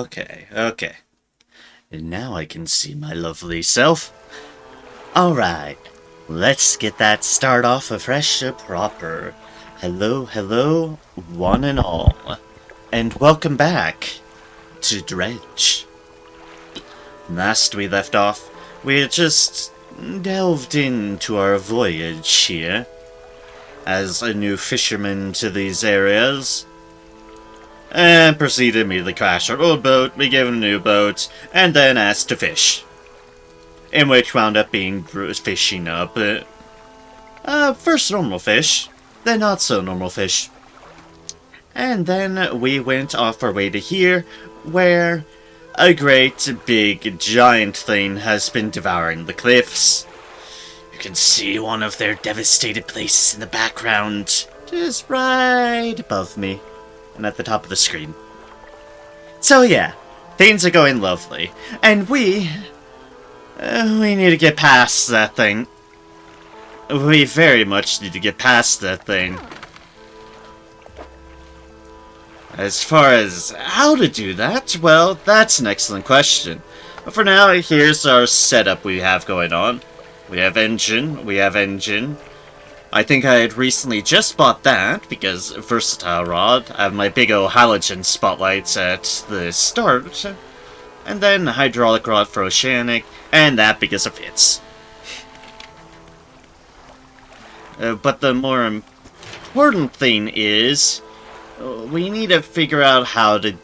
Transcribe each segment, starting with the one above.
Okay. And now I can see my lovely self. Alright, let's get that start off afresh proper. Hello, one and all. And welcome back to Dredge. Last we left off, we had just delved into our voyage here. As a new fisherman to these areas. And proceeded to immediately crash our old boat, we gave him a new boat, and then asked to fish. In which wound up being fishing up, first normal fish, then not so normal fish. And then we went off our way to here, where a great big giant thing has been devouring the cliffs. You can see one of their devastated places in the background, just right above me. And at the top of the screen. So yeah, things are going lovely. And we need to get past that thing. We very much need to get past that thing. As far as how to do that, well, that's an excellent question. But for now, here's our setup we have going on. We have engine. I think I had recently just bought that, because versatile rod. I have my big old halogen spotlights at the start. And then hydraulic rod for oceanic, and that because it fits. But the more important thing is, we need to figure out how to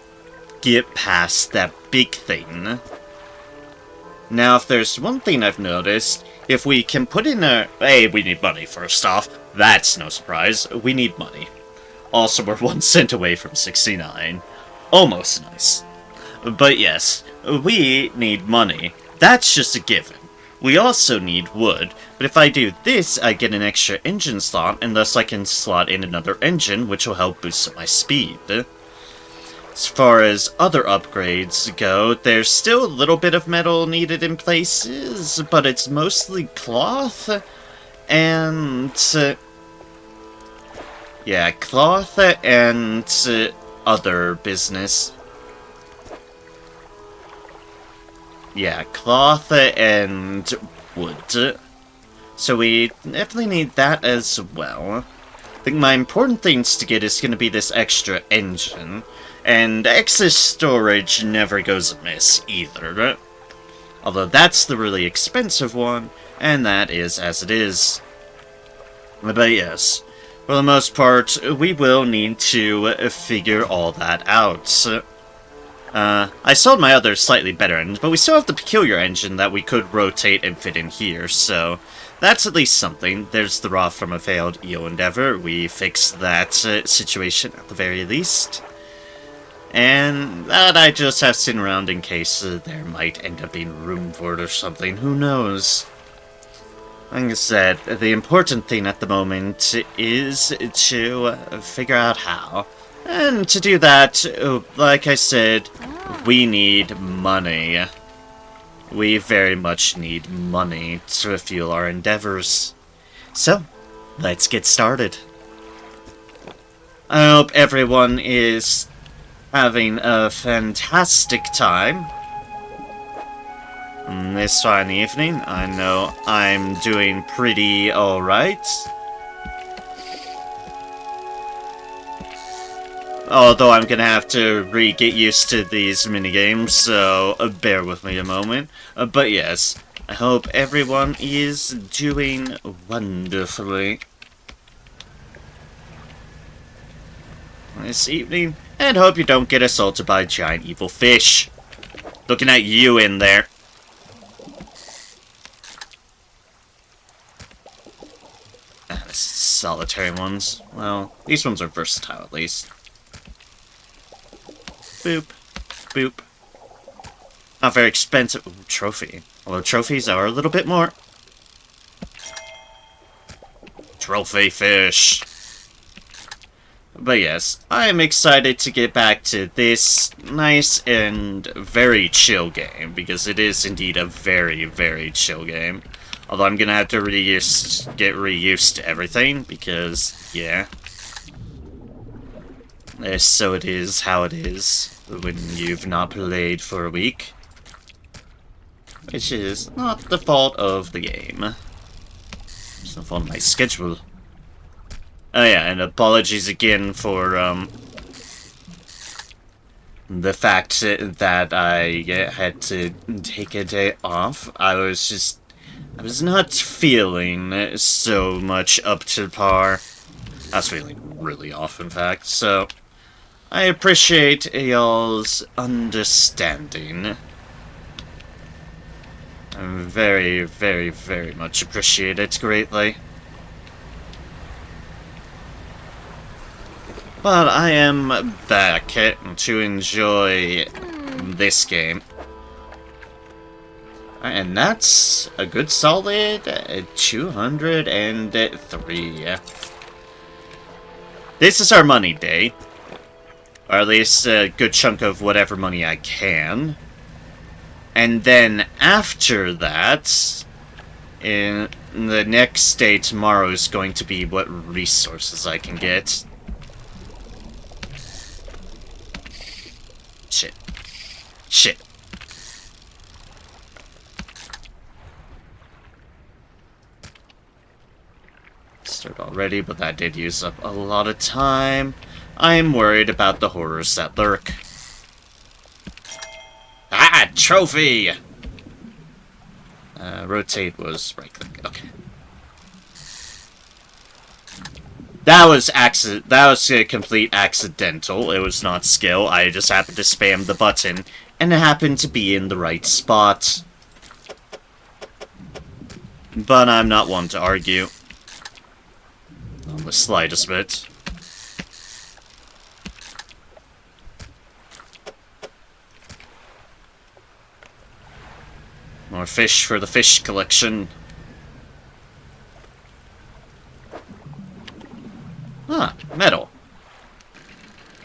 get past that big thing. Now, if there's one thing I've noticed, if we can put in a... Hey, we need money, first off. That's no surprise. We need money. Also, we're 1 cent away from 69. Almost nice. But yes, we need money. That's just a given. We also need wood. But if I do this, I get an extra engine slot, and thus I can slot in another engine, which will help boost up my speed. As far as other upgrades go, there's still a little bit of metal needed in places, but it's mostly cloth and... yeah, cloth and other business. Yeah, cloth and wood. So we definitely need that as well. I think my important things to get is going to be this extra engine. And excess storage never goes amiss either. Although that's the really expensive one, and that is as it is. But yes, for the most part, we will need to figure all that out. I sold my other slightly better engine, but we still have the peculiar engine that we could rotate and fit in here, so that's at least something. There's the raw from a failed EO endeavor. We fixed that situation at the very least. And that I just have sitting around in case there might end up being room for it or something. Who knows? Like I said, the important thing at the moment is to figure out how. And to do that, like I said, we need money. We very much need money to fuel our endeavors. So, let's get started. I hope everyone is having a fantastic time this fine evening. I know I'm doing pretty alright. Although I'm gonna have to get used to these minigames, so bear with me a moment. But yes, I hope everyone is doing wonderfully this evening. And hope you don't get assaulted by giant evil fish. Looking at you in there. Solitary ones. Well, these ones are versatile at least. Boop. Boop. Not very expensive. Ooh, trophy. Although trophies are a little bit more. Trophy fish. But yes, I am excited to get back to this nice and very chill game, because it is indeed a very, very chill game. Although I'm gonna have to get reused to everything, because, yeah. So it is how it is. when you've not played for a week. Which is not the fault of the game. It's the fault of my schedule. Oh yeah, and apologies again for, the fact that I had to take a day off. I was not feeling so much up to par. I was feeling really off, in fact, so I appreciate y'all's understanding. I very, very, very much appreciate it greatly. But I am back to enjoy this game. And that's a good solid 203. This is our money day. Or at least a good chunk of whatever money I can. And then after that, in the next day tomorrow is going to be what resources I can get. Shit. Shit. Start already, but that did use up a lot of time. I am worried about the horrors that lurk. Ah, trophy! Rotate was right click. Okay. That was a complete accidental. It was not skill. I just happened to spam the button, and it happened to be in the right spot. But I'm not one to argue. Not the slightest bit. More fish for the fish collection. Huh, metal.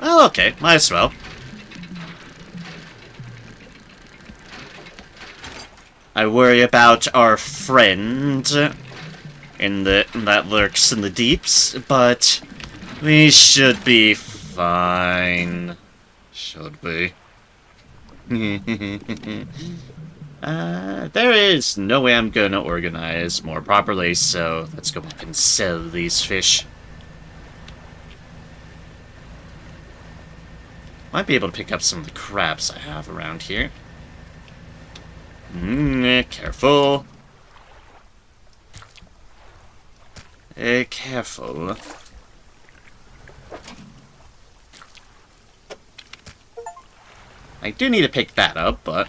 Oh, okay, might as well. I worry about our friend that lurks in the deeps, but we should be fine. Should we? There is no way I'm gonna organize more properly, so let's go back and sell these fish. Might be able to pick up some of the crabs I have around here. Careful. Careful. I do need to pick that up, but...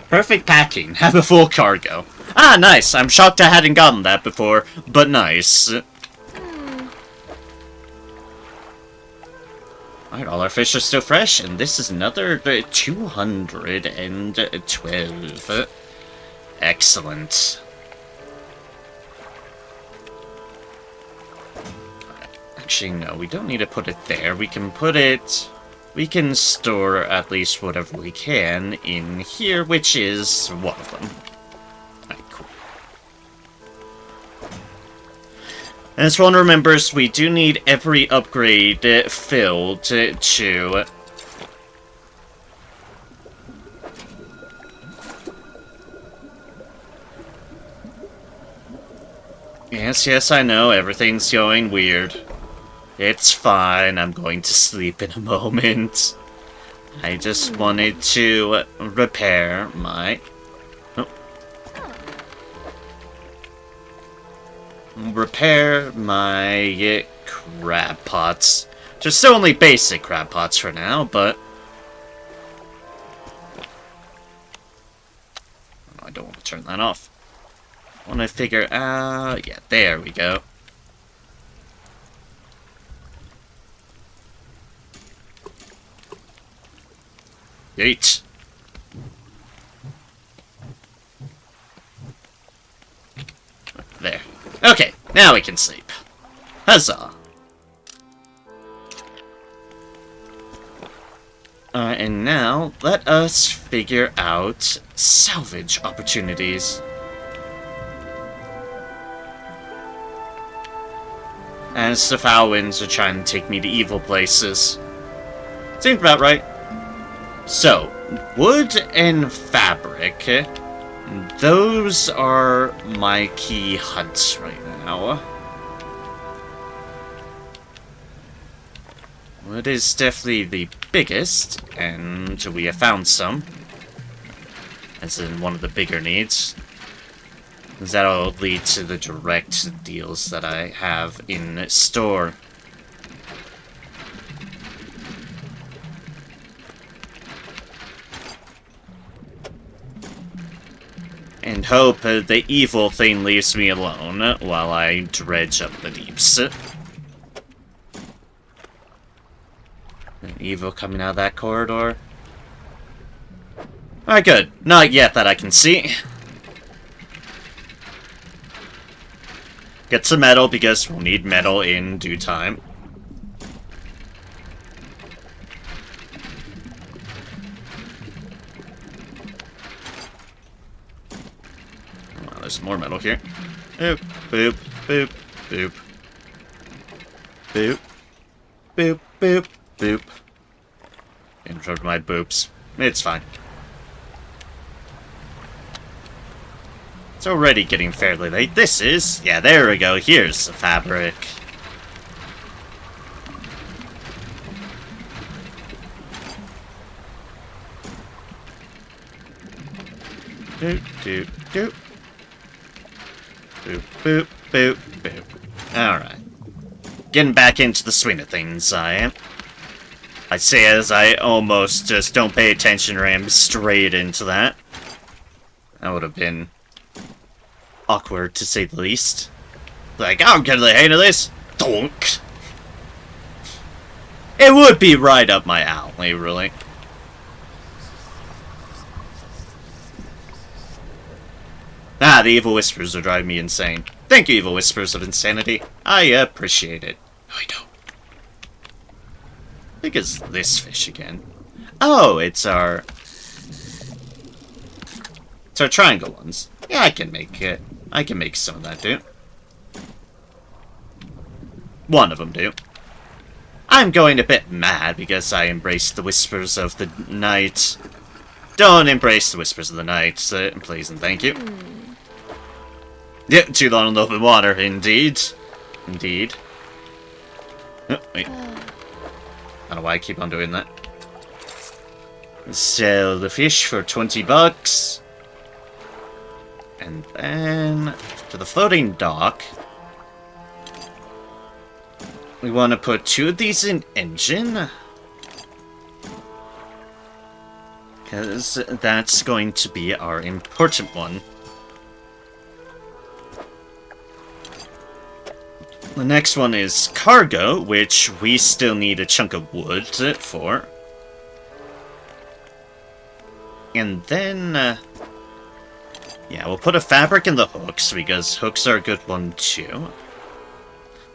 Perfect packing. Have a full cargo. Ah, nice. I'm shocked I hadn't gotten that before, but nice. Alright, all our fish are still fresh, and this is another 212. Excellent. Actually, no, we don't need to put it there. We can put it... We can store at least whatever we can in here, which is one of them. Alright, cool. As one remembers, we do need every upgrade filled to... Yes, I know, everything's going weird. It's fine, I'm going to sleep in a moment. I just wanted to repair my... Repair my crab pots. Just only basic crab pots for now, but... I don't want to turn that off. I want to figure out... Yeah, there we go. Yeet. There. Okay, now we can sleep. Huzzah. And now, let us figure out salvage opportunities. As the foul winds are trying to take me to evil places. Seems about right. So, wood and fabric, those are my key hunts right now. Wood is definitely the biggest, and we have found some. As in one of the bigger needs. Because that'll lead to the direct deals that I have in store. And hope the evil thing leaves me alone while I dredge up the deeps. An evil coming out of that corridor? Alright, good. Not yet that I can see. Get some metal because we'll need metal in due time. Oh, there's more metal here. Boop, boop, boop, boop. Boop. Boop, boop, boop. Interrupt my boops. It's fine. It's already getting fairly late. This is... Yeah, there we go. Here's the fabric. Doop, doop, doop. Boop, boop, boop, boop. Alright. Getting back into the swing of things, I am. I say as I almost just don't pay attention or am straight into that. That would have been awkward, to say the least. Like, I'm getting the hang of this. Donk. It would be right up my alley, really. Ah, the evil whispers are driving me insane. Thank you, evil whispers of insanity. I appreciate it. No, I don't. I think it's this fish again. Oh, it's our triangle ones. Yeah, I can make it. I can make some of that, dude. One of them, do. I'm going a bit mad because I embraced the whispers of the night. Don't embrace the whispers of the night, please and thank you. Yeah, too long in open water, indeed. Indeed. Oh, wait. I don't know why I keep on doing that. Sell the fish for 20 bucks. And then, to the floating dock, we want to put 2 of these in engine. Because that's going to be our important one. The next one is cargo, which we still need a chunk of wood for. And then, yeah, we'll put a fabric in the hooks, because hooks are a good one too.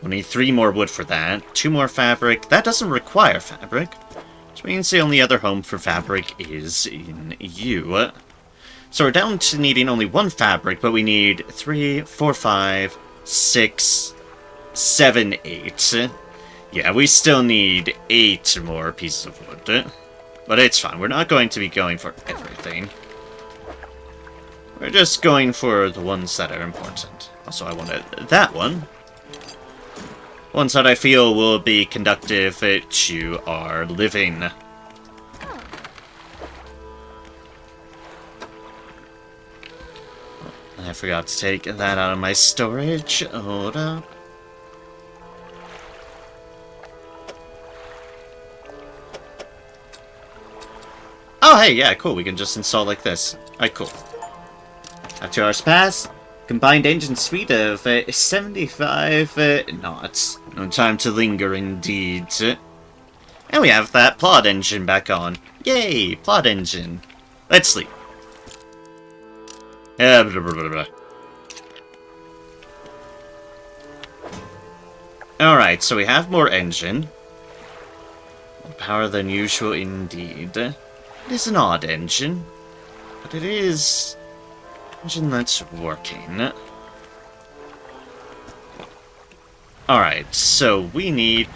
We'll need 3 more wood for that, 2 more fabric. That doesn't require fabric, which means the only other home for fabric is in you. So we're down to needing only 1 fabric, but we need 3, 4, 5, 6, 7, 8. Yeah, we still need 8 more pieces of wood. But it's fine. We're not going to be going for everything. We're just going for the ones that are important. Also, I wanted that one. Ones that I feel will be conductive to our living. I forgot to take that out of my storage. Hold up. Oh, hey, yeah, cool. We can just install like this. Alright, cool. 2 hours pass. Combined engine speed of 75 knots. No time to linger, indeed. And we have that plot engine back on. Yay, plot engine. Let's sleep. Blah, blah, blah, blah. Alright, so we have more engine. More power than usual, indeed. It is an odd engine, but it is an engine that's working. Alright, so we need...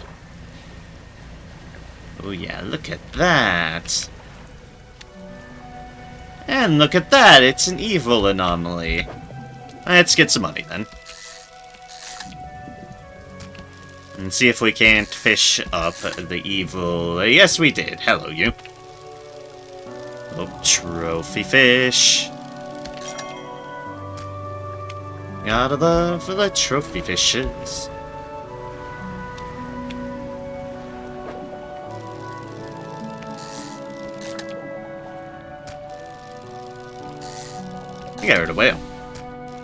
Oh yeah, look at that. And look at that, it's an evil anomaly. Let's get some money then. And see if we can't fish up the evil... Yes, we did. Hello, you. Oh, trophy fish. Gotta love the trophy fishes. I got rid of whale.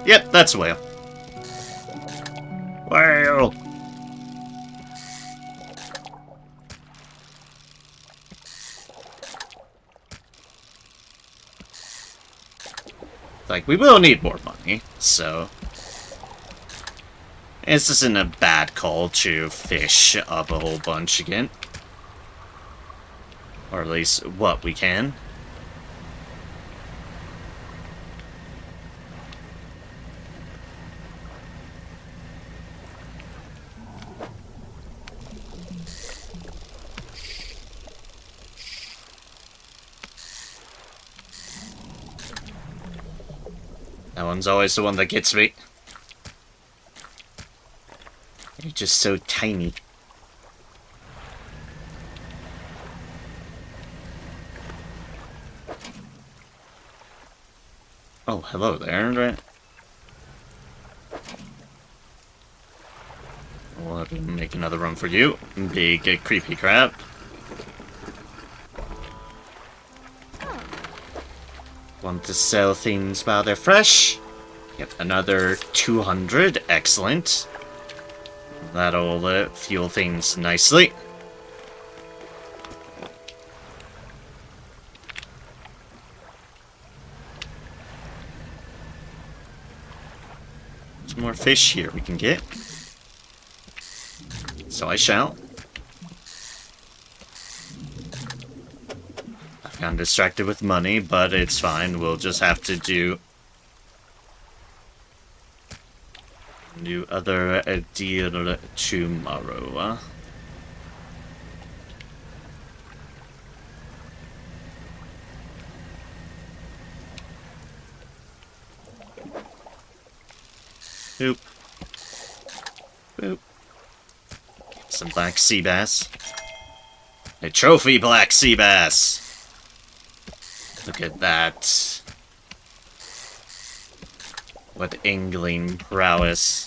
Yep, that's a whale. Whale! Like, we will need more money, so... This isn't a bad call to fish up a whole bunch again. Or at least, what we can. That one's always the one that gets me. You're just so tiny. Oh, hello there, right? We'll have to make another run for you. Big, creepy crab. Want to sell things while they're fresh? Yep, another 200. Excellent. That'll fuel things nicely. Some more fish here we can get. So I shall. I've gotten distracted with money, but it's fine. We'll just have to do other deal tomorrow. Boop. Boop. Some black sea bass. A trophy black sea bass. Look at that. What angling prowess.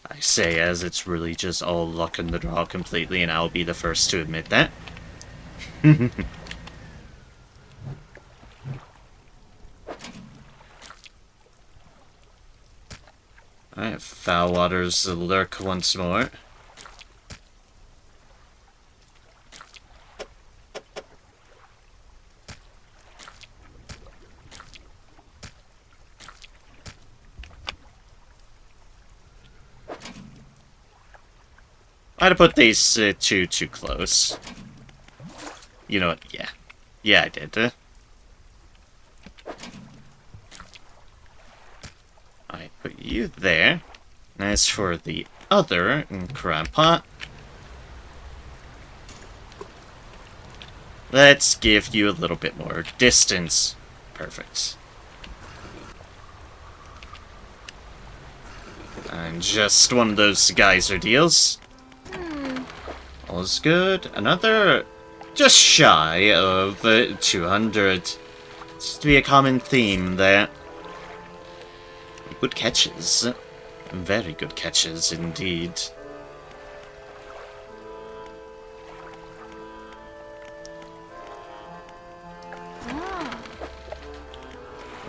I say as it's really just all luck in the draw completely, and I'll be the first to admit that. Alright, foul waters lurk once more. I'd have put these two too close. You know what? Yeah. Yeah, I did. I put you there. As for the other crab pot, let's give you a little bit more distance. Perfect. And just one of those geyser deals. All is good. Another just shy of 200. Seems to be a common theme there. Good catches. Very good catches indeed.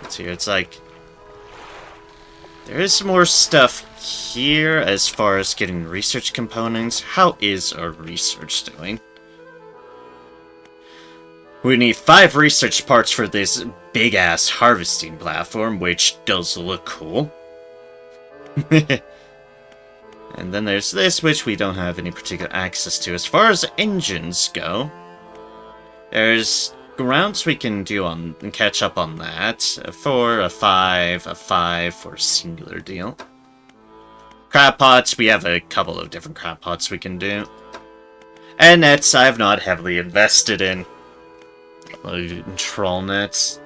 Let's hear. It's like there is some more stuff here as far as getting research components. How is our research doing? We need 5 research parts for this big-ass harvesting platform, which does look cool. And then there's this, which we don't have any particular access to. As far as engines go, there's grounds we can do on and catch up on that. For a 5 for a singular deal. Crab pots, we have a couple of different crab pots we can do. And nets I've not heavily invested in. Troll nets.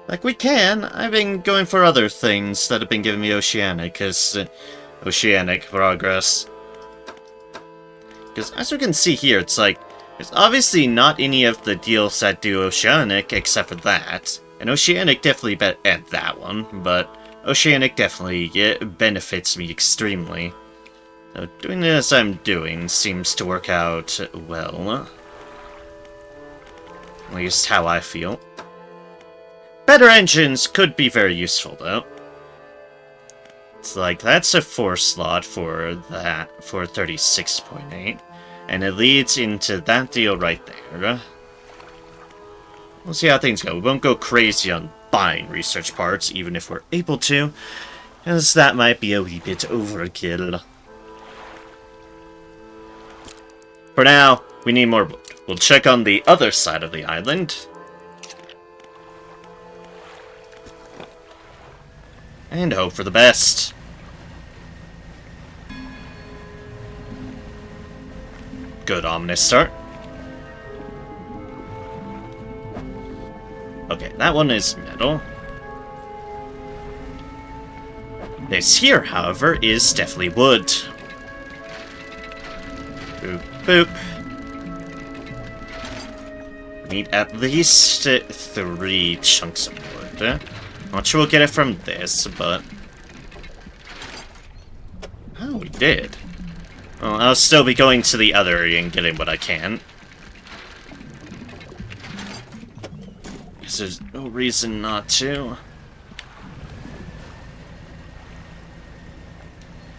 Like, we can. I've been going for other things that have been giving me oceanic, because oceanic progress. Because as we can see here, it's like, there's obviously not any of the deals that do oceanic except for that. And oceanic definitely at that one, but oceanic definitely benefits me extremely. So doing it as I'm doing seems to work out well. At least how I feel. Better engines could be very useful, though. It's like, that's a 4 slot for that, for 36.8. And it leads into that deal right there. We'll see how things go. We won't go crazy on buying research parts, even if we're able to, because that might be a wee bit overkill. For now, we need more wood. We'll check on the other side of the island. And hope for the best. Good ominous start. Okay, that one is metal. This here, however, is definitely wood. Boop, boop. Need at least 3 chunks of wood. Not sure we'll get it from this, but... Oh, we did. Well, I'll still be going to the other area and getting what I can. Because there's no reason not to.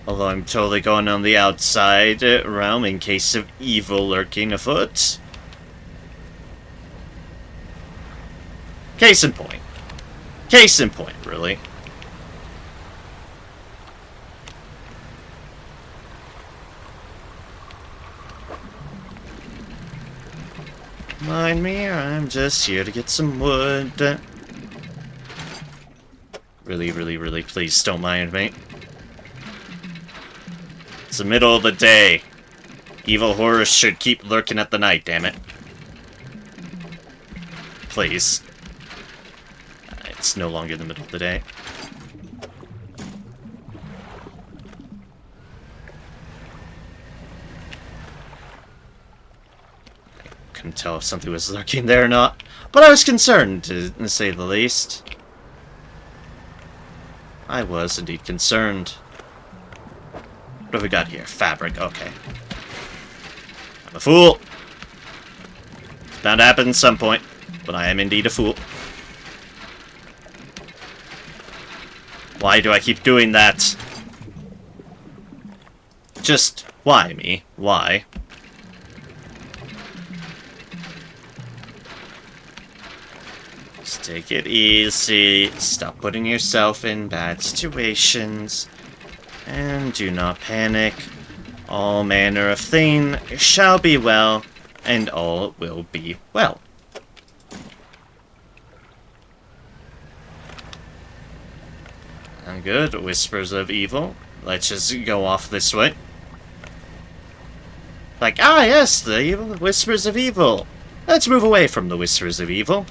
Although I'm totally going on the outside realm in case of evil lurking afoot. Case in point. Case in point, really. Mind me, I'm just here to get some wood. Really, really, really, please don't mind me. It's the middle of the day. Evil horrors should keep lurking at the night, damn it. Please. It's no longer the middle of the day. I couldn't tell if something was lurking there or not, but I was concerned, to say the least. I was indeed concerned. What have we got here? Fabric, okay. I'm a fool. It's bound to happen at some point, but I am indeed a fool. Why do I keep doing that? Just, why me? Why? Just take it easy. Stop putting yourself in bad situations. And do not panic. All manner of thing shall be well, and all will be well. Good. Whispers of evil. Let's just go off this way. Like, ah, yes, the evil whispers of evil. Let's move away from the whispers of evil.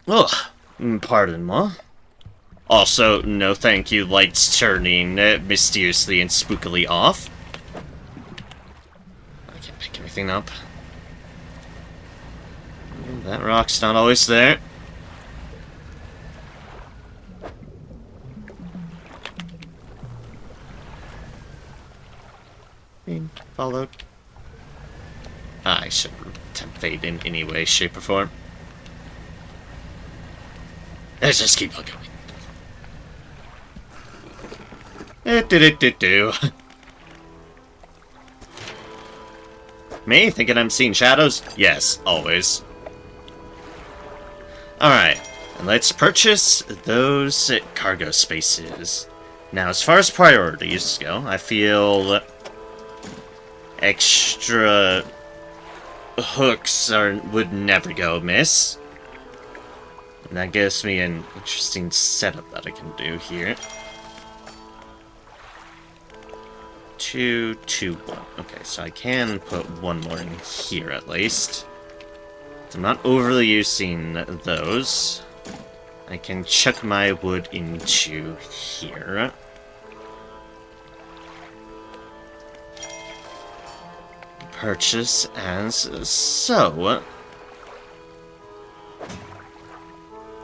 Oh, pardon, ma. Also, no thank you, lights turning mysteriously and spookily off. I can't pick anything up. That rock's not always there. Being followed. I should tempt fate in any way, shape, or form. Let's just keep on going. Do. Me? Thinking I'm seeing shadows? Yes, always. Alright, and let's purchase those cargo spaces. Now, as far as priorities go, I feel extra hooks would never go amiss. And that gives me an interesting setup that I can do here. 2, 2, 1. Okay, so I can put one more in here at least. I'm not overly using those. I can chuck my wood into here. Purchase as so.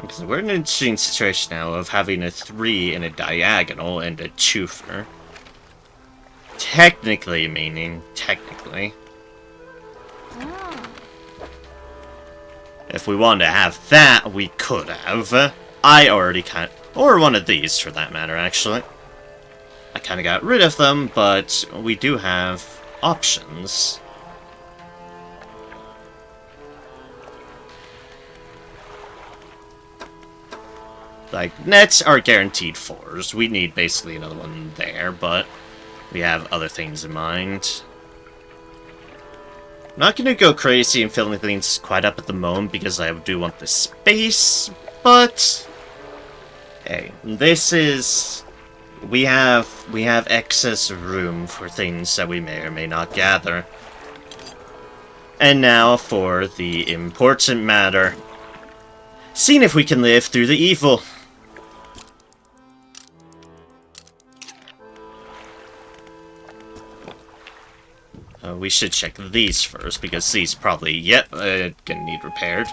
Because we're in an interesting situation now of having a 3 in a diagonal and a twofer. Technically, meaning technically. If we wanted to have that, we could have. I already or one of these for that matter, actually. I kind of got rid of them, but we do have options. Like, nets are guaranteed 4s. We need basically another one there, but we have other things in mind. I'm not gonna go crazy and filling things quite up at the moment because I do want the space, but hey, this is we have excess room for things that we may or may not gather. And now for the important matter. Seeing if we can live through the evil. We should check these first, because these probably, gonna need repaired.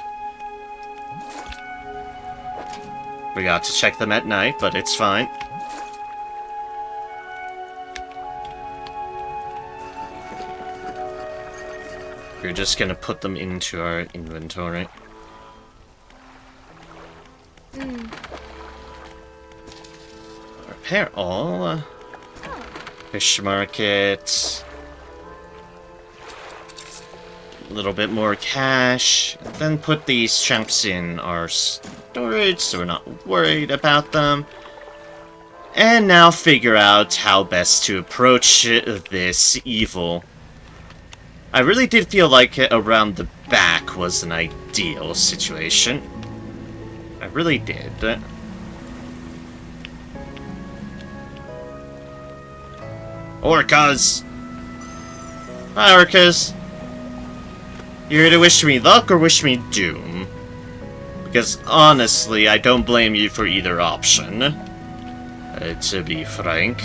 We got to check them at night, but it's fine. We're just gonna put them into our inventory. Repair all. Fish market. A little bit more cash. Then put these chunks in our storage so we're not worried about them. And now figure out how best to approach this evil. I really did feel like around the back was an ideal situation. I really did. Orcas! Hi, Orcas! You here to wish me luck or wish me doom? Because honestly, I don't blame you for either option. To be frank.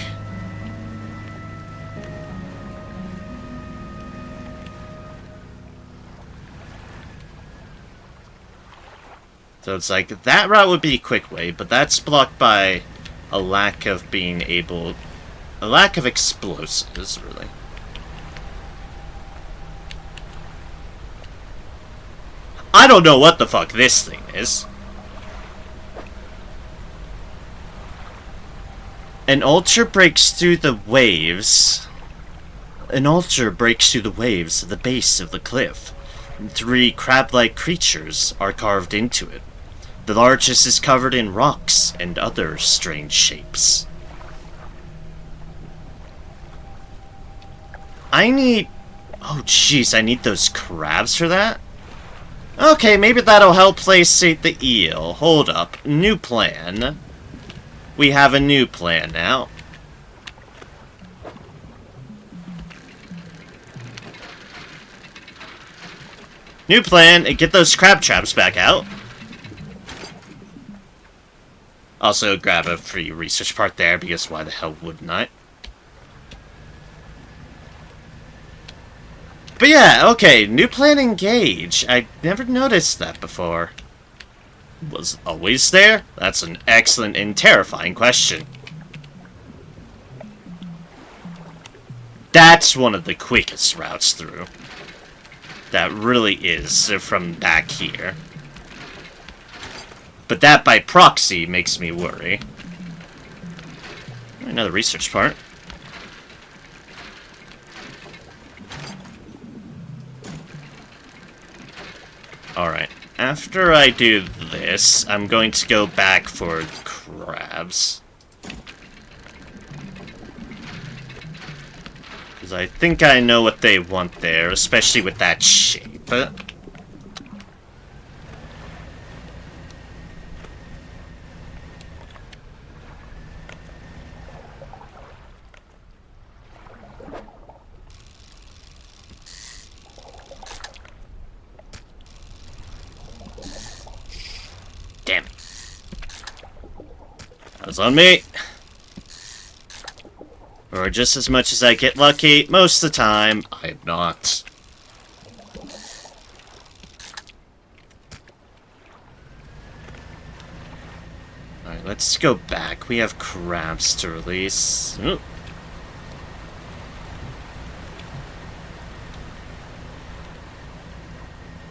So it's like, that route would be a quick way, but that's blocked by a lack of being able... a lack of explosives, really. I don't know what the fuck this thing is. An altar breaks through the waves. An altar breaks through the waves at the base of the cliff. 3 crab-like creatures are carved into it. The largest is covered in rocks and other strange shapes. I need... oh jeez, I need those crabs for that? Okay, maybe that'll help placate the eel. Hold up. New plan. We have a new plan now. New plan, and get those crab traps back out. Also, grab a free research part there, because why the hell wouldn't I? But yeah, okay, new plan engage. I never noticed that before. Was always there? That's an excellent and terrifying question. That's one of the quickest routes through. That really is, from back here. But that by proxy makes me worry. Another research part. Alright, after I do this, I'm going to go back for crabs. Because I think I know what they want there, especially with that shape. That's on me. Or just as much as I get lucky, most of the time, I'm not. Alright, let's go back. We have crabs to release. Ooh.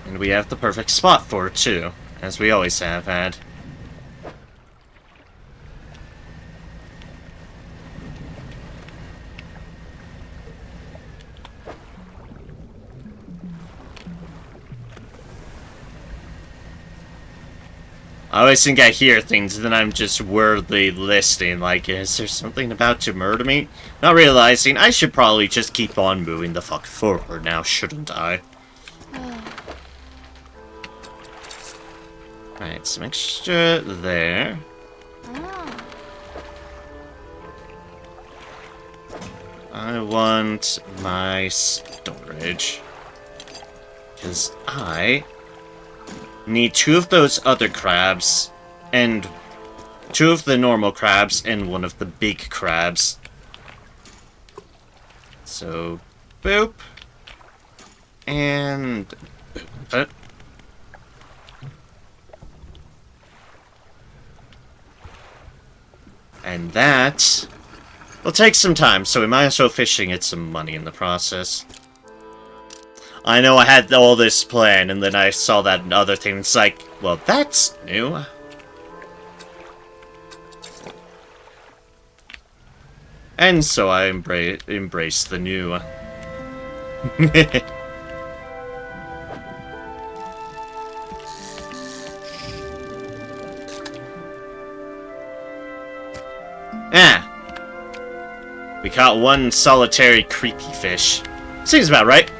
And we have the perfect spot for it, too. As we always have had. I always think I hear things, and then I'm just wordly listening, like, is there something about to murder me? Not realizing I should probably just keep on moving the fuck forward now, shouldn't I? Alright, some extra there. I want my storage. Because I need 2 of those other crabs, and 2 of the normal crabs, and 1 of the big crabs. So, boop. And boop. And that will take some time, so we might as well fish and get some money in the process. I know I had all this planned, and then I saw that other thing, it's like, well, that's new. And so I embrace the new. We caught 1 solitary creepy fish. Seems about right.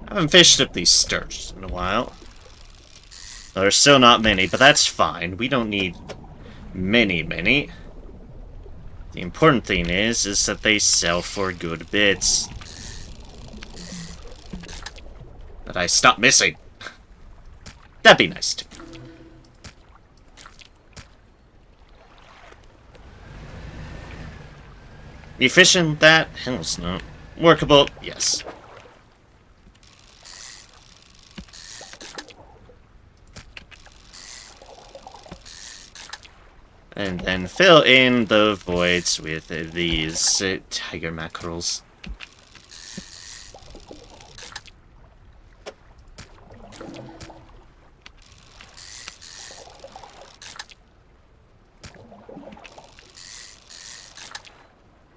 I haven't fished up these sturgeons in a while. There's still not many, but that's fine. We don't need many. The important thing is that they sell for good bits. That I stop missing. That'd be nice too. Efficient? That? Hell's no. Workable? Yes. And then fill in the voids with these tiger mackerels.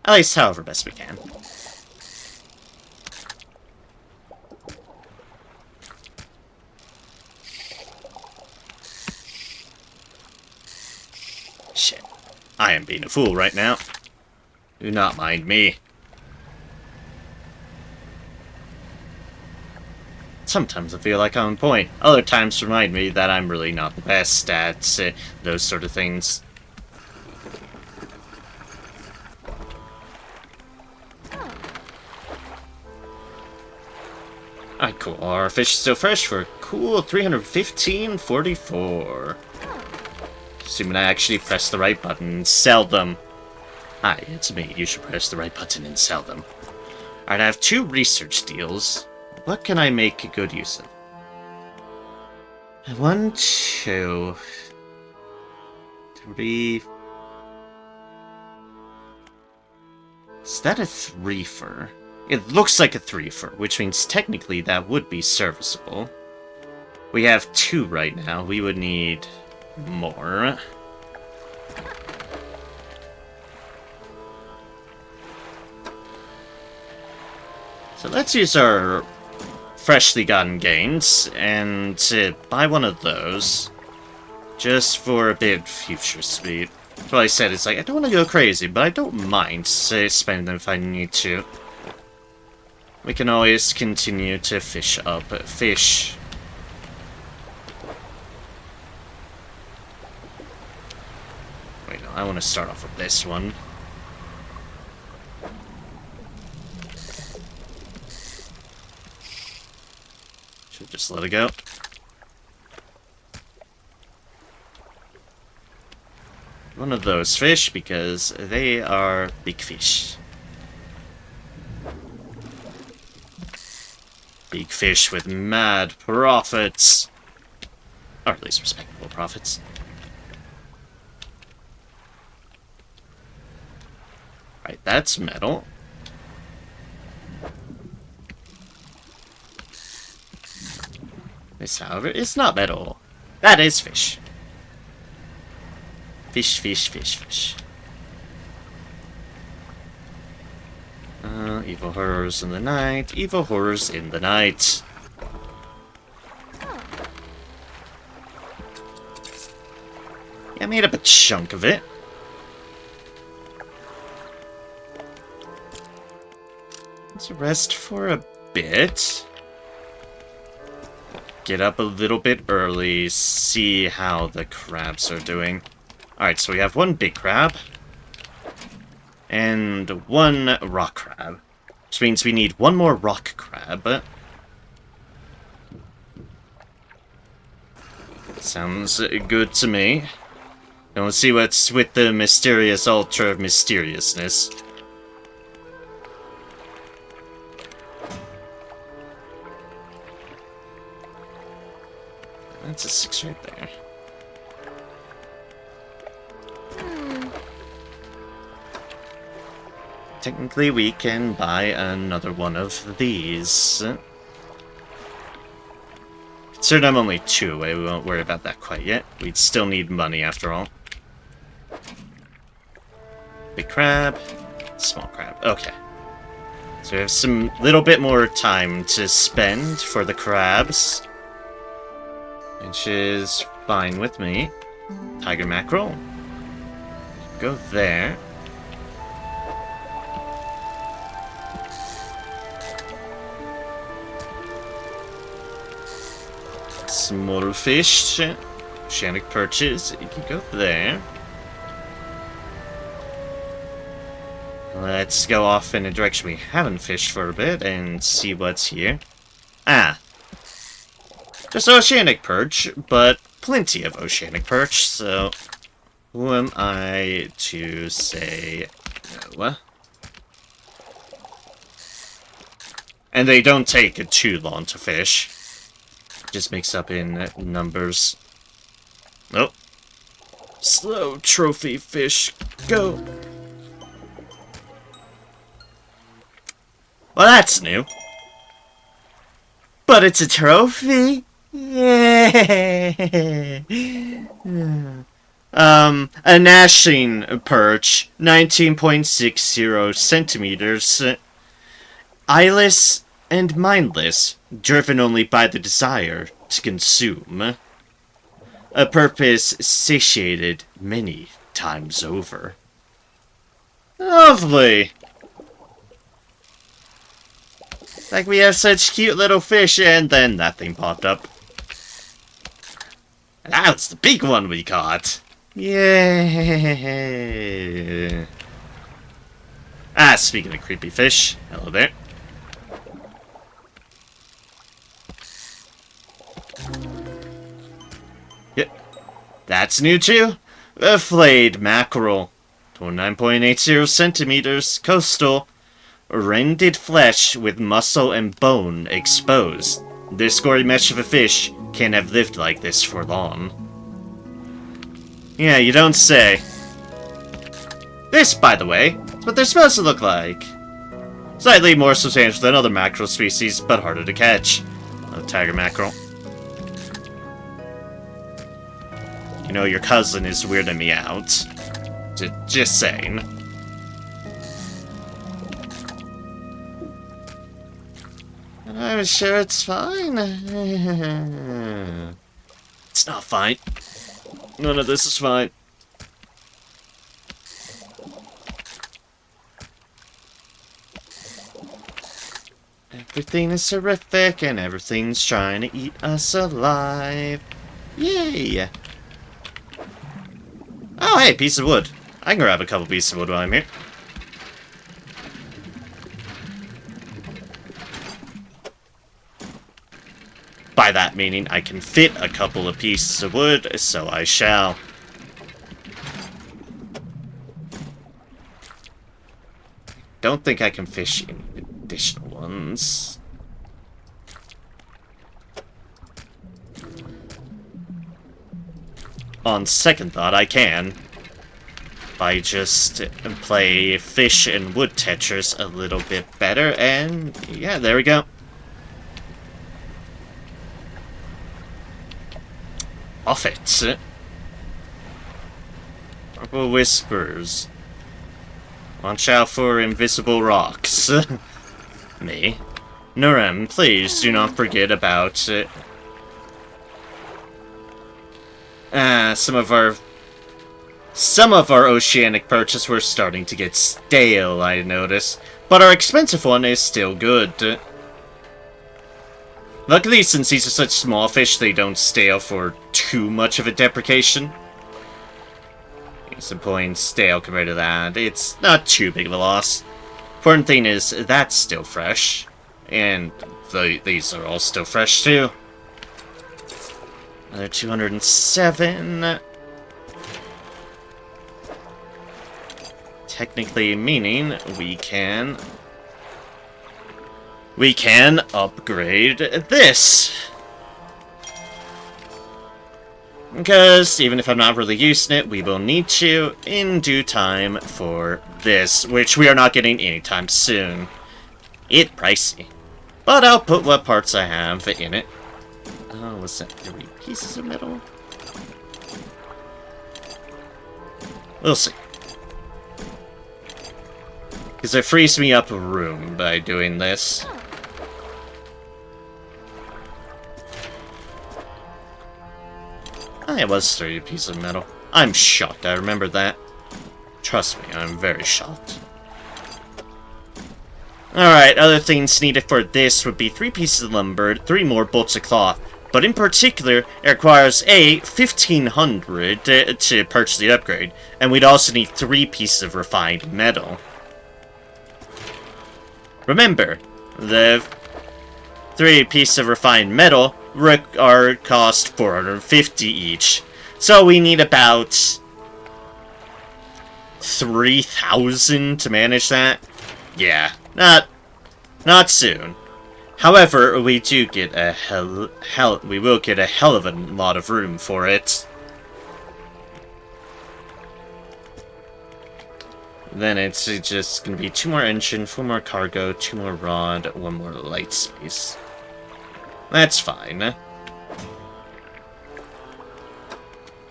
At least however best we can. Shit. I am being a fool right now. Do not mind me. Sometimes I feel like I'm on point. Other times remind me that I'm really not the best at those sort of things. Alright, cool. Our fish is still fresh for a cool 315.44. Assuming I actually press the right button and sell them. Hi, it's me. You should press the right button and sell them. Alright, I have 2 research deals. What can I make a good use of? I want 2... 3... Is that a 3-fer? It looks like a 3-fer, which means technically that would be serviceable. We have 2 right now. We would need more. So let's use our freshly gotten gains and buy one of those just for a bit of future speed. That's what I said. It's like, I don't want to go crazy, but I don't mind spending them if I need to. We can always continue to fish up fish. I want to start off with this one. Should just let it go. One of those fish, because they are big fish. Big fish with mad profits. Or at least respectable profits. Right, that's metal. This, however, is not metal. That is fish. Fish, fish, fish, fish. Evil horrors in the night. Evil horrors in the night. Yeah, I made up a chunk of it. Let's rest for a bit. Get up a little bit early, see how the crabs are doing. Alright, so we have one big crab. And one rock crab. Which means we need one more rock crab. Sounds good to me. And let's see what's with the mysterious ultra mysteriousness. That's a 6 right there. Technically, we can buy another one of these. Considering I'm only 2 away, we won't worry about that quite yet. We'd still need money after all. Big crab, small crab. Okay. So we have some little bit more time to spend for the crabs. Which is fine with me. Tiger mackerel. Go there. Small fish. Oceanic perches. You can go there. Let's go off in a direction we haven't fished for a bit and see what's here. Ah. Just oceanic perch, but plenty of oceanic perch, so who am I to say no? And they don't take too long to fish. Just mix up in numbers. Nope. Slow trophy fish, go! Well, that's new. But it's a trophy! Yay! A gnashing perch, 19.60 centimeters. Eyeless and mindless, driven only by the desire to consume. A purpose satiated many times over. Lovely! Like we have such cute little fish, and then that thing popped up. And that was the big one we caught! Yay! Ah, speaking of creepy fish, hello there. Yep, that's new too. A flayed mackerel, 29.80 centimeters, coastal. Rended flesh with muscle and bone exposed. This gory mesh of a fish can't have lived like this for long. Yeah, you don't say. This, by the way, is what they're supposed to look like. Slightly more substantial than other mackerel species, but harder to catch. A tiger mackerel. You know, your cousin is weirding me out. Just saying. I'm sure it's fine. It's not fine. None of this is fine. Everything is horrific and everything's trying to eat us alive. Yay! Oh, hey, piece of wood. I can grab a couple pieces of wood while I'm here. By that meaning, I can fit a couple of pieces of wood, so I shall. Don't think I can fish any additional ones. On second thought, I can. If I just play fish and wood Tetris a little bit better, and yeah, there we go. Off it. Purple whispers. Watch out for invisible rocks. Me. Nurem, please do not forget about it. Some of our oceanic purchases were starting to get stale, I notice. But our expensive one is still good. Luckily, since these are such small fish, they don't stale for too much of a deprecation. Some points stale compared to that. It's not too big of a loss. Important thing is, that's still fresh. And these are all still fresh, too. Another 207. Technically meaning we can upgrade this. Because even if I'm not really using it, we will need to in due time for this, which we are not getting anytime soon. It's pricey. But I'll put what parts I have in it. Oh, what's that? 3 pieces of metal? We'll see. Because it frees me up room by doing this. It was 30 pieces of metal. I'm shocked, I remember that. Trust me, I'm very shocked. Alright, other things needed for this would be 3 pieces of lumber, 3 more bolts of cloth. But in particular, it requires a 1500 to purchase the upgrade. And we'd also need 3 pieces of refined metal. Remember, the 3 pieces of refined metal are cost 450 each. So we need about 3,000 to manage that. Yeah, not soon. However, we do get a we will get a hell of a lot of room for it. Then it's just gonna be 2 more engine, 4 more cargo, 2 more rod, 1 more light space. That's fine.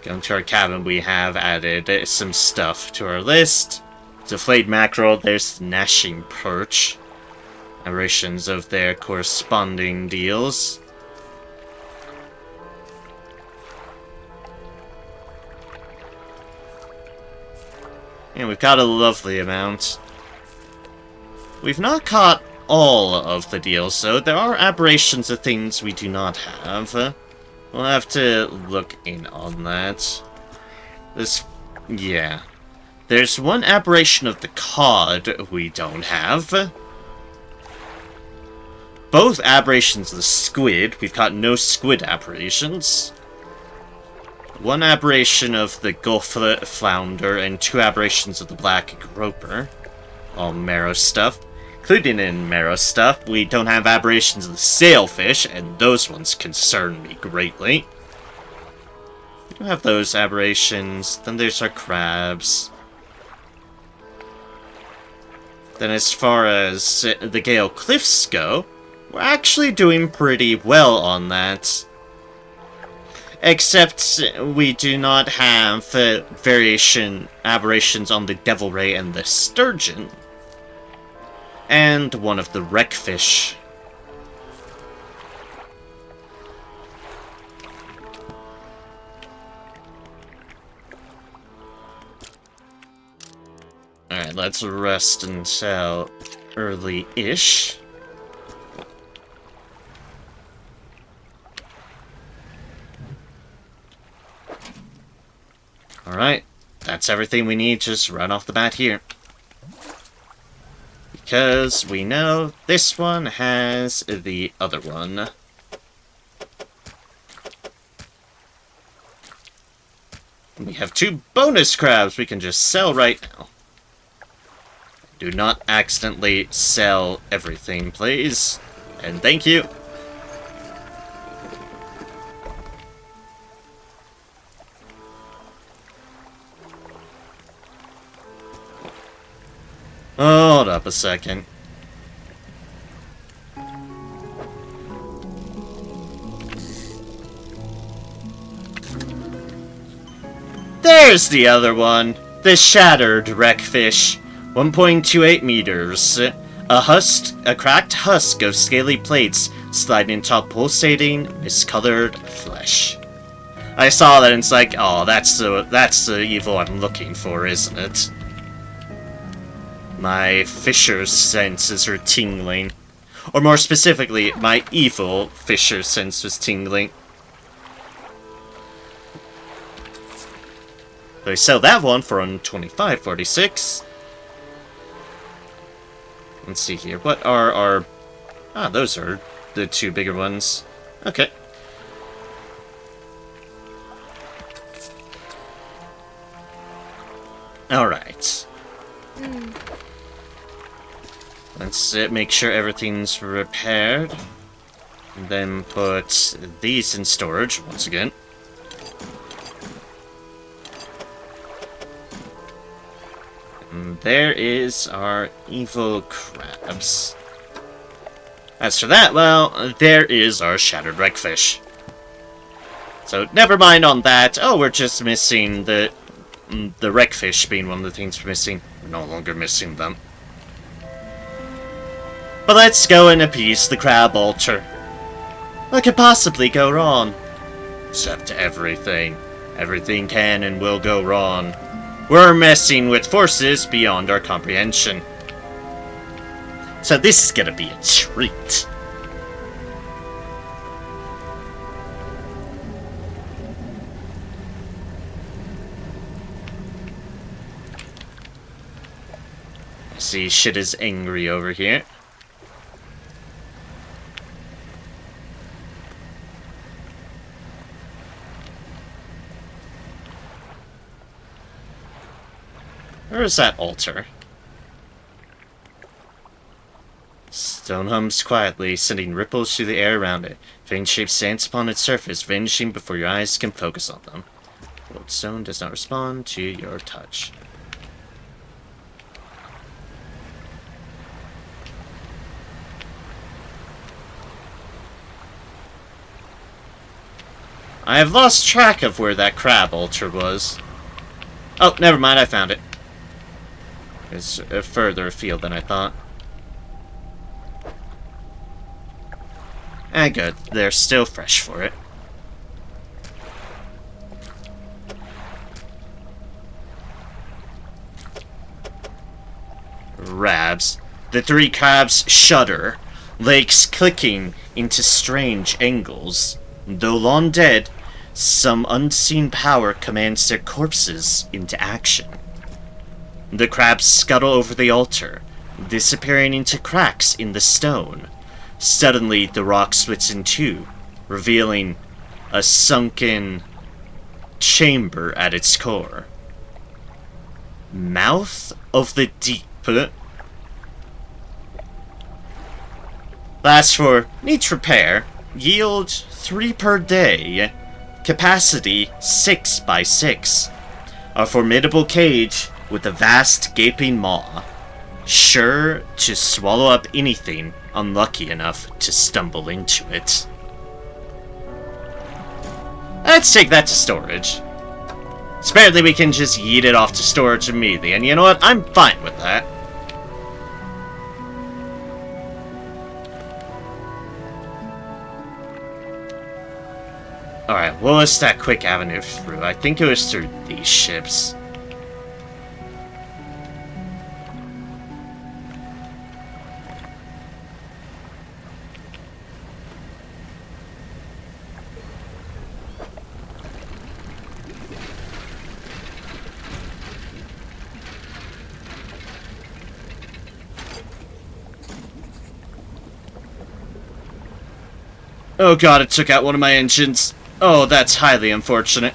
Going to our cabin, we have added some stuff to our list. Deflayed mackerel, there's gnashing perch. Narrations of their corresponding deals. And we've got a lovely amount. We've not caught all of the deals, so there are aberrations of things we do not have. We'll have to look in on that. Yeah. There's one aberration of the cod we don't have. Both aberrations of the squid, we've got no squid aberrations. 1 aberration of the gulf flounder, and 2 aberrations of the black groper. All marrow stuff. Including in marrow stuff, we don't have aberrations of the sailfish, and those ones concern me greatly. We don't have those aberrations. Then there's our crabs. Then as far as the Gale Cliffs go, we're actually doing pretty well on that. Except we do not have aberrations on the Devourer and the sturgeon. And one of the wreckfish. Alright, let's rest until early-ish. Alright, that's everything we need just right off the bat here. Because we know this one has the other one. We have 2 bonus crabs we can just sell right now. Do not accidentally sell everything, please. And thank you. Hold up a second. There's the other one. The shattered wreckfish. 1.28 meters. A cracked husk of scaly plates sliding atop pulsating, miscolored flesh. I saw that and it's like, oh, that's the evil I'm looking for, isn't it? My fisher's senses are tingling. Or more specifically, my evil fisher's sense was tingling. So I sell that one for $25.46. Let's see here. What are our... Ah, those are the 2 bigger ones. Okay. Alright. Let's make sure everything's repaired. And then put these in storage once again. And there is our evil crabs. As for that, well, there is our shattered wreckfish. So never mind on that. Oh, we're just missing the wreckfish being one of the things we're missing. We're no longer missing them. But let's go and appease the crab altar. What could possibly go wrong? Except everything. Everything can and will go wrong. We're messing with forces beyond our comprehension. So this is gonna be a treat. I see shit is angry over here. Where is that altar? Stone hums quietly, sending ripples through the air around it. Faint shapes dance upon its surface, vanishing before your eyes can focus on them. Old stone does not respond to your touch. I have lost track of where that crab altar was. Oh, never mind, I found it. It's further afield than I thought. Ah, good. They're still fresh for it. Rabs. The 3 crabs shudder, legs clicking into strange angles. Though long dead, some unseen power commands their corpses into action. The crabs scuttle over the altar, disappearing into cracks in the stone. Suddenly, the rock splits in 2, revealing a sunken chamber at its core. Mouth of the Deep. Lasts for needs repair. Yield 3 per day. Capacity 6 by 6. A formidable cage with a vast gaping maw, sure to swallow up anything unlucky enough to stumble into it. Let's take that to storage. Apparently we can just yeet it off to storage immediately, and you know what? I'm fine with that. Alright, what was that quick avenue through? I think it was through these ships. Oh god, it took out one of my engines. Oh, that's highly unfortunate.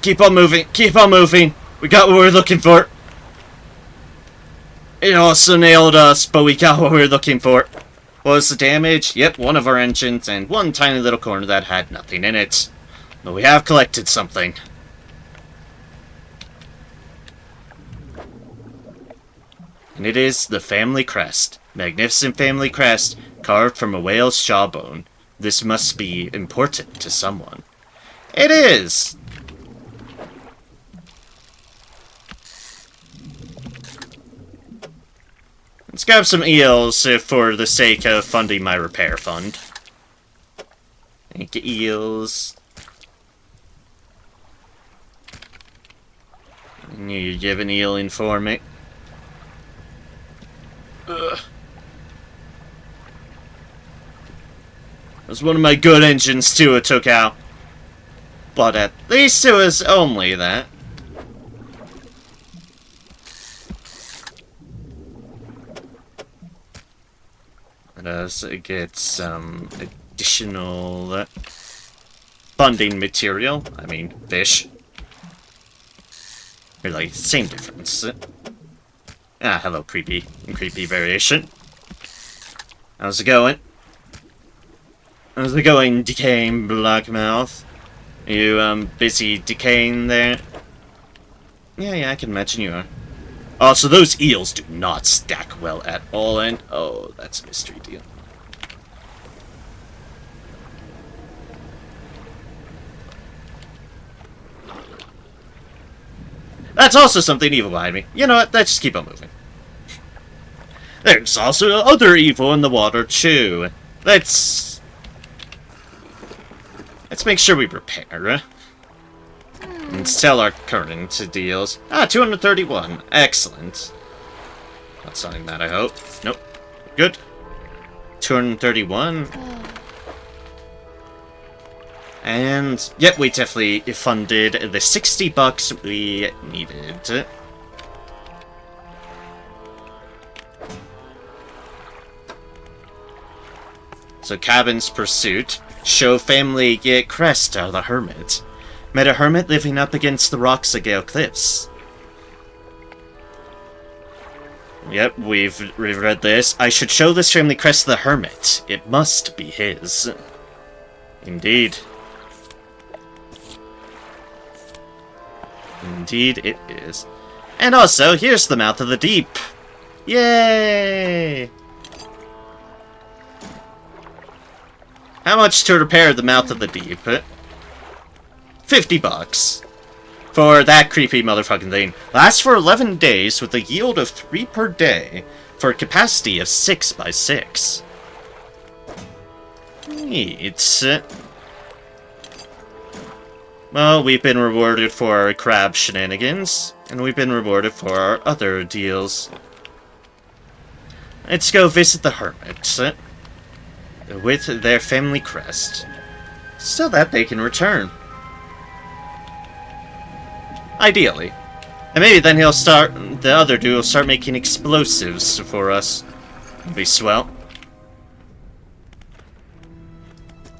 Keep on moving, keep on moving. We got what we're looking for. It also nailed us, but we got what we were looking for. What was the damage? Yep, one of our engines and one tiny little corner that had nothing in it. But we have collected something. And it is the family crest. Magnificent family crest, carved from a whale's jawbone. This must be important to someone. It is! Let's grab some eels for the sake of funding my repair fund. Thank you, eels. You give an eel in for me. Ugh. It was one of my good engines too it took out. But at least it was only that. Let us get some additional funding material. I mean, fish. They're like, same difference. Ah, hello, creepy variation. How's it going? How's it going, decaying blackmouth? You, busy decaying there? Yeah, I can imagine you are. Also, those eels do not stack well at all, and... oh, that's a mystery deal. That's also something evil behind me. You know what? Let's just keep on moving. There's also other evil in the water, too. Let's make sure we repair. And sell our current deals. Ah, 231. Excellent. Not selling that, I hope. Nope. Good. 231. And, yep, we definitely funded the $60 we needed. So, Cabin's pursuit. Show family get crest out of the hermit. Met a hermit living up against the rocks of Gale Cliffs. Yep, we've read this. I should show this family crest to the hermit. It must be his. Indeed. Indeed it is. And also, here's the mouth of the deep. Yay! How much to repair the mouth of the deep? $50. For that creepy motherfucking thing. Lasts for 11 days with a yield of 3 per day. For a capacity of 6 by 6. Neat. Well, we've been rewarded for our crab shenanigans. And we've been rewarded for our other deals. Let's go visit the hermit. With their family crest. So that they can return. Ideally. And maybe then the other dude will start making explosives for us. It'll be swell.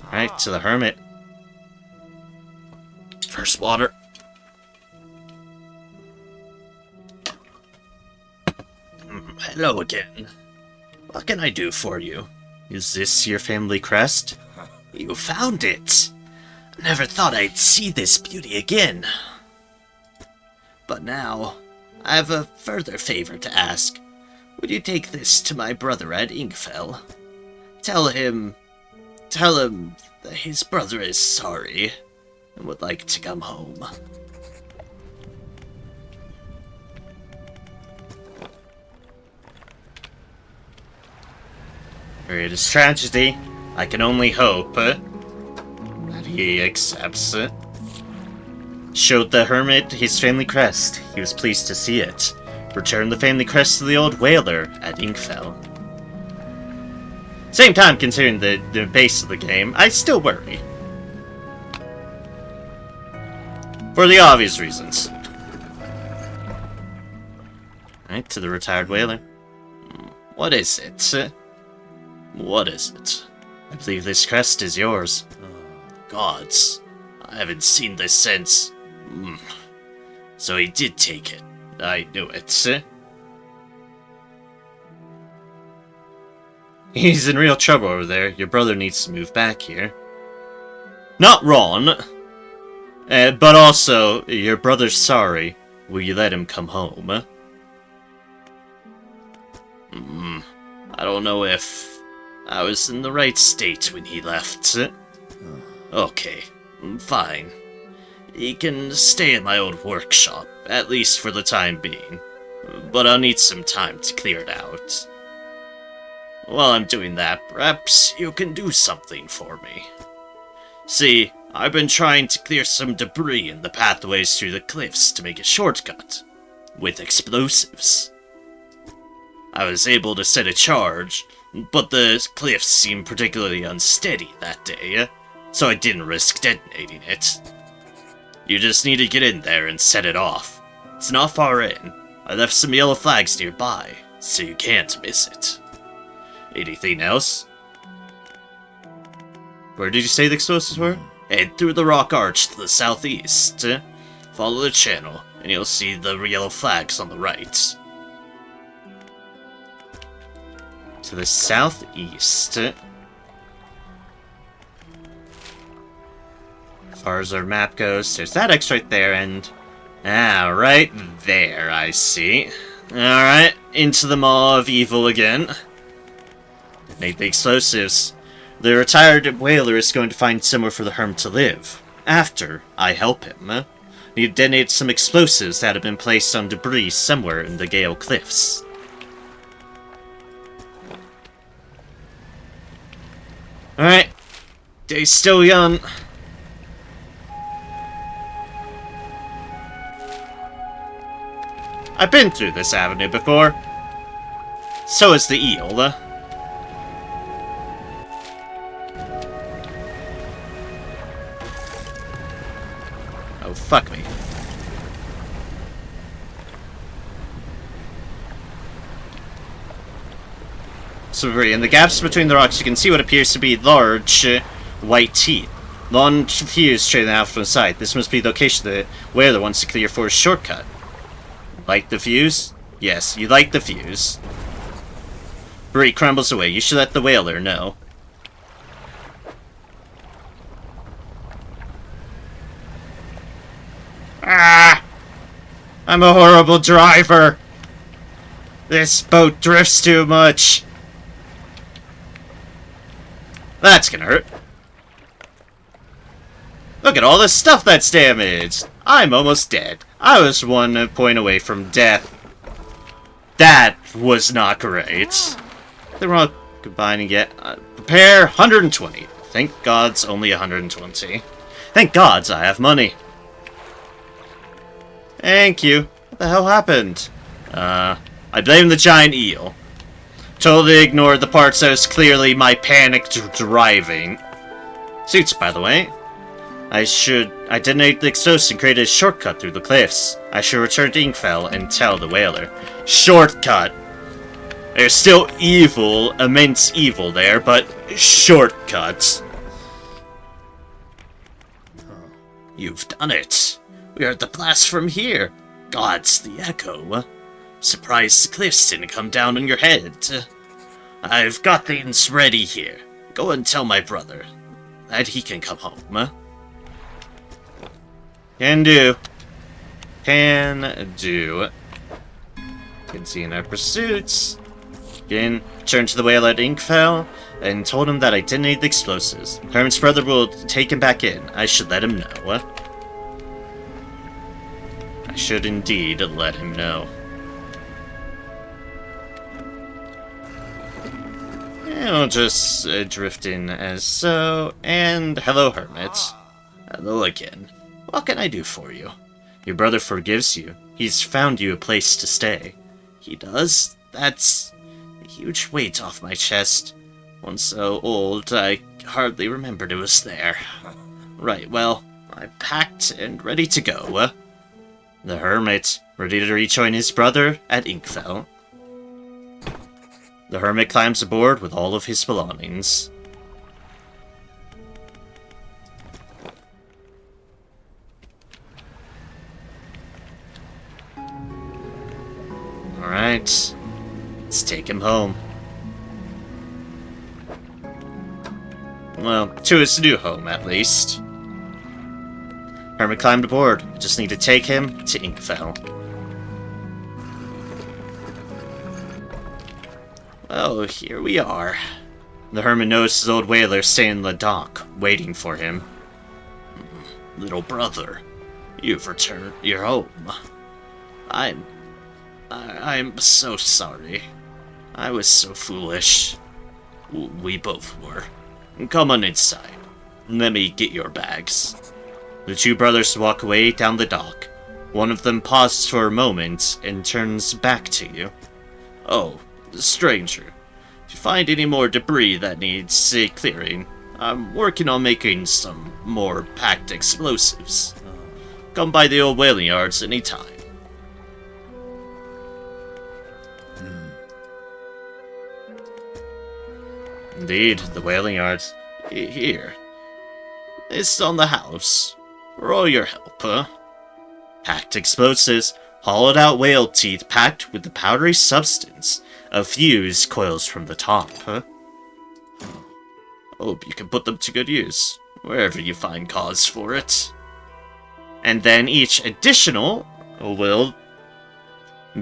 Alright, to the hermit. First water. Hello again. What can I do for you? Is this your family crest? You found it! Never thought I'd see this beauty again. But now, I have a further favor to ask. Would you take this to my brother at Inkfell? Tell him that his brother is sorry and would like to come home. Greatest tragedy. I can only hope that he accepts it. Showed the hermit his family crest. He was pleased to see it. Returned the family crest to the old whaler at Inkfell. Same time, considering the base of the game, I still worry. For the obvious reasons. Alright, to the retired whaler. What is it? What is it? I believe this crest is yours. Gods, I haven't seen this since... So he did take it. I knew it. He's in real trouble over there. Your brother needs to move back here. Not wrong. But also, your brother's sorry. Will you let him come home? I don't know if I was in the right state when he left. Okay, fine. He can stay in my old workshop, at least for the time being. But I'll need some time to clear it out. While I'm doing that, perhaps you can do something for me. See, I've been trying to clear some debris in the pathways through the cliffs to make a shortcut, with explosives. I was able to set a charge, but the cliffs seemed particularly unsteady that day, so I didn't risk detonating it. You just need to get in there and set it off. It's not far in. I left some yellow flags nearby, so you can't miss it. Anything else? Where did you say the explosives were? Head through the rock arch to the southeast. Follow the channel, and you'll see the yellow flags on the right. To the southeast. As far as our map goes, there's that X right there, and... right there, I see. Alright, into the Maw of Evil again. Detonate the explosives. The retired whaler is going to find somewhere for the hermit to live. After I help him. Need to detonate some explosives that have been placed on debris somewhere in the Gale Cliffs. Alright. Day's still young. I've been through this avenue before. So is the eel. Oh, fuck me. So in the gaps between the rocks, you can see what appears to be large white teeth. Long fuse trailing out from the side. This must be the location the whaler wants to clear for a shortcut. Like the fuse? Yes, you like the fuse. Debris crumbles away. You should let the whaler know. I'm a horrible driver. This boat drifts too much. That's gonna hurt. Look at all this stuff that's damaged. I'm almost dead. I was 1 point away from death. That was not great. They're all combining yet. Prepare 120. Thank God's only 120. Thank God's I have money. Thank you. What the hell happened? I blame the giant eel. Totally ignored the parts that was clearly my panicked driving. Suits, by the way. I detonate the explosives and create a shortcut through the cliffs. I should return to Inkfell and tell the whaler. Shortcut! There's still evil, immense evil there, but shortcuts. You've done it. We heard the blast from here. Gods, the echo. Surprised the cliffs didn't come down on your head. I've got things ready here. Go and tell my brother that he can come home. Can do. Can do. Can see in our pursuits. Again, returned to the whale at Inkfell and told him that I detonated the explosives. Hermit's brother will take him back in. I should let him know. I should indeed let him know. And we'll just drift in as so. And hello, Hermit. Hello again. What can I do for you? Your brother forgives you. He's found you a place to stay. He does? That's a huge weight off my chest. One so old, I hardly remembered it was there. Right, well, I'm packed and ready to go. The Hermit, ready to rejoin his brother at Inkfell. The hermit climbs aboard with all of his belongings. Alright, let's take him home. Well, to his new home, at least. Hermit climbed aboard. I just need to take him to Inkfell. Oh, here we are. The hermit noticed his old whaler standing in the dock, waiting for him. Little brother, you've returned your home. I'm so sorry. I was so foolish. We both were. Come on inside. Let me get your bags. The two brothers walk away down the dock. One of them pauses for a moment and turns back to you. Oh, stranger. If you find any more debris that needs clearing, I'm working on making some more packed explosives. Come by the old whaling yards anytime. Indeed, the whaling yards. Here. It's on the house. For all your help, huh? Packed explosives, hollowed out whale teeth packed with the powdery substance. A fuse coils from the top, huh? Hope you can put them to good use, wherever you find cause for it. And then each additional will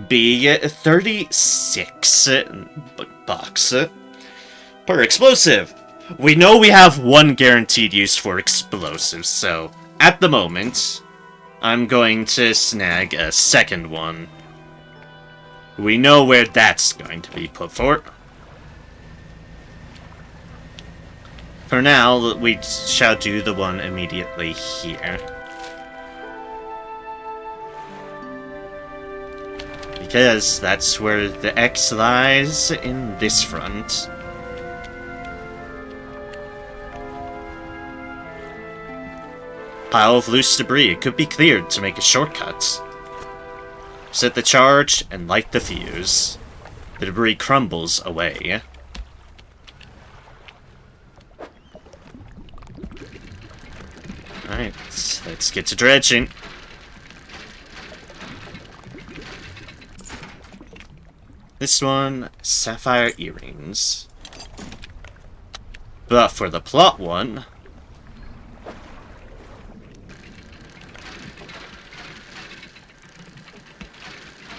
be 36 bucks per explosive. We know we have one guaranteed use for explosives, so at the moment, I'm going to snag a second one. We know where that's going to be put for. For now, we shall do the one immediately here. Because that's where the X lies in this front. Pile of loose debris. It could be cleared to make a shortcut. Set the charge and light the fuse. The debris crumbles away. Alright, let's get to dredging. This one, sapphire earrings. But for the plot one,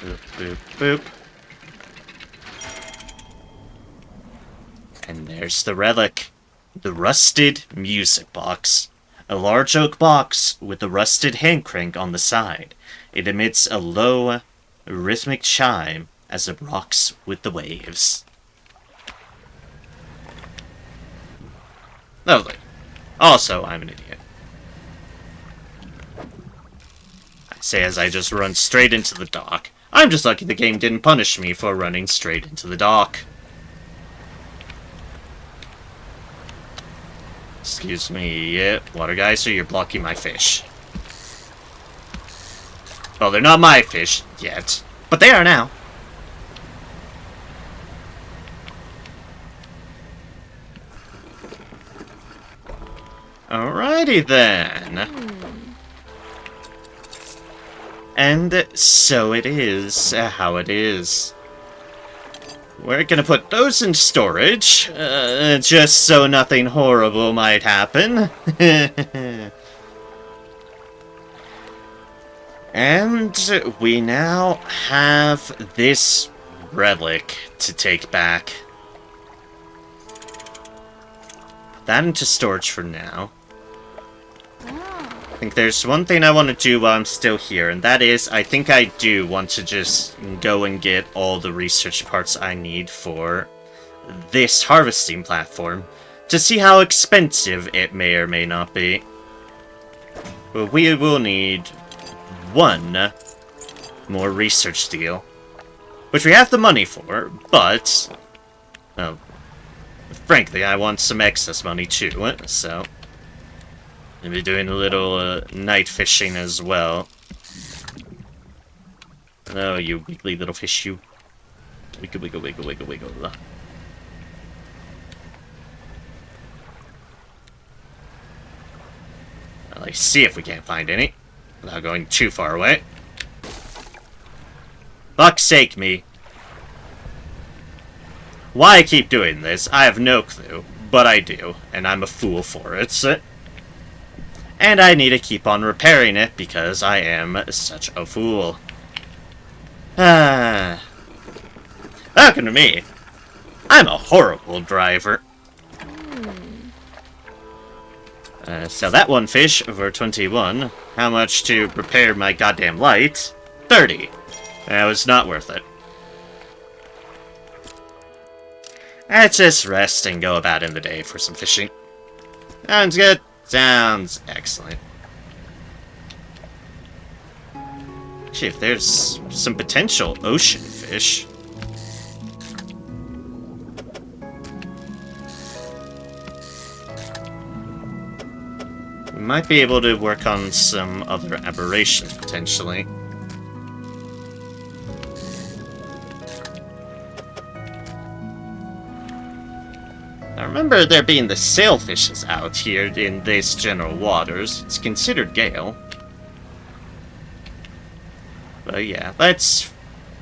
boop, boop, boop. And there's the relic. The rusted music box. A large oak box with a rusted hand crank on the side. It emits a low, rhythmic chime as it rocks with the waves. Lovely. Also, I'm an idiot. I say as I just run straight into the dock. I'm just lucky the game didn't punish me for running straight into the dock. Excuse me, water geyser, you're blocking my fish. Well, they're not my fish yet, but they are now. Alrighty then. And so it is how it is. We're gonna put those in storage, just so nothing horrible might happen. And we now have this relic to take back. Put that into storage for now. I think there's one thing I want to do while I'm still here, and that is, I think I do want to just go and get all the research parts I need for this harvesting platform, to see how expensive it may or may not be. But we will need one more research deal, which we have the money for, but, frankly, I want some excess money too, so I'll be doing a little night fishing as well. Oh, you wiggly little fish, you. Wiggle, wiggle, wiggle, wiggle, wiggle. at least see if we can't find any, without going too far away. Fuck's sake, me. Why I keep doing this, I have no clue, but I do, and I'm a fool for it. And I need to keep on repairing it because I am such a fool. Welcome to me. I'm a horrible driver. So that one fish for 21. How much to repair my goddamn light? 30. That was not worth it. Let's just rest and go about in the day for some fishing. Sounds good. Sounds excellent. Actually, if there's some potential ocean fish. We might be able to work on some other aberrations, potentially. I remember there being the sailfishes out here in these general waters. It's considered gale. But yeah, let's...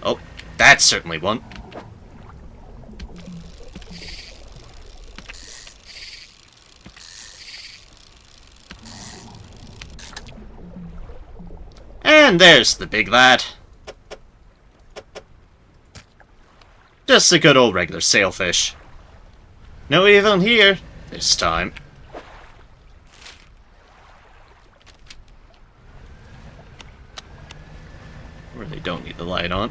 Oh, that's certainly one. And there's the big lad. Just a good old regular sailfish. No evil here this time. Really don't need the light on.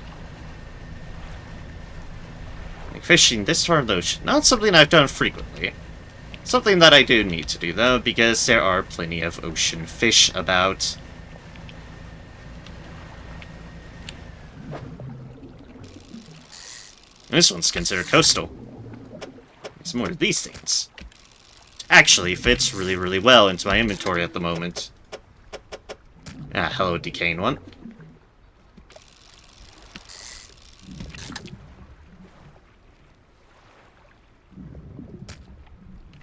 Like fishing this far of the ocean, not something I've done frequently. Something that I do need to do though, because there are plenty of ocean fish about. This one's considered coastal. There's more of these things. Actually fits really, really well into my inventory at the moment. Ah, hello, decaying one.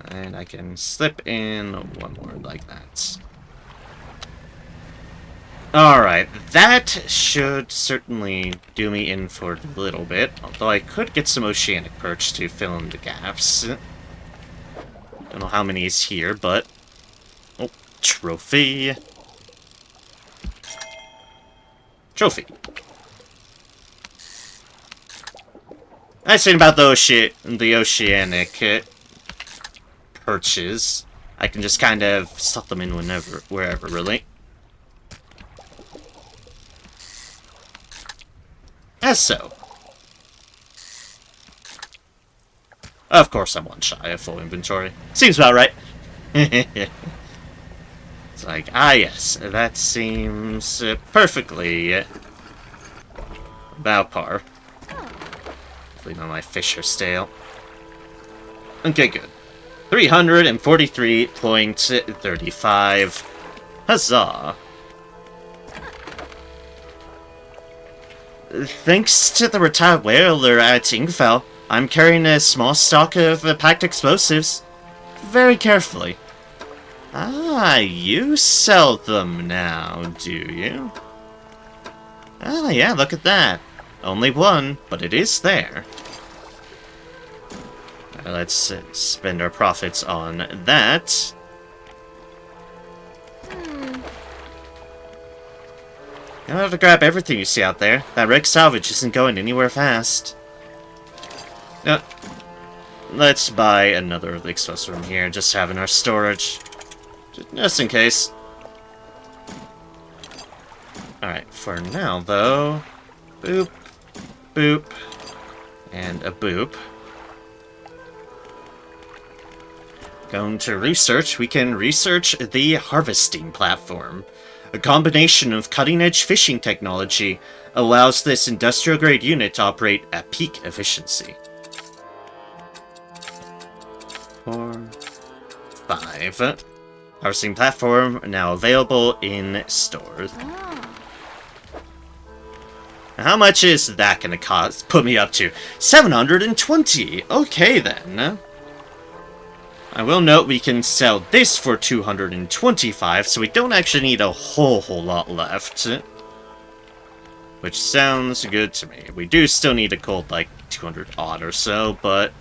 And I can slip in one more like that. Alright, that should certainly do me in for a little bit, although I could get some oceanic perch to fill in the gaps. Don't know how many is here, but... Oh, trophy. Trophy. Nice thing about the oceanic perches, I can just kind of slot them in wherever, really. As so. Of course I'm one shy of full inventory. Seems about right. It's like, ah yes, that seems perfectly about par. Hopefully none of my fish are stale. Okay, good. 343.35. Huzzah. Thanks to the retired whaler at Ingfell, I'm carrying a small stock of packed explosives. Very carefully. Ah, you sell them now, do you? Ah, yeah, look at that. Only one, but it is there. Let's spend our profits on that. You don't have to grab everything you see out there. That wreck salvage isn't going anywhere fast. Let's buy another of the explosives from here, just to have in our storage. Just in case. Alright, for now, though... Boop. Boop. And a boop. Going to research, we can research the harvesting platform. A combination of cutting-edge fishing technology allows this industrial-grade unit to operate at peak efficiency. 4, 5. Harvesting platform now available in stores. How much is that going to cost? Put me up to 720. Okay then. I will note we can sell this for 225, so we don't actually need a whole lot left. Which sounds good to me. We do still need a gold, like, 200 odd or so, but...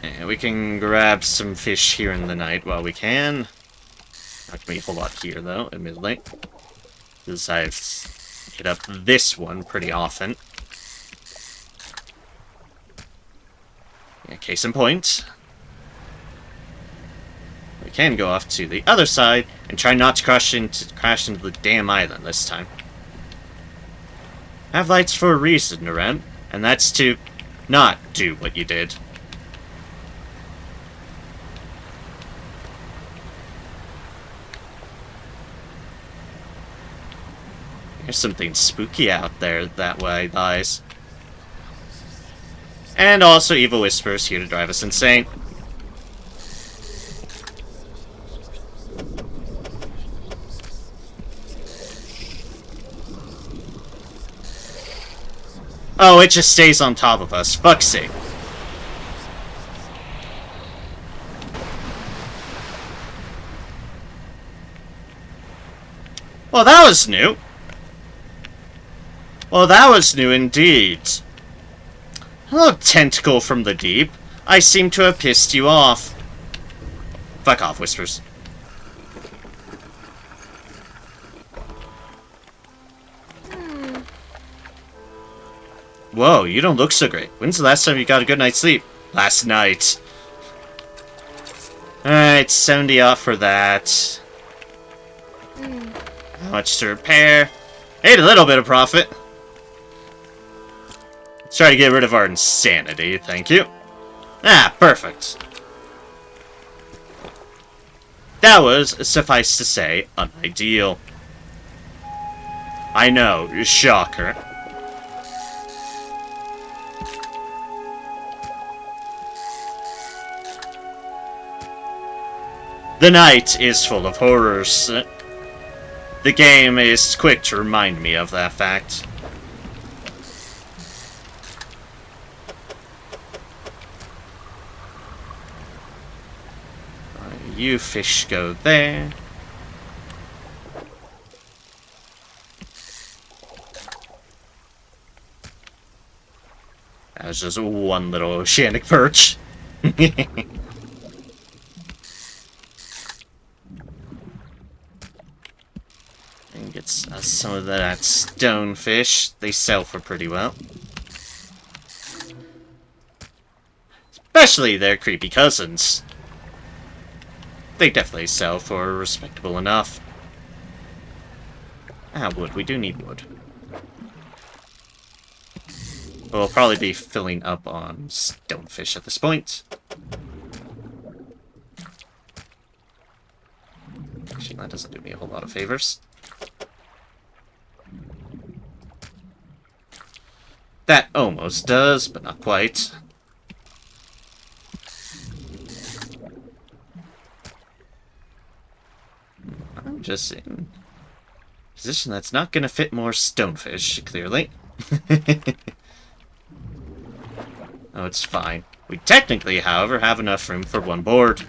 yeah, we can grab some fish here in the night while we can. Not gonna be a whole lot here, though, admittedly. Because I've hit up this one pretty often. Yeah, case in point. We can go off to the other side and try not to crash into the damn island this time. Have lights for a reason, Narem, and that's to not do what you did. There's something spooky out there that way, guys. And also Evil Whisperers here to drive us insane. Oh, it just stays on top of us. Fuck's sake. Well, that was new. Well, that was new indeed. Hello, tentacle from the deep. I seem to have pissed you off. Fuck off, Whispers. Whoa, you don't look so great. When's the last time you got a good night's sleep? Last night. Alright, 70 off for that. How much to repair? Made a little bit of profit. Let's try to get rid of our insanity, thank you. Ah, perfect. That was, suffice to say, unideal. I know, shocker. The night is full of horrors. The game is quick to remind me of that fact. You fish go there. That was just one little oceanic perch. And gets us some of that stonefish. They sell for pretty well. Especially their creepy cousins. They definitely sell for respectable enough. Ah, wood. We do need wood. We'll probably be filling up on stonefish at this point. Actually, that doesn't do me a whole lot of favors. That almost does, but not quite. I'm just in a position that's not going to fit more stonefish, clearly. Oh, it's fine. We technically, however, have enough room for one board.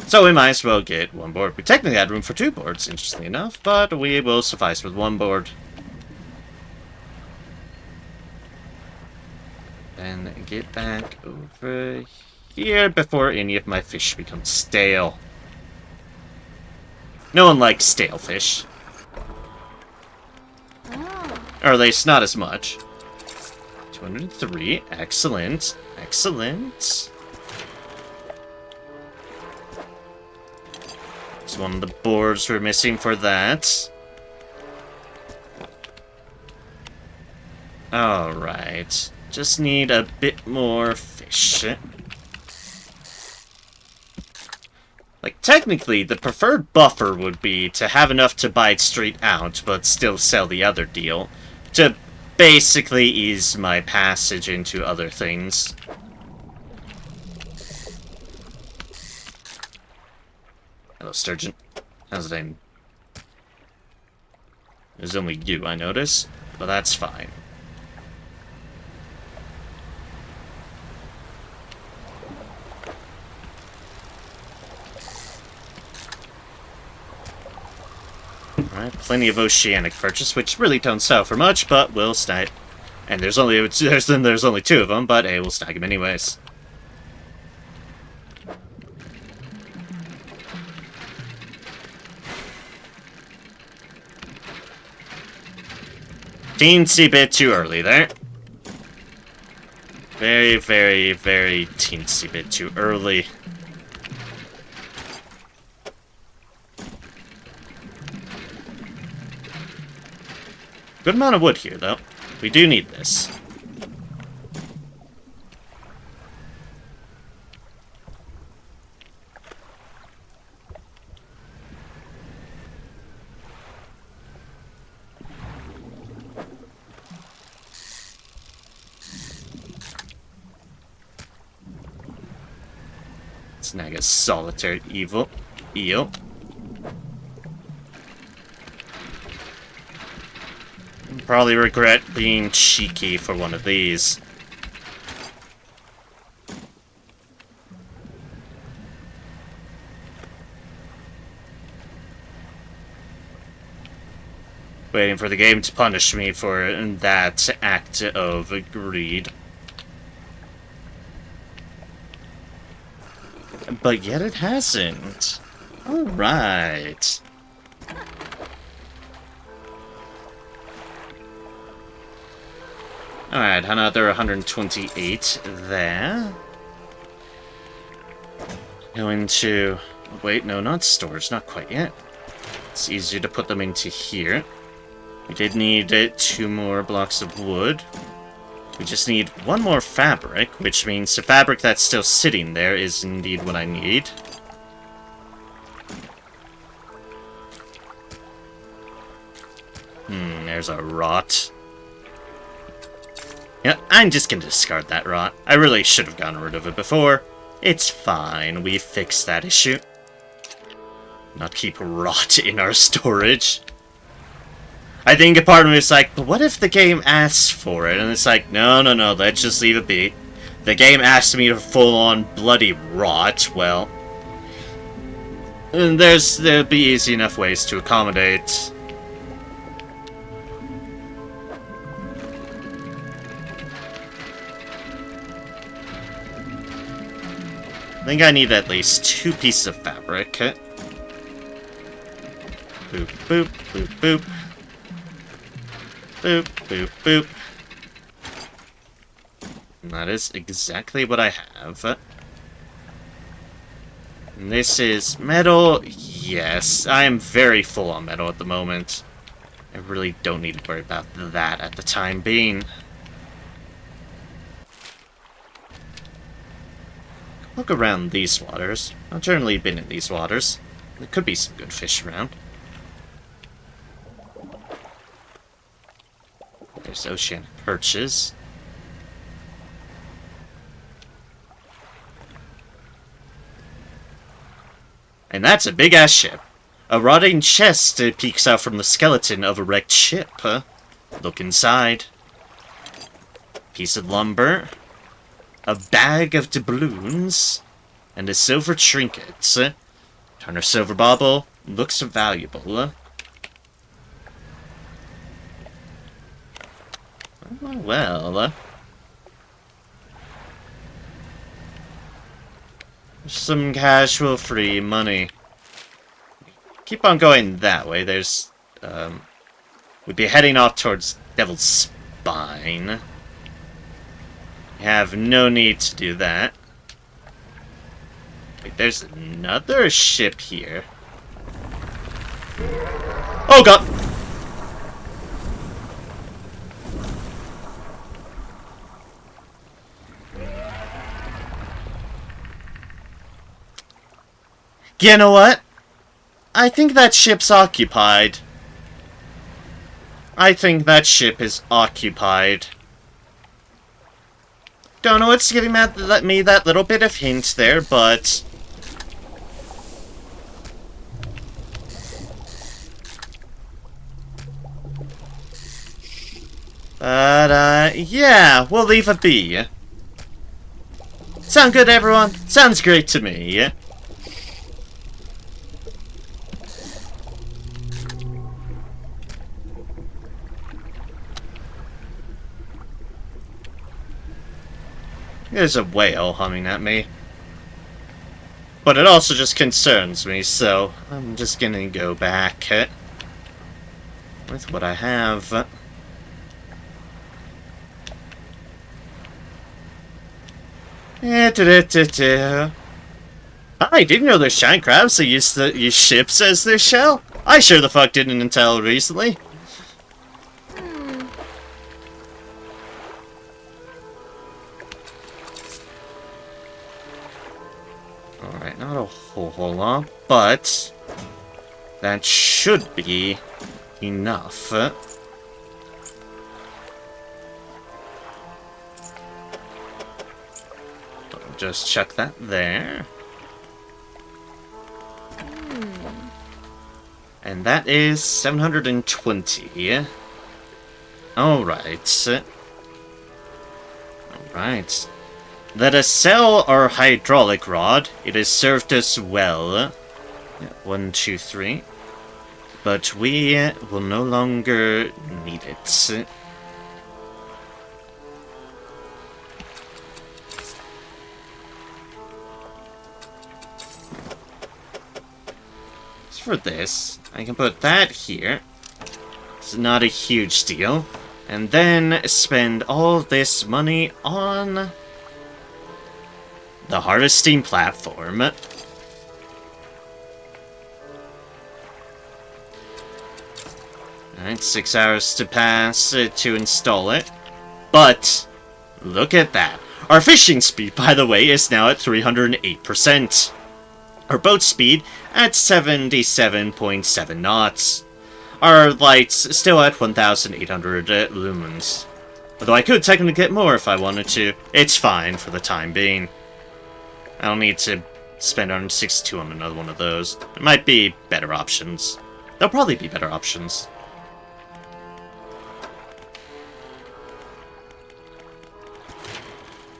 So we might as well get one board. We technically had room for two boards, interestingly enough, but we will suffice with one board. Then get back over here before any of my fish become stale. No one likes stale fish. Or at least not as much. 203. Excellent. Excellent. It's one of the boards we're missing for that. Alright. Just need a bit more fish. Like, technically, the preferred buffer would be to have enough to buy it straight out, but still sell the other deal. To basically ease my passage into other things. Hello, Sturgeon. How's it aim? There's only you, I notice, but that's fine. Alright, plenty of oceanic purchase, which really don't sell for much, but we'll snag. And there's only two of them, but hey, we'll snag them anyways. Teensy bit too early there. Very, very, very teensy bit too early. Good amount of wood here, though. We do need this. Snag a solitary eel. Probably regret being cheeky for one of these. Waiting for the game to punish me for that act of greed. But yet it hasn't. Alright. Alright, another 128 there. Going to... Wait, no, not storage, not quite yet. It's easier to put them into here. We did need 2 more blocks of wood. We just need 1 more fabric, which means the fabric that's still sitting there is indeed what I need. There's a rot. Yeah, I'm just gonna discard that rot. I really should have gotten rid of it before. It's fine, we fixed that issue. Not keep rot in our storage. I think a part of me is like, but what if the game asks for it? And it's like, no, let's just leave it be. The game asked me to full-on bloody rot, well... There'll be easy enough ways to accommodate. I think I need at least 2 pieces of fabric. Boop, boop, boop, boop. Boop, boop, boop. And that is exactly what I have. And this is metal. Yes, I am very full on metal at the moment. I really don't need to worry about that at the time being. Look around these waters. I've generally been in these waters. There could be some good fish around. There's oceanic perches. And that's a big-ass ship. A rotting chest peeks out from the skeleton of a wrecked ship. Look inside. Piece of lumber. A bag of doubloons. And a silver trinket. Turner silver bauble. Looks valuable. Well, some casual free money. Keep on going that way. There's, we'd be heading off towards Devil's Spine. We have no need to do that. Wait, there's another ship here. Oh god! You know what? I think that ship's occupied. I think that ship is occupied. Don't know what's giving me that little bit of hint there, but... But, yeah, we'll leave it be. Sound good, everyone? Sounds great to me. There's a whale humming at me. But it also just concerns me, so I'm just gonna go back with what I have. I didn't know there's giant crabs that use ships as their shell. I sure the fuck didn't until recently. Alright, not a whole lot, but that should be enough. Just chuck that there. And that is 720. Alright. Alright. Let us sell our hydraulic rod. It has served us well. 1, 2, 3. But we will no longer need it. For this, I can put that here. It's not a huge deal. And then spend all this money on the harvesting platform. Alright, 6 hours to pass to install it. But, look at that. Our fishing speed, by the way, is now at 308%. Our boat speed at 77.7 knots. Our lights still at 1,800 lumens. Although I could technically get more if I wanted to. It's fine for the time being. I don't need to spend 162 on another one of those. There might be better options. There'll probably be better options.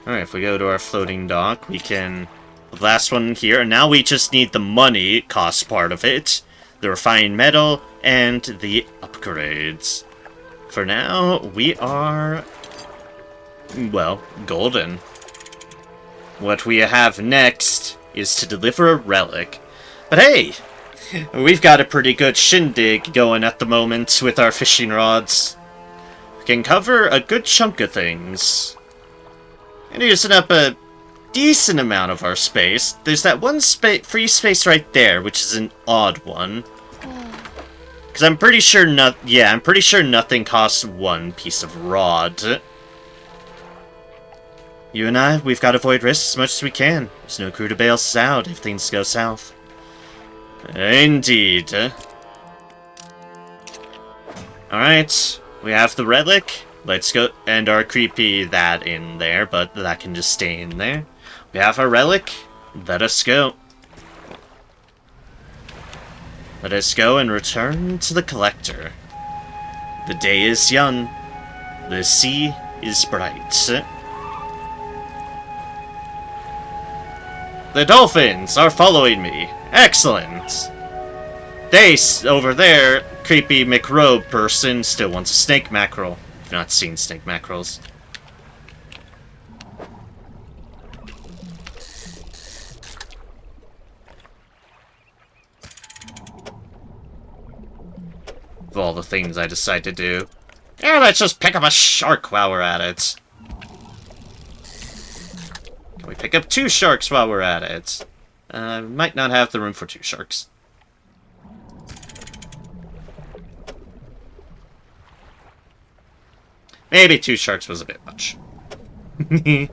Alright, if we go to our floating dock, we can... The last one here, and now we just need the money cost part of it, the refined metal, and the upgrades. For now, we are, well, golden. What we have next is to deliver a relic. But hey, we've got a pretty good shindig going at the moment with our fishing rods. We can cover a good chunk of things. And using up a decent amount of our space. There's that one free space right there, which is an odd one. Because I'm pretty sure I'm pretty sure nothing costs one piece of rod. You and I, we've got to avoid risks as much as we can. There's no crew to bail us out if things go south. Indeed. Alright, we have the relic. Let's go, and our creepy that in there, but that can just stay in there. We have our relic. Let us go. Let us go and return to the collector. The day is young. The sea is bright. The dolphins are following me. Excellent. They, over there, creepy McRobe person, still wants a snake mackerel. I've not seen snake mackerels. Of all the things I decide to do. Yeah, let's just pick up a shark while we're at it. Can we pick up 2 sharks while we're at it? Might not have the room for 2 sharks. Maybe 2 sharks was a bit much. If we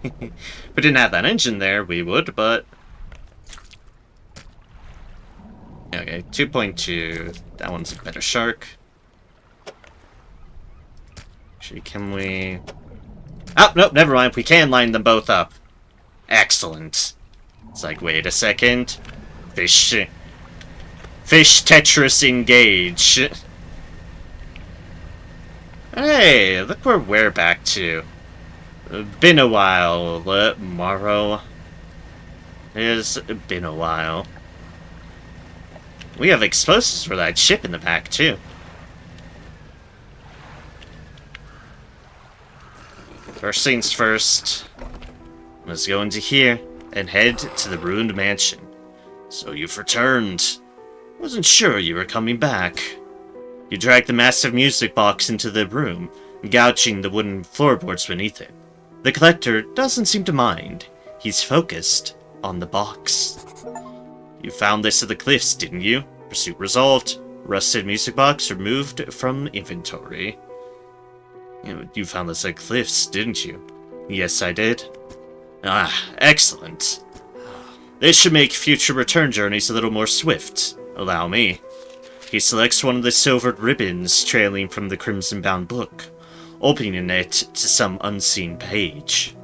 didn't have that engine there, we would, but... Okay, 2.2. That one's a better shark. Actually, can we... Oh, nope, never mind. We can line them both up. Excellent. It's like, wait a second. Fish Tetris engage. Hey, look where we're back to. Been a while, Morrow. It's been a while. We have explosives for that ship in the back, too. First things first. Let's go into here and head to the ruined mansion. So you've returned. Wasn't sure you were coming back. You dragged the massive music box into the room, gouging the wooden floorboards beneath it. The collector doesn't seem to mind. He's focused on the box. You found this at the cliffs, didn't you? Pursuit resolved. Rusted music box removed from inventory. You found this at cliffs, didn't you? Yes, I did. Ah, excellent. This should make future return journeys a little more swift. Allow me. He selects one of the silvered ribbons trailing from the crimson-bound book, opening it to some unseen page.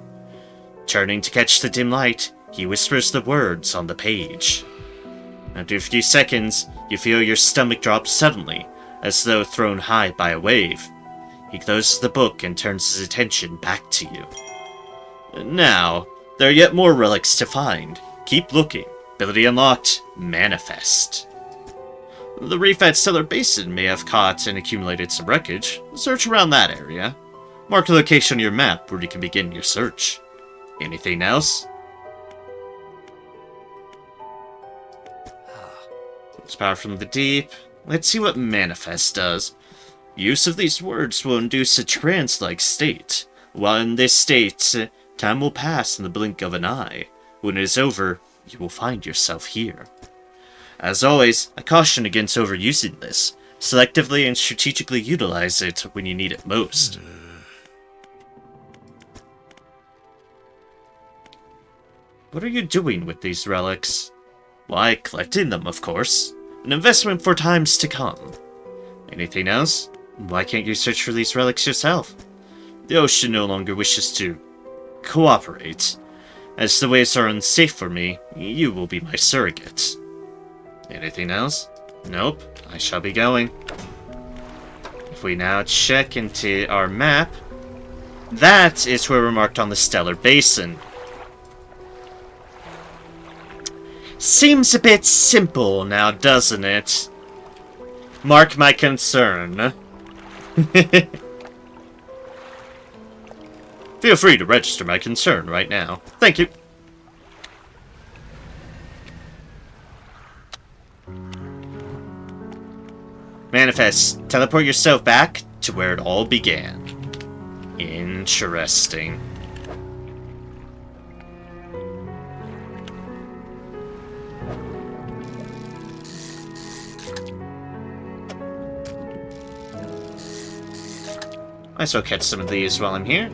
Turning to catch the dim light, he whispers the words on the page. After a few seconds, you feel your stomach drop suddenly, as though thrown high by a wave. He closes the book and turns his attention back to you. Now, there are yet more relics to find. Keep looking. Ability unlocked. Manifest. The reef at Stellar Basin may have caught and accumulated some wreckage. Search around that area. Mark the location on your map where you can begin your search. Anything else? It's power from the deep. Let's see what Manifest does. Use of these words will induce a trance-like state. While in this state, time will pass in the blink of an eye. When it is over, you will find yourself here. As always, I caution against overusing this. Selectively and strategically utilize it when you need it most. What are you doing with these relics? Why, collecting them, of course. An investment for times to come. Anything else? Why can't you search for these relics yourself? The ocean no longer wishes to cooperate. As the waves are unsafe for me, you will be my surrogate. Anything else? Nope, I shall be going. If we now check into our map, that is where we're marked on the Stellar Basin. Seems a bit simple now, doesn't it? Mark my concern. Feel free to register my concern right now. Thank you. Manifest. Teleport yourself back to where it all began. Interesting. Might as well catch some of these while I'm here.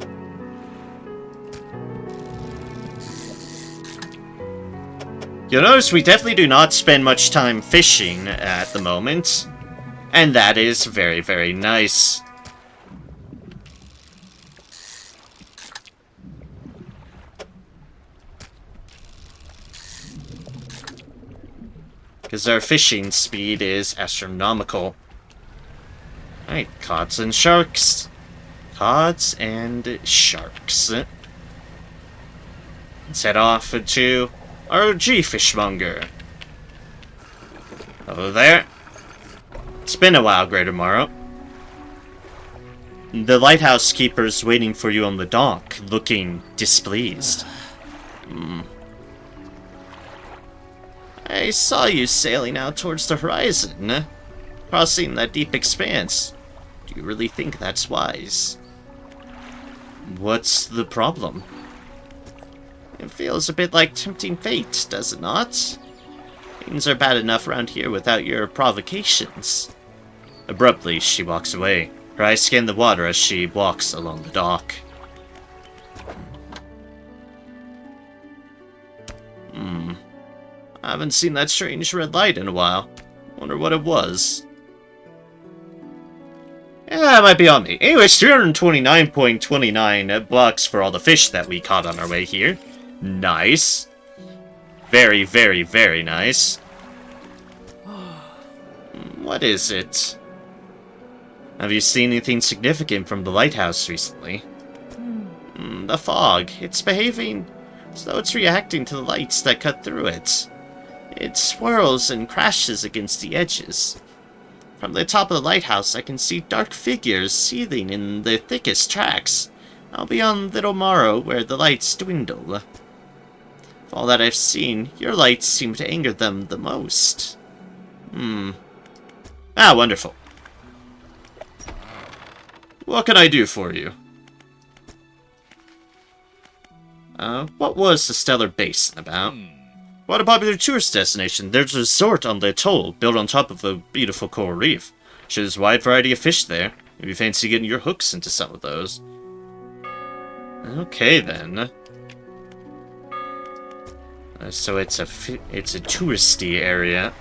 You'll notice we definitely do not spend much time fishing at the moment. And that is very, very nice. Because our fishing speed is astronomical. Alright, cods and sharks. Cods and sharks. Let's head off to ROG Fishmonger. Hello there. It's been a while, Greater Morrow. The lighthouse keeper's waiting for you on the dock, looking displeased. I saw you sailing out towards the horizon, crossing that deep expanse. Do you really think that's wise? What's the problem? It feels a bit like tempting fate, does it not? Things are bad enough around here without your provocations. Abruptly, she walks away. Her eyes scan the water as she walks along the dock. I haven't seen that strange red light in a while. Wonder what it was. Yeah, that might be on me. Anyways, 329.29 bucks for all the fish that we caught on our way here. Nice. Very, very, very nice. What is it? Have you seen anything significant from the lighthouse recently? The fog. It's behaving as though it's reacting to the lights that cut through it. It swirls and crashes against the edges. From the top of the lighthouse, I can see dark figures seething in the thickest tracks. I'll be on Little Morrow, where the lights dwindle. Of all that I've seen, your lights seem to anger them the most. Ah, wonderful. What can I do for you? What was the Stellar Basin about? What a popular tourist destination. There's a resort on the atoll, built on top of a beautiful coral reef. There's a wide variety of fish there. If you fancy getting your hooks into some of those. Okay, then. So it's a touristy area.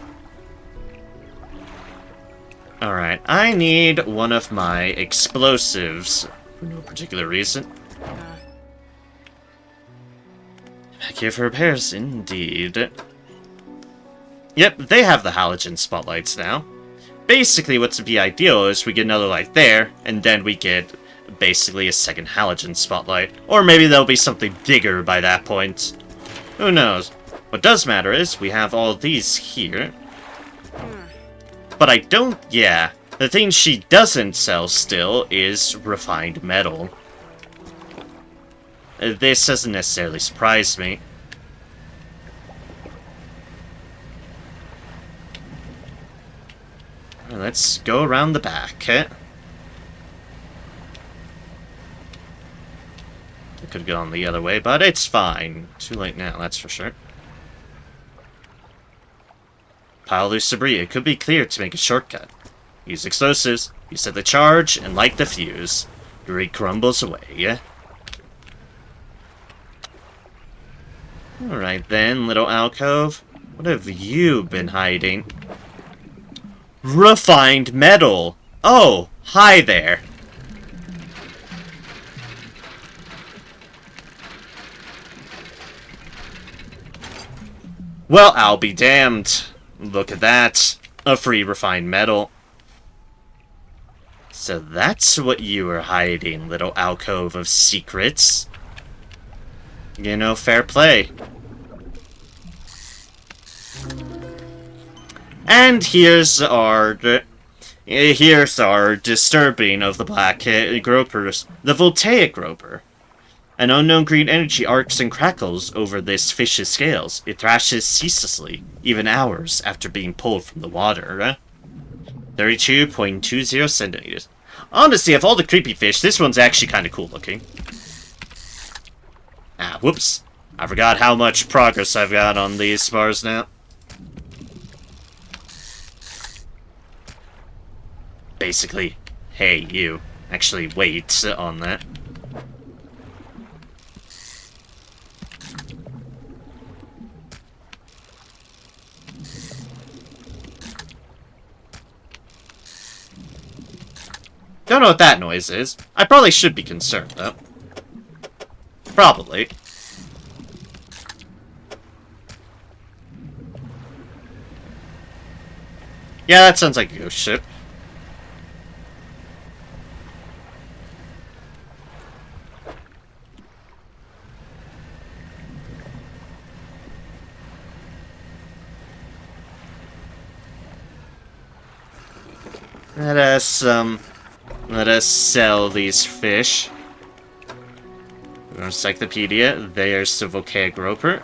Alright, I need one of my explosives, for no particular reason. Back here for repairs, indeed. Yep, they have the halogen spotlights now. Basically, what's to be ideal is we get another light there, and then we get basically a second halogen spotlight. Or maybe there'll be something bigger by that point. Who knows? What does matter is we have all these here. But I don't... yeah. The thing she doesn't sell still is refined metal. This doesn't necessarily surprise me. Let's go around the back. I could go on the other way, but it's fine. Too late now, that's for sure. Pile loose debris. It could be cleared to make a shortcut. Use explosives. You set the charge and light the fuse. Debris crumbles away. Alright then, little alcove. What have you been hiding? Refined metal! Oh, hi there. Well, I'll be damned. Look at that. A free refined metal. So that's what you were hiding, little alcove of secrets. You know, fair play. And here's our disturbing of the black gropers, the voltaic groper. An unknown green energy arcs and crackles over this fish's scales. It thrashes ceaselessly, even hours after being pulled from the water. 32.20 centimeters. Honestly, of all the creepy fish, this one's actually kind of cool looking. Ah, whoops. I forgot how much progress I've got on these bars now. Basically, hey, you. Actually, wait on that. Don't know what that noise is. I probably should be concerned, though. Probably. Yeah, that sounds like a ghost ship. Let us sell these fish. Encyclopedia. There's the volcanic groper.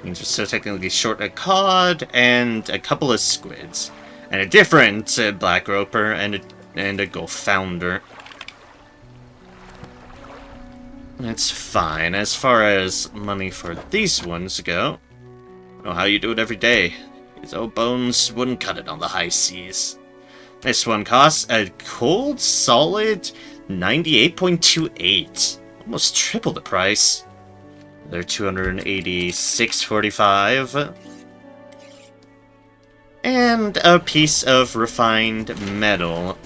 Means we're still technically short a cod and a couple of squids, and a different black groper and a gulf founder. That's fine. As far as money for these ones go, I don't know how you do it every day. These old bones wouldn't cut it on the high seas. This one costs a cold, solid 98.28. Almost triple the price. They're 286.45. And a piece of refined metal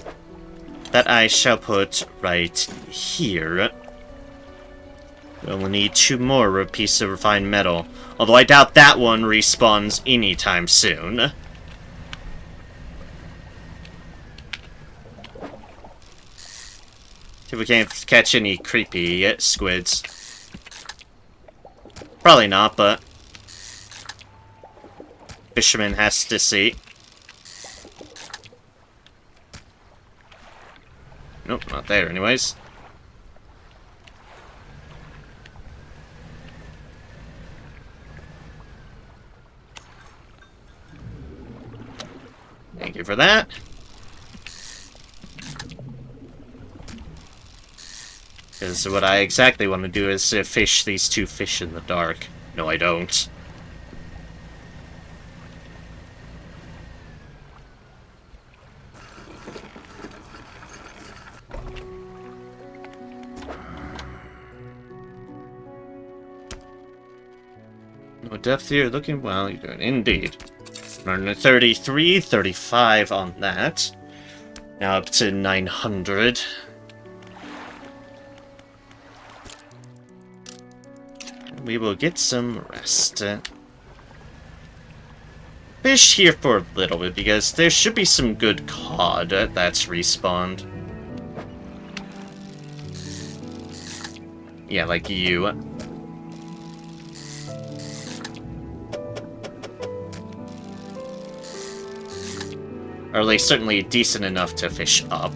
that I shall put right here. We'll need 2 more pieces of refined metal. Although I doubt that one respawns anytime soon. See if we can't catch any creepy squids. Probably not, but fisherman has to see. Nope, not there anyways. Thank you for that. Because what I exactly want to do is fish these two fish in the dark. No, I don't. No depth here, looking well, you're doing indeed. 133, 35 on that. Now up to 900. We will get some rest. Fish here for a little bit, because there should be some good cod that's respawned. Yeah, like you. Or at least certainly decent enough to fish up.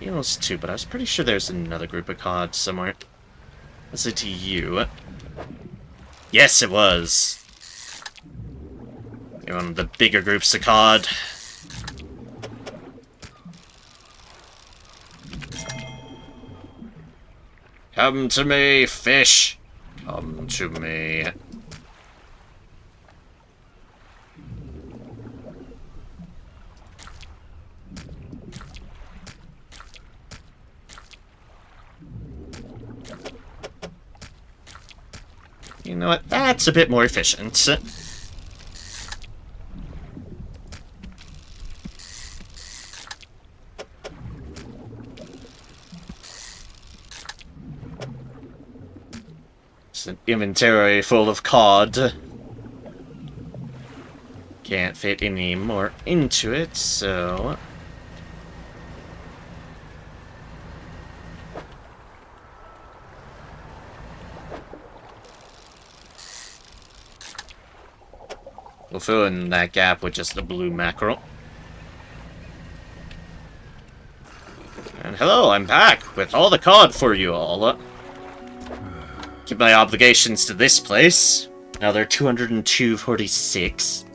Eels too, but I was pretty sure there's another group of cod somewhere. Was it you? Yes, it was! You're one of the bigger groups of cod. Come to me, fish! Come to me. You know what? That's a bit more efficient. It's an inventory full of cod. Can't fit any more into it, so... we'll fill in that gap with just a blue mackerel. And hello, I'm back with all the cod for you all. Keep my obligations to this place. Now they're 202.46.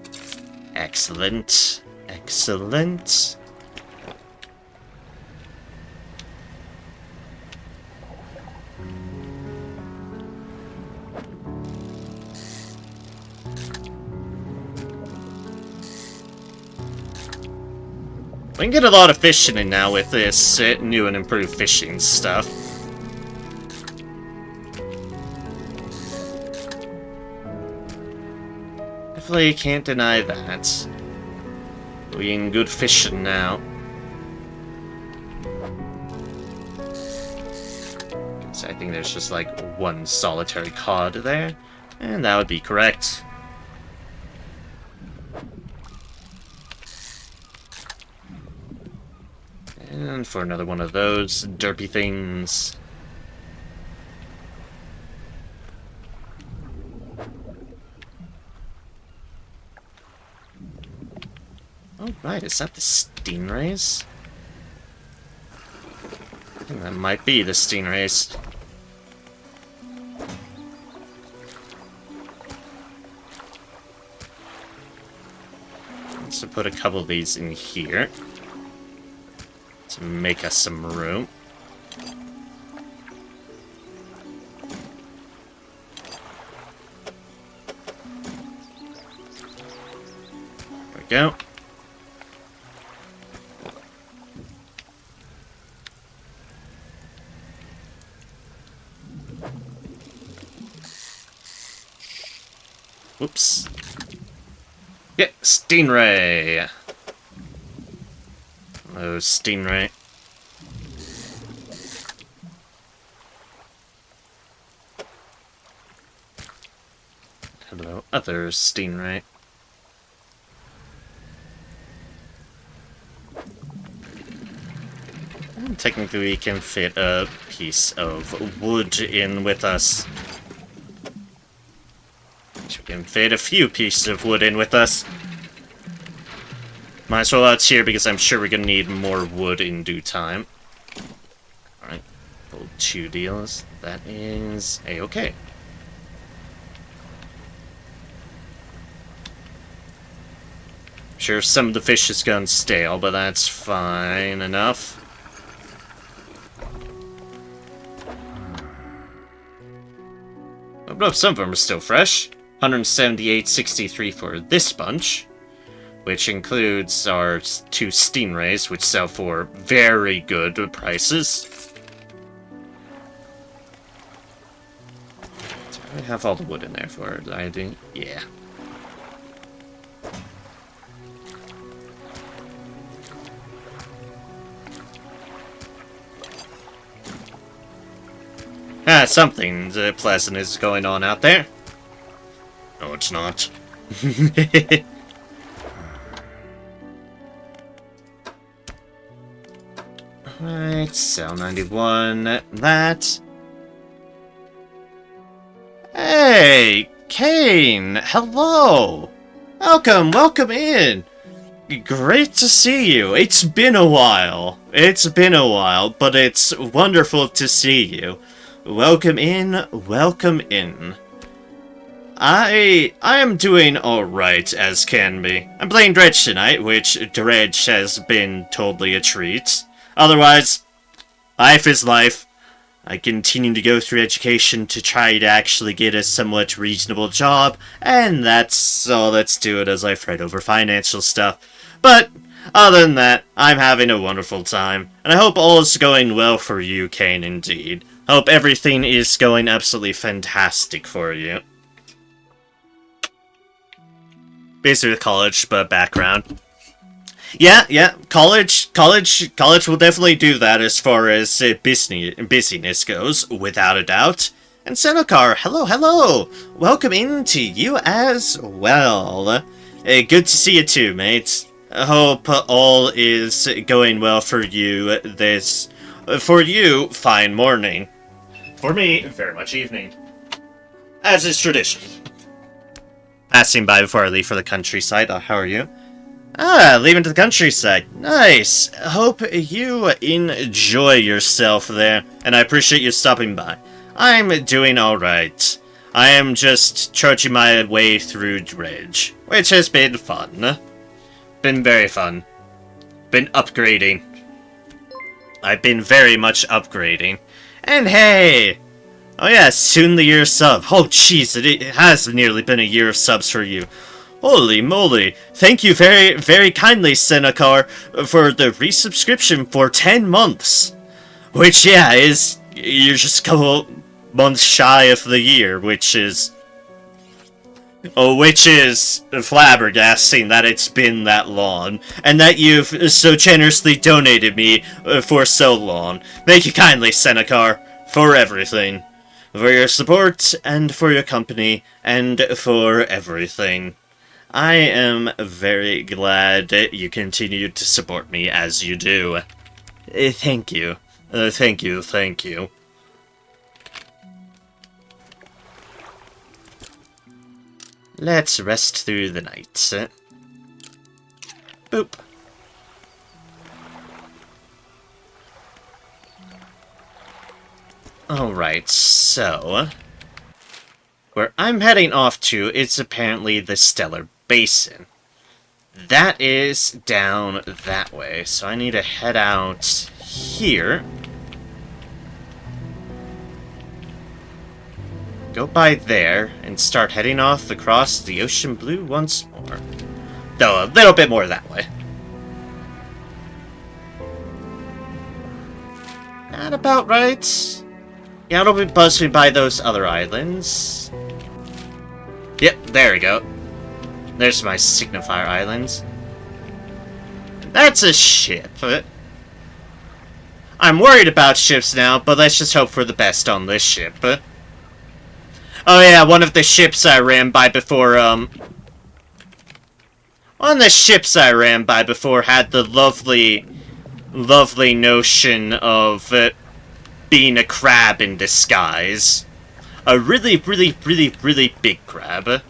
Excellent. Excellent. We can get a lot of fishing in now with this new and improved fishing stuff. Definitely can't deny that. We in good fishing now. So I think there's just like one solitary cod there, and that would be correct. And for another one of those derpy things. Oh, right, is that the stingrays? I think that might be the stingrays. Let's put a couple of these in here to make us some room. There we go. Whoops. Yeah, stingray. Oh, stingray. Hello, other stingray. technically we can fit a piece of wood in with us. We can fit a few pieces of wood in with us. Might as well out here because I'm sure we're gonna need more wood in due time. Alright, pull 2 deals. That is a-okay. Sure, some of the fish has gone stale, but that's fine enough. Oh, no, some of them are still fresh. 178.63 for this bunch, which includes our 2 stingrays, which sell for very good prices. Do I have all the wood in there for it? I do. Yeah. Ah, something pleasant is going on out there. No, it's not. Alright, cell 91, that. Hey, Kane, hello! Welcome in! Great to see you. It's been a while. But it's wonderful to see you. Welcome in, welcome in. I am doing alright as can be. I'm playing Dredge tonight, which Dredge has been totally a treat. Otherwise, life is life. I continue to go through education to try to actually get a somewhat reasonable job, and that's all that's to it as I fret over financial stuff. But other than that, I'm having a wonderful time, and I hope all is going well for you, Kane, indeed. Hope everything is going absolutely fantastic for you. Basically college, but background. Yeah, college will definitely do that as far as busyness goes, without a doubt. And Senokar, hello! Welcome in to you as well. Good to see you too, mate. I hope all is going well for you for you, fine morning. For me, very much evening. As is tradition. Passing by before I leave for the countryside. How are you? Leaving to the countryside. Nice. Hope you enjoy yourself there, and I appreciate you stopping by. I'm doing alright. I am just trudging my way through Dredge, which has been fun. Been very fun. Been upgrading. I've been very much upgrading. And hey! Oh yeah, soon the year of sub. Oh jeez, it has nearly been a year of subs for you. Holy moly. Thank you very, very kindly, Senokar, for the resubscription for 10 months. Which, yeah, you're just a couple months shy of the year, which is flabbergasting that it's been that long, and that you've so generously donated me for so long. Thank you kindly, Senokar, for everything. For your support, and for your company, and for everything. I am very glad that you continue to support me as you do. Thank you. Thank you. Let's rest through the night. Boop. Alright, so where I'm heading off to is apparently the Stellar Basin. That is down that way, so I need to head out here. Go by there, and start heading off across the ocean blue once more. Though a little bit more that way. Not about right. Yeah, it'll be buzzing by those other islands. Yep, there we go. There's my signifier islands. That's a ship. I'm worried about ships now, but let's just hope for the best on this ship. Oh yeah, one of the ships I ran by before, had the lovely lovely notion of being a crab in disguise. A really, really, really, really big crab.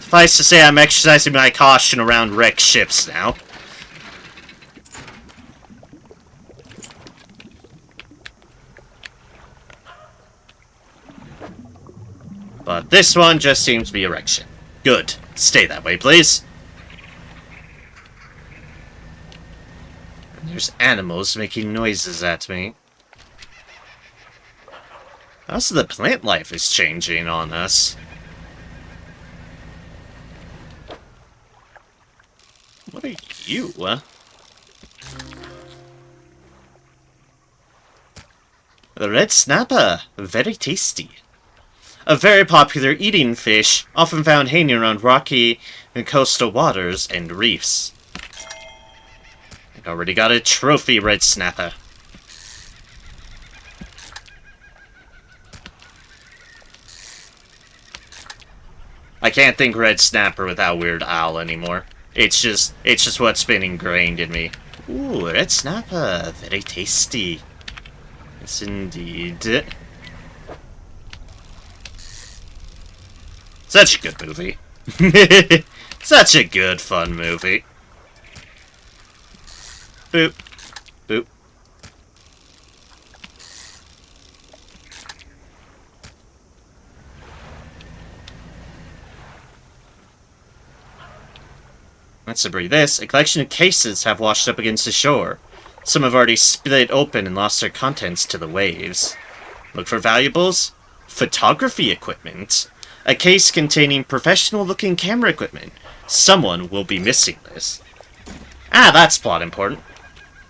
Suffice to say, I'm exercising my caution around wrecked ships now. But this one just seems to be a wrecked ship. Good. Stay that way, please. There's animals making noises at me. Also, the plant life is changing on us. What are you? The red snapper. Very tasty. A very popular eating fish, often found hanging around rocky and coastal waters and reefs. I already got a trophy red snapper. I can't think red snapper without Weird Owl anymore. It's just what's been ingrained in me. Ooh, red snapper, very tasty. Yes, indeed. Such a good movie. Such a good, fun movie. Boop. Boop. Let's debris this. A collection of cases have washed up against the shore. Some have already split open and lost their contents to the waves. Look for valuables? Photography equipment. A case containing professional-looking camera equipment. Someone will be missing this. Ah, that's plot important.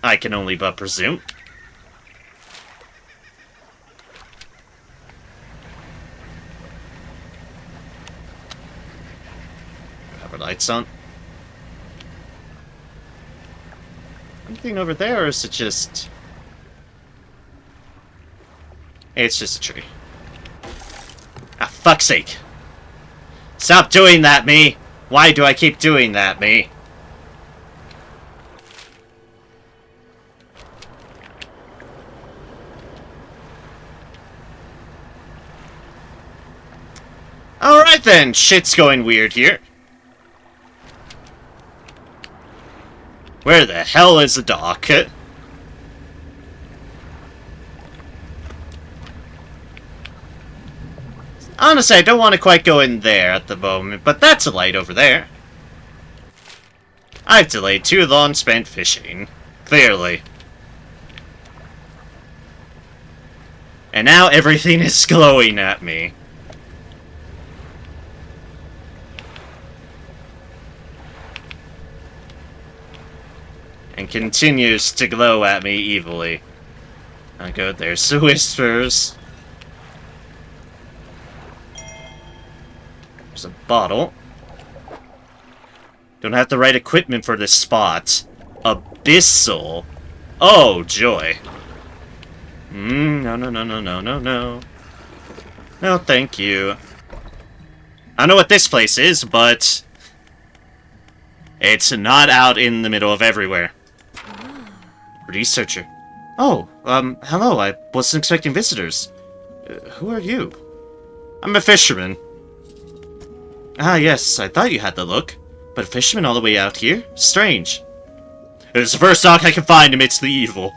I can only but presume. Have our lights on. Anything over there, or is it just... It's just a tree. Ah, fuck's sake. Stop doing that, me! Why do I keep doing that, me? Alright then, shit's going weird here. Where the hell is the dock? Honestly, I don't want to quite go in there at the moment, but that's a light over there. I've delayed too long spent fishing. Clearly. And now everything is glowing at me. And continues to glow at me evilly. Oh good, there's the whispers. There's a bottle. Don't have the right equipment for this spot. Abyssal. Oh, joy. No, no, no, no, no, no, no. No, thank you. I don't know what this place is, but... it's not out in the middle of everywhere. Researcher. Oh, hello, I wasn't expecting visitors. Who are you? I'm a fisherman. Ah, yes, I thought you had the look. But a fisherman all the way out here? Strange. It's the first dock I can find amidst the evil.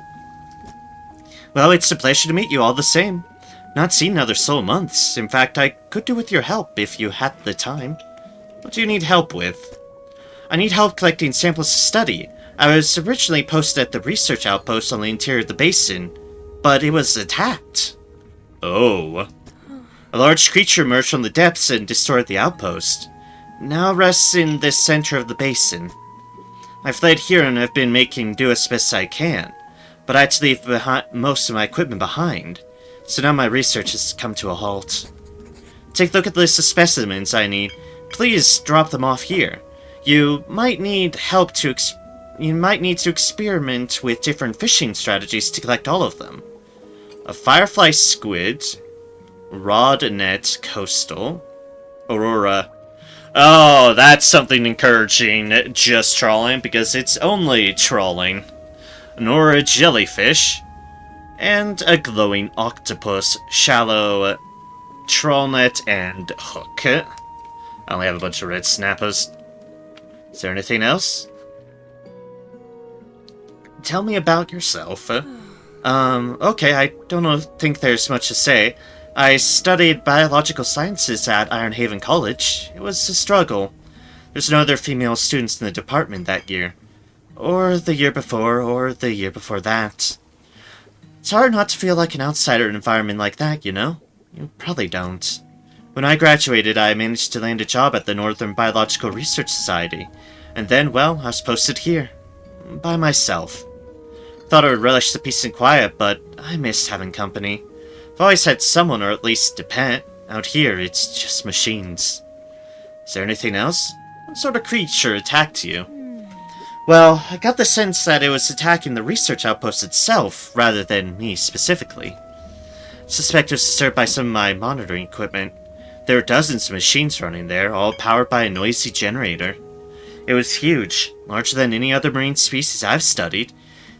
Well, it's a pleasure to meet you all the same. Not seen another soul months. In fact, I could do with your help if you had the time. What do you need help with? I need help collecting samples to study. I was originally posted at the research outpost on the interior of the basin, but it was attacked. Oh. A large creature emerged from the depths and destroyed the outpost. Now rests in the center of the basin. I fled here and have been making do as best I can, but I had to leave most of my equipment behind, so now my research has come to a halt. Take a look at the list of specimens I need. Please drop them off here. You might need help to experiment with different fishing strategies to collect all of them. A firefly squid, rod net coastal, aurora, Oh, that's something encouraging. Just trawling, because it's only trawling. Nor a jellyfish. And a glowing octopus, shallow trawl net, and hook. I only have a bunch of red snappers. Is there anything else? Tell me about yourself. Okay, I think there's much to say. I studied biological sciences at Ironhaven College. It was a struggle. There's no other female students in the department that year. Or the year before, or the year before that. It's hard not to feel like an outsider in an environment like that, you know? You probably don't. When I graduated, I managed to land a job at the Northern Biological Research Society. And then, well, I was posted here. By myself. Thought I would relish the peace and quiet, but I missed having company. I've always had someone, or at least a pet. Out here, it's just machines. Is there anything else? What sort of creature attacked you? Well, I got the sense that it was attacking the research outpost itself, rather than me specifically. I suspect it was disturbed by some of my monitoring equipment. There were dozens of machines running there, all powered by a noisy generator. It was huge, larger than any other marine species I've studied.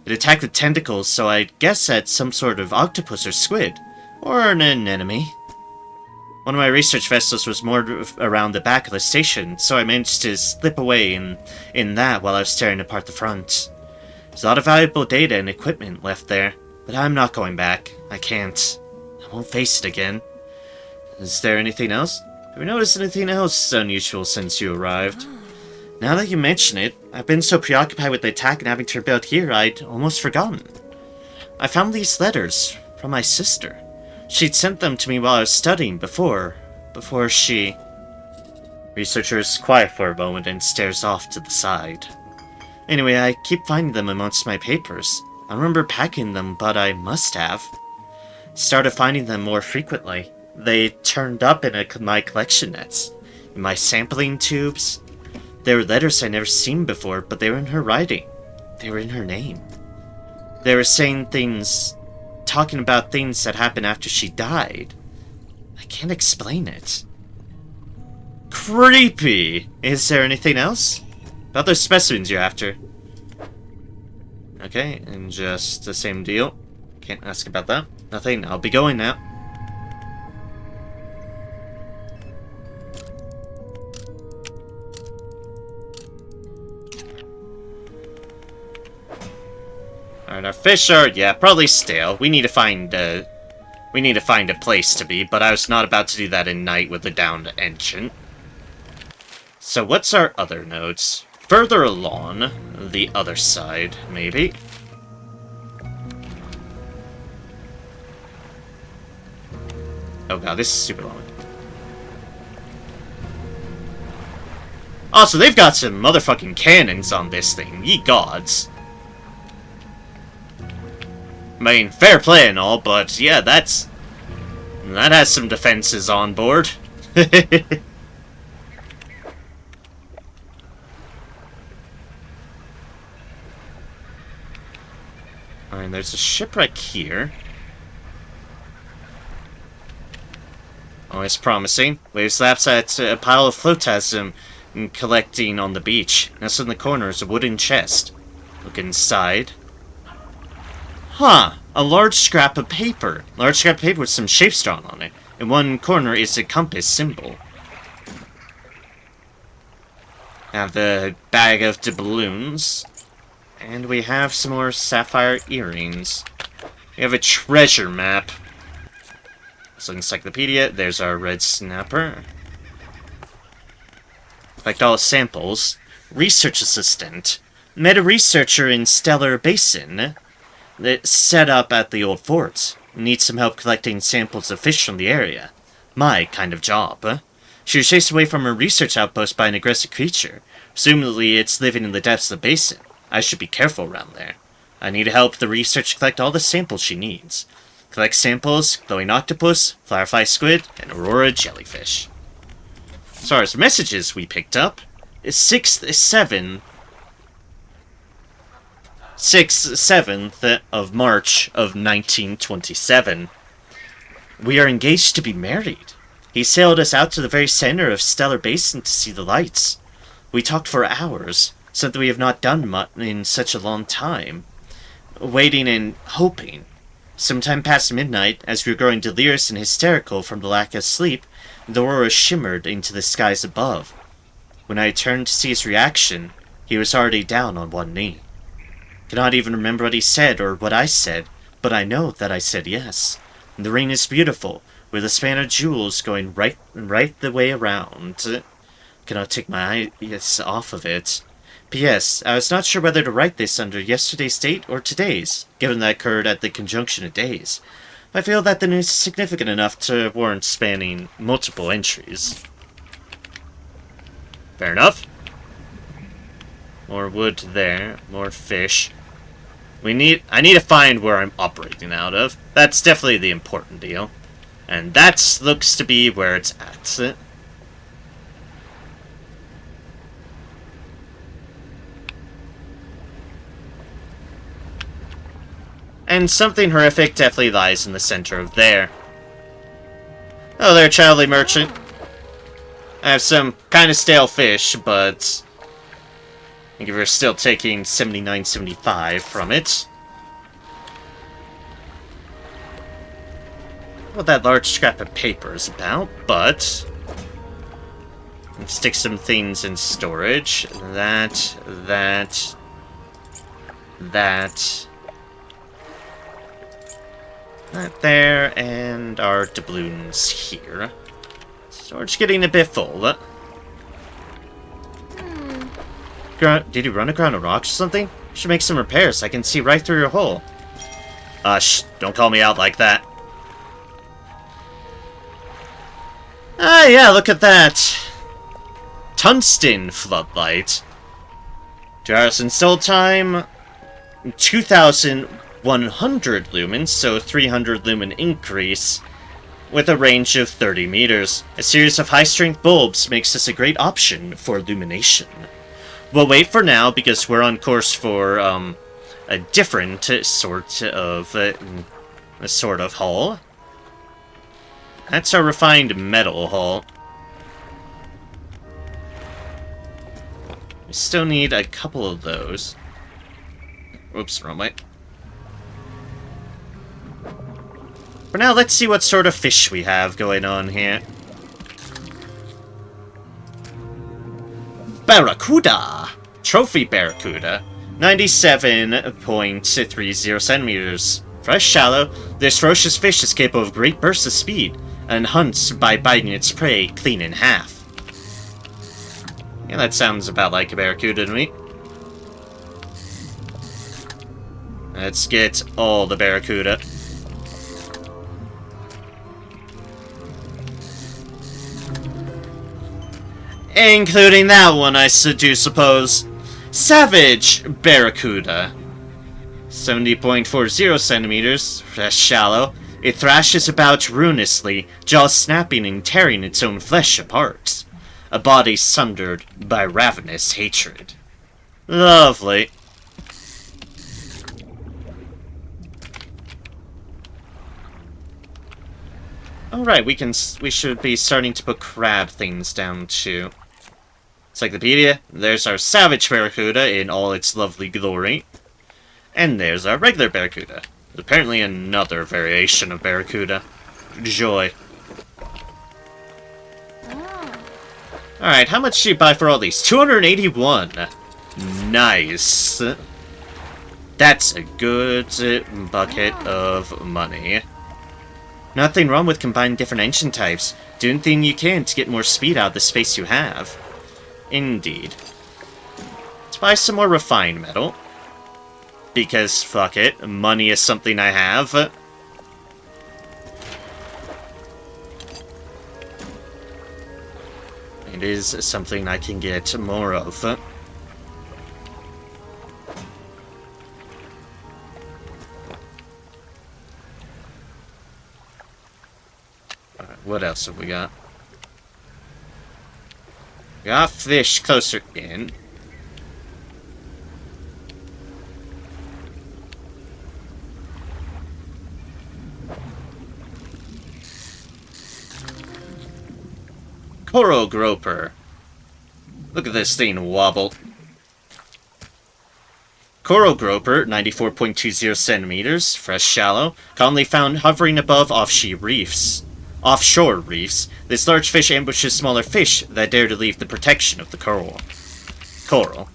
It attacked with tentacles, so I'd guess that's some sort of octopus or squid. Or an anemone. One of my research vessels was moored around the back of the station, so I managed to slip away in that while I was tearing apart the front. There's a lot of valuable data and equipment left there, but I'm not going back. I can't. I won't face it again. Is there anything else? Have you noticed anything else unusual since you arrived? Now that you mention it, I've been so preoccupied with the attack and having to rebuild here, I'd almost forgotten. I found these letters from my sister. She'd sent them to me while I was studying before she... Researcher is quiet for a moment and stares off to the side. Anyway, I keep finding them amongst my papers. I don't remember packing them, but I must have. Started finding them more frequently. They turned up in my collection nets, in my sampling tubes. They were letters I'd never seen before, but they were in her writing. They were in her name. They were saying things, talking about things that happened after she died. I can't explain it. Creepy! Is there anything else? About those specimens you're after. Okay, and just the same deal. Can't ask about that. Nothing, I'll be going now. Alright, our fish are, yeah, probably stale. We need to find a place to be, but I was not about to do that at night with a downed engine. So what's our other nodes? Further along, the other side, maybe. Oh god, this is super long. Oh, so they've got some motherfucking cannons on this thing, ye gods. I mean, fair play and all, but yeah, that has some defenses on board. Alright, there's a shipwreck here. Always promising. Waves laps at a pile of phantasm collecting on the beach. Nestled in the corner is a wooden chest. Look inside. Huh, a large scrap of paper. Large scrap of paper with some shapes drawn on it. In one corner is a compass symbol. Have the bag of doubloons. And we have some more sapphire earrings. We have a treasure map. So encyclopedia, there's our red snapper. Collect all samples. Research assistant. Met a researcher in Stellar Basin. That's set up at the old fort. Needs some help collecting samples of fish from the area. My kind of job. She was chased away from her research outpost by an aggressive creature. Presumably it's living in the depths of the basin. I should be careful around there. I need to help the researcher collect all the samples she needs. Collect samples, glowing octopus, firefly squid, and aurora jellyfish. As far as messages we picked up, 6th of March of 1927. We are engaged to be married. He sailed us out to the very center of Stellar Basin to see the lights. We talked for hours, something we have not done in such a long time. Waiting and hoping. Sometime past midnight, as we were growing delirious and hysterical from the lack of sleep, the aurora shimmered into the skies above. When I turned to see his reaction, he was already down on one knee. Cannot even remember what he said or what I said, but I know that I said yes. The ring is beautiful, with a span of jewels going right the way around. Cannot take my eyes off of it. P.S. I was not sure whether to write this under yesterday's date or today's, given that occurred at the conjunction of days. I feel that the news is significant enough to warrant spanning multiple entries. Fair enough. More wood there, more fish. I need to find where I'm operating out of. That's definitely the important deal. And that looks to be where it's at. And something horrific definitely lies in the center of there. Oh there, Childly Merchant. I have some kind of stale fish, but I think we're still taking $79.75 from it. What that large scrap of paper is about, but let's stick some things in storage. That there, and our doubloons here. Storage getting a bit full. Did you run aground a rock or something? Should make some repairs. I can see right through your hole. Shh, don't call me out like that. Ah, yeah, look at that. Tungsten floodlight. 2 hours install time. 2,100 lumens, so 300 lumen increase, with a range of 30 meters. A series of high-strength bulbs makes this a great option for illumination. We'll wait for now, because we're on course for, a different sort of hull. That's our refined metal hull. We still need a couple of those. Oops, wrong way. For now, let's see what sort of fish we have going on here. Barracuda! Trophy Barracuda. 97.30 centimeters. Fresh, shallow, this ferocious fish is capable of great bursts of speed, and hunts by biting its prey clean in half. Yeah, that sounds about like a barracuda to me. Let's get all the barracuda. Including that one, I do suppose. Savage Barracuda. 70.40 centimeters, fresh, shallow. It thrashes about ruinously, jaws snapping and tearing its own flesh apart. A body sundered by ravenous hatred. Lovely. Alright, we should be starting to put crab things down too. Encyclopedia, there's our Savage Barracuda in all its lovely glory. And there's our regular Barracuda. Apparently another variation of Barracuda. Joy. Alright, how much do you buy for all these? 281. Nice. That's a good bucket of money. Nothing wrong with combining different engine types. Do anything you can to get more speed out of the space you have. Indeed. Let's buy some more refined metal. Because, fuck it, money is something I have. It is something I can get more of. Alright, what else have we got? We got fish closer in. Coral Groper. Look at this thing wobble. Coral Groper, 94.20 centimeters, fresh shallow, commonly found hovering above offshore reefs. This large fish ambushes smaller fish that dare to leave the protection of the coral. Coral.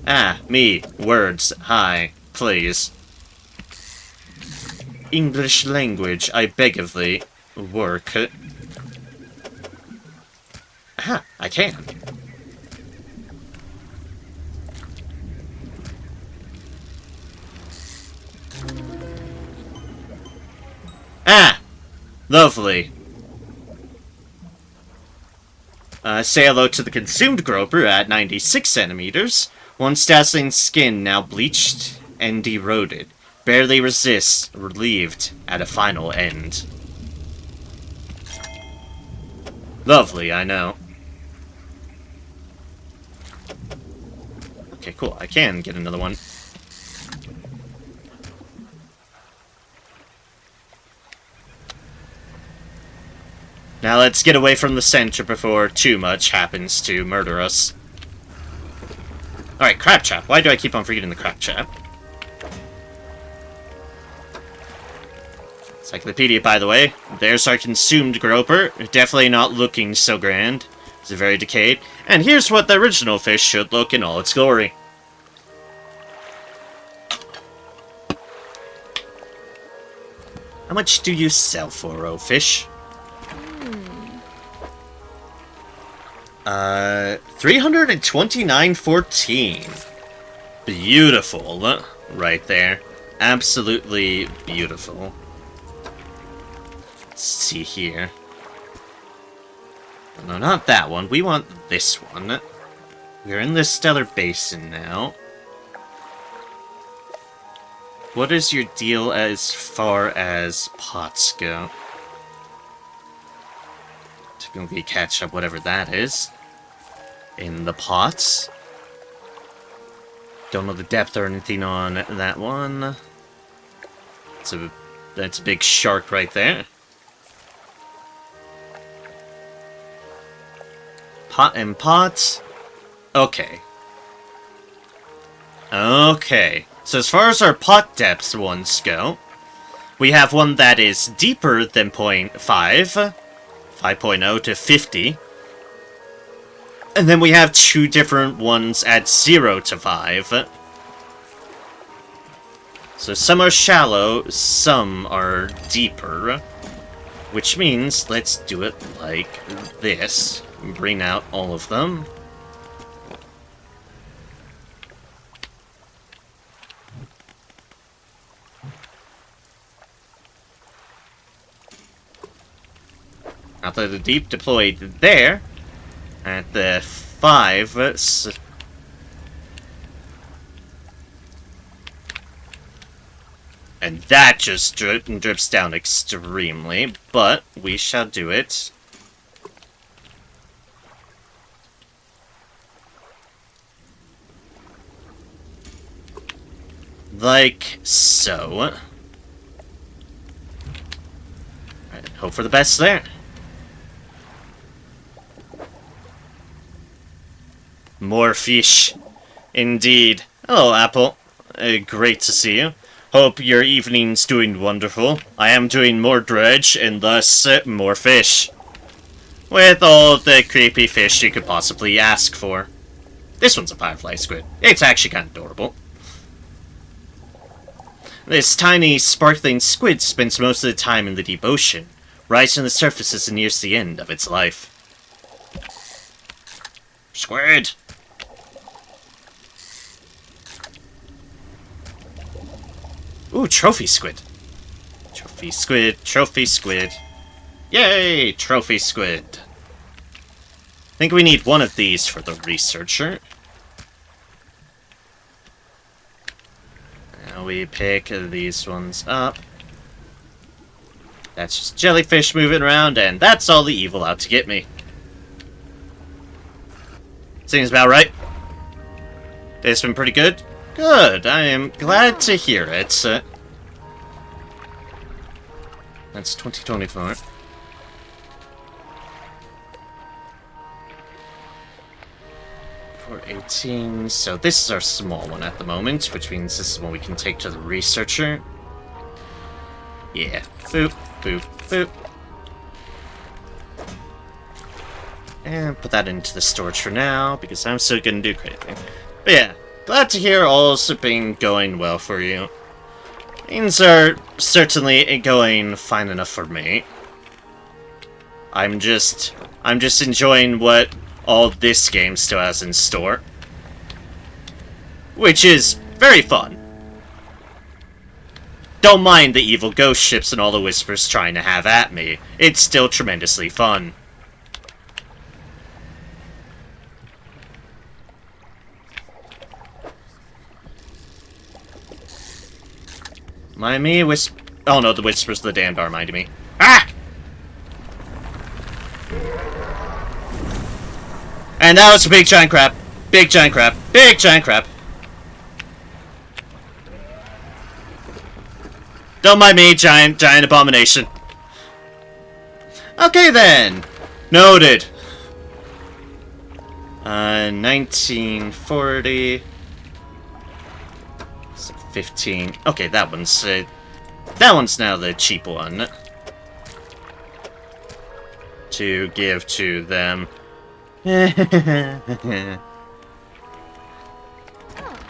Ah, me. Words. Hi. Please. English language, I beg of thee. Work. Ah, I can. Ah! Lovely. Say hello to the consumed groper at 96 centimeters. Once dazzling skin, now bleached and eroded. Barely resists, relieved at a final end. Lovely, I know. Okay, cool. I can get another one. Now let's get away from the center before too much happens to murder us. Alright, crab trap. Why do I keep on forgetting the crab trap? Encyclopedia, by the way. There's our consumed groper. Definitely not looking so grand. It's very decayed. And here's what the original fish should look in all its glory. How much do you sell for, oh fish? 329.14. Beautiful, right there. Absolutely beautiful. Let's see here. No, not that one. We want this one. We're in the Stellar Basin now. What is your deal as far as pots go? Typically catch up, whatever that is. In the pots. Don't know the depth or anything on that one. That's a big shark right there. Pot and pots. Okay. Okay. So as far as our pot depths ones go, we have one that is deeper than 0.5, 5.0 to 50. And then we have two different ones at 0 to 5. So some are shallow, some are deeper. Which means, let's do it like this. Bring out all of them. Out of the deep deployed there. At the 5. And that just drips down extremely, but we shall do it. Like so. Alright, hope for the best there. More fish. Indeed. Hello, Apple. Great to see you. Hope your evening's doing wonderful. I am doing more dredge, and thus, more fish. With all the creepy fish you could possibly ask for. This one's a firefly squid. It's actually kind of adorable. This tiny, sparkling squid spends most of the time in the deep ocean, rising to the surface as it nears the end of its life. Squid! Ooh, trophy squid. Trophy squid, trophy squid. Yay, trophy squid. I think we need one of these for the researcher. Now we pick these ones up. That's just jellyfish moving around, and that's all the evil out to get me. Seems about right. It's been pretty good. Good, I am glad to hear it. That's 2024. 418. So this is our small one at the moment, which means this is one we can take to the researcher. Yeah. Boop, boop, boop. And put that into the storage for now, because I'm still gonna do crazy. But yeah, glad to hear all's been going well for you. Things are certainly going fine enough for me. I'm just enjoying what all this game still has in store. Which is very fun. Don't mind the evil ghost ships and all the whispers trying to have at me. It's still tremendously fun. Mind me, oh no, the whispers of the damned are reminding me. Ah! And that was a big giant crab. Big giant crab. Big giant crab. Don't mind me, giant abomination. Okay then. Noted. 1940. 15. Okay, that one's now the cheap one to give to them.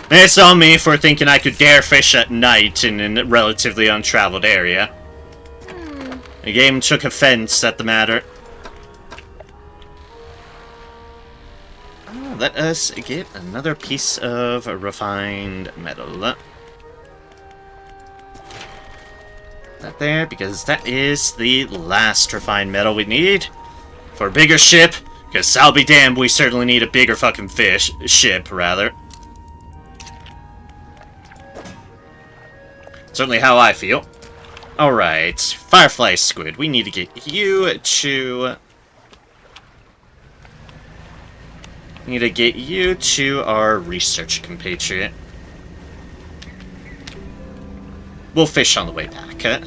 It's on me for thinking I could dare fish at night in a relatively untraveled area. The game took offense at the matter. Let us get another piece of refined metal. That there, because that is the last refined metal we need for a bigger ship. Because I'll be damned, we certainly need a bigger fucking ship, rather. Certainly how I feel. Alright, Firefly Squid, we need to get you to... Need to get you to our research compatriot. We'll fish on the way back, huh?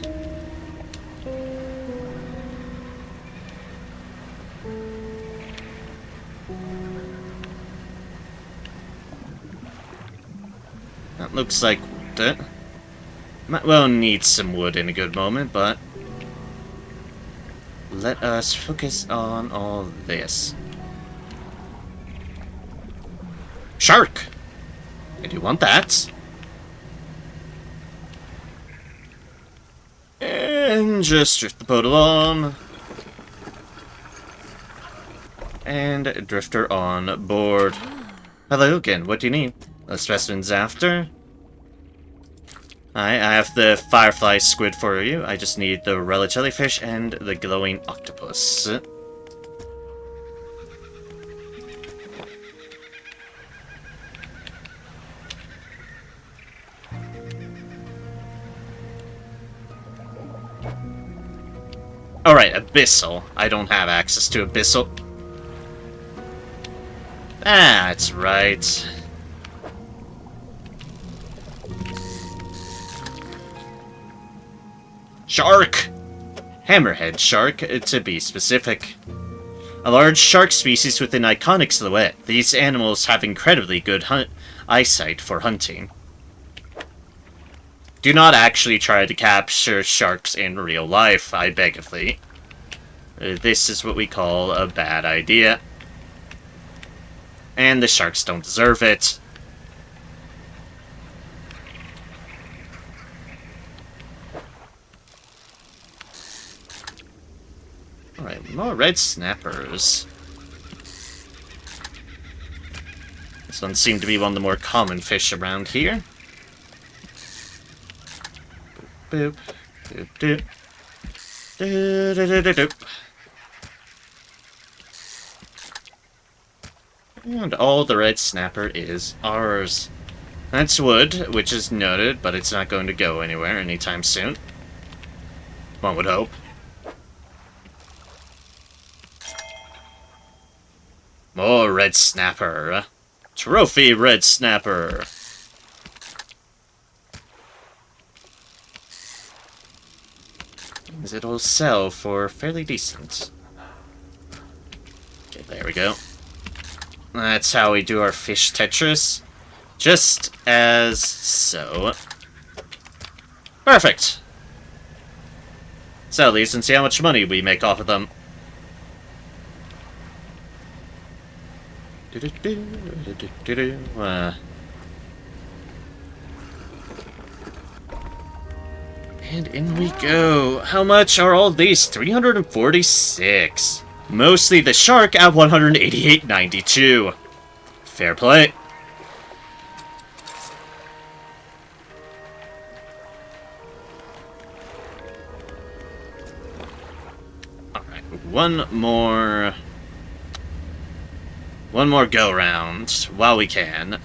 That looks like wood. Might well need some wood in a good moment, but let us focus on all this. Shark! I do want that. And just drift the boat along. And drifter on board. Hello again, what do you need? The specimens after? I have the Firefly Squid for you. I just need the Relic Jellyfish and the Glowing Octopus. Alright, Abyssal. I don't have access to Abyssal. That's right. Shark! Hammerhead shark, to be specific. A large shark species with an iconic silhouette. These animals have incredibly good eyesight for hunting. Do not actually try to capture sharks in real life, I beg of thee. This is what we call a bad idea. And the sharks don't deserve it. Alright, more red snappers. This one seemed to be one of the more common fish around here. Boop, boop, doop. Doop, doop, doop, doop. And all the red snapper is ours. That's wood, which is noted, but it's not going to go anywhere anytime soon. One would hope. More red snapper. Trophy red snapper. It'll sell for fairly decent. Okay, there we go. That's how we do our fish Tetris. Just as so. Perfect. Sell these and see how much money we make off of them. And in we go. How much are all these? 346. Mostly the shark at 188.92. Fair play. Alright, one more go round while we can.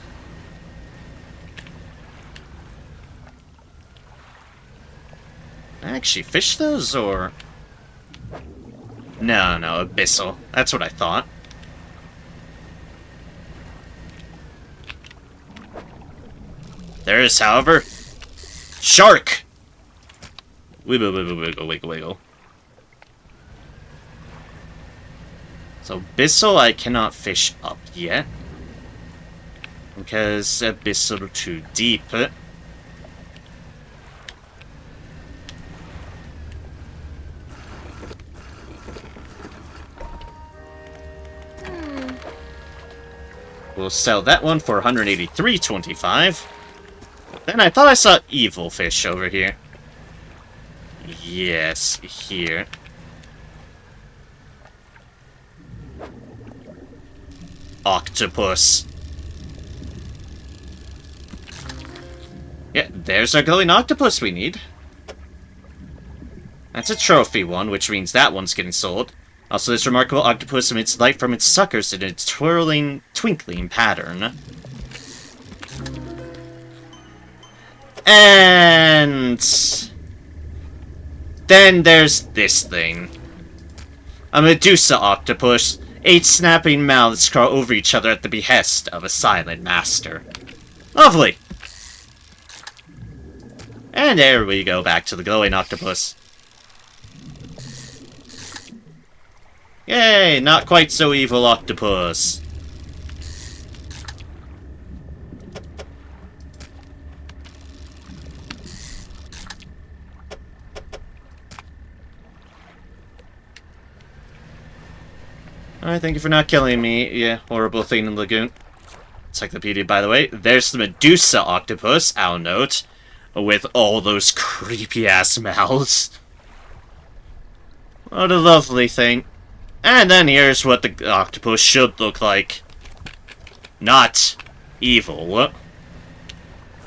Actually, fish those, or... No, abyssal. That's what I thought. There is, however... Shark! Wiggle, wiggle, wiggle, wiggle, wiggle. So, abyssal I cannot fish up yet. Because abyssal too deep. We'll sell that one for 183.25. Then I thought I saw evil fish over here. Yes, here. Octopus. Yeah, there's our glowing octopus we need. That's a trophy one, which means that one's getting sold. Also, this remarkable octopus emits light from its suckers in a twirling, twinkling pattern. And... then there's this thing. A Medusa octopus. 8 snapping mouths crawl over each other at the behest of a silent master. Lovely! And there we go, back to the glowing octopus. Yay, not quite so evil octopus. Alright, thank you for not killing me, yeah, horrible thing in the lagoon. Encyclopedia, by the way. There's the Medusa octopus, I'll note, with all those creepy-ass mouths. What a lovely thing. And then here's what the octopus should look like. Not evil,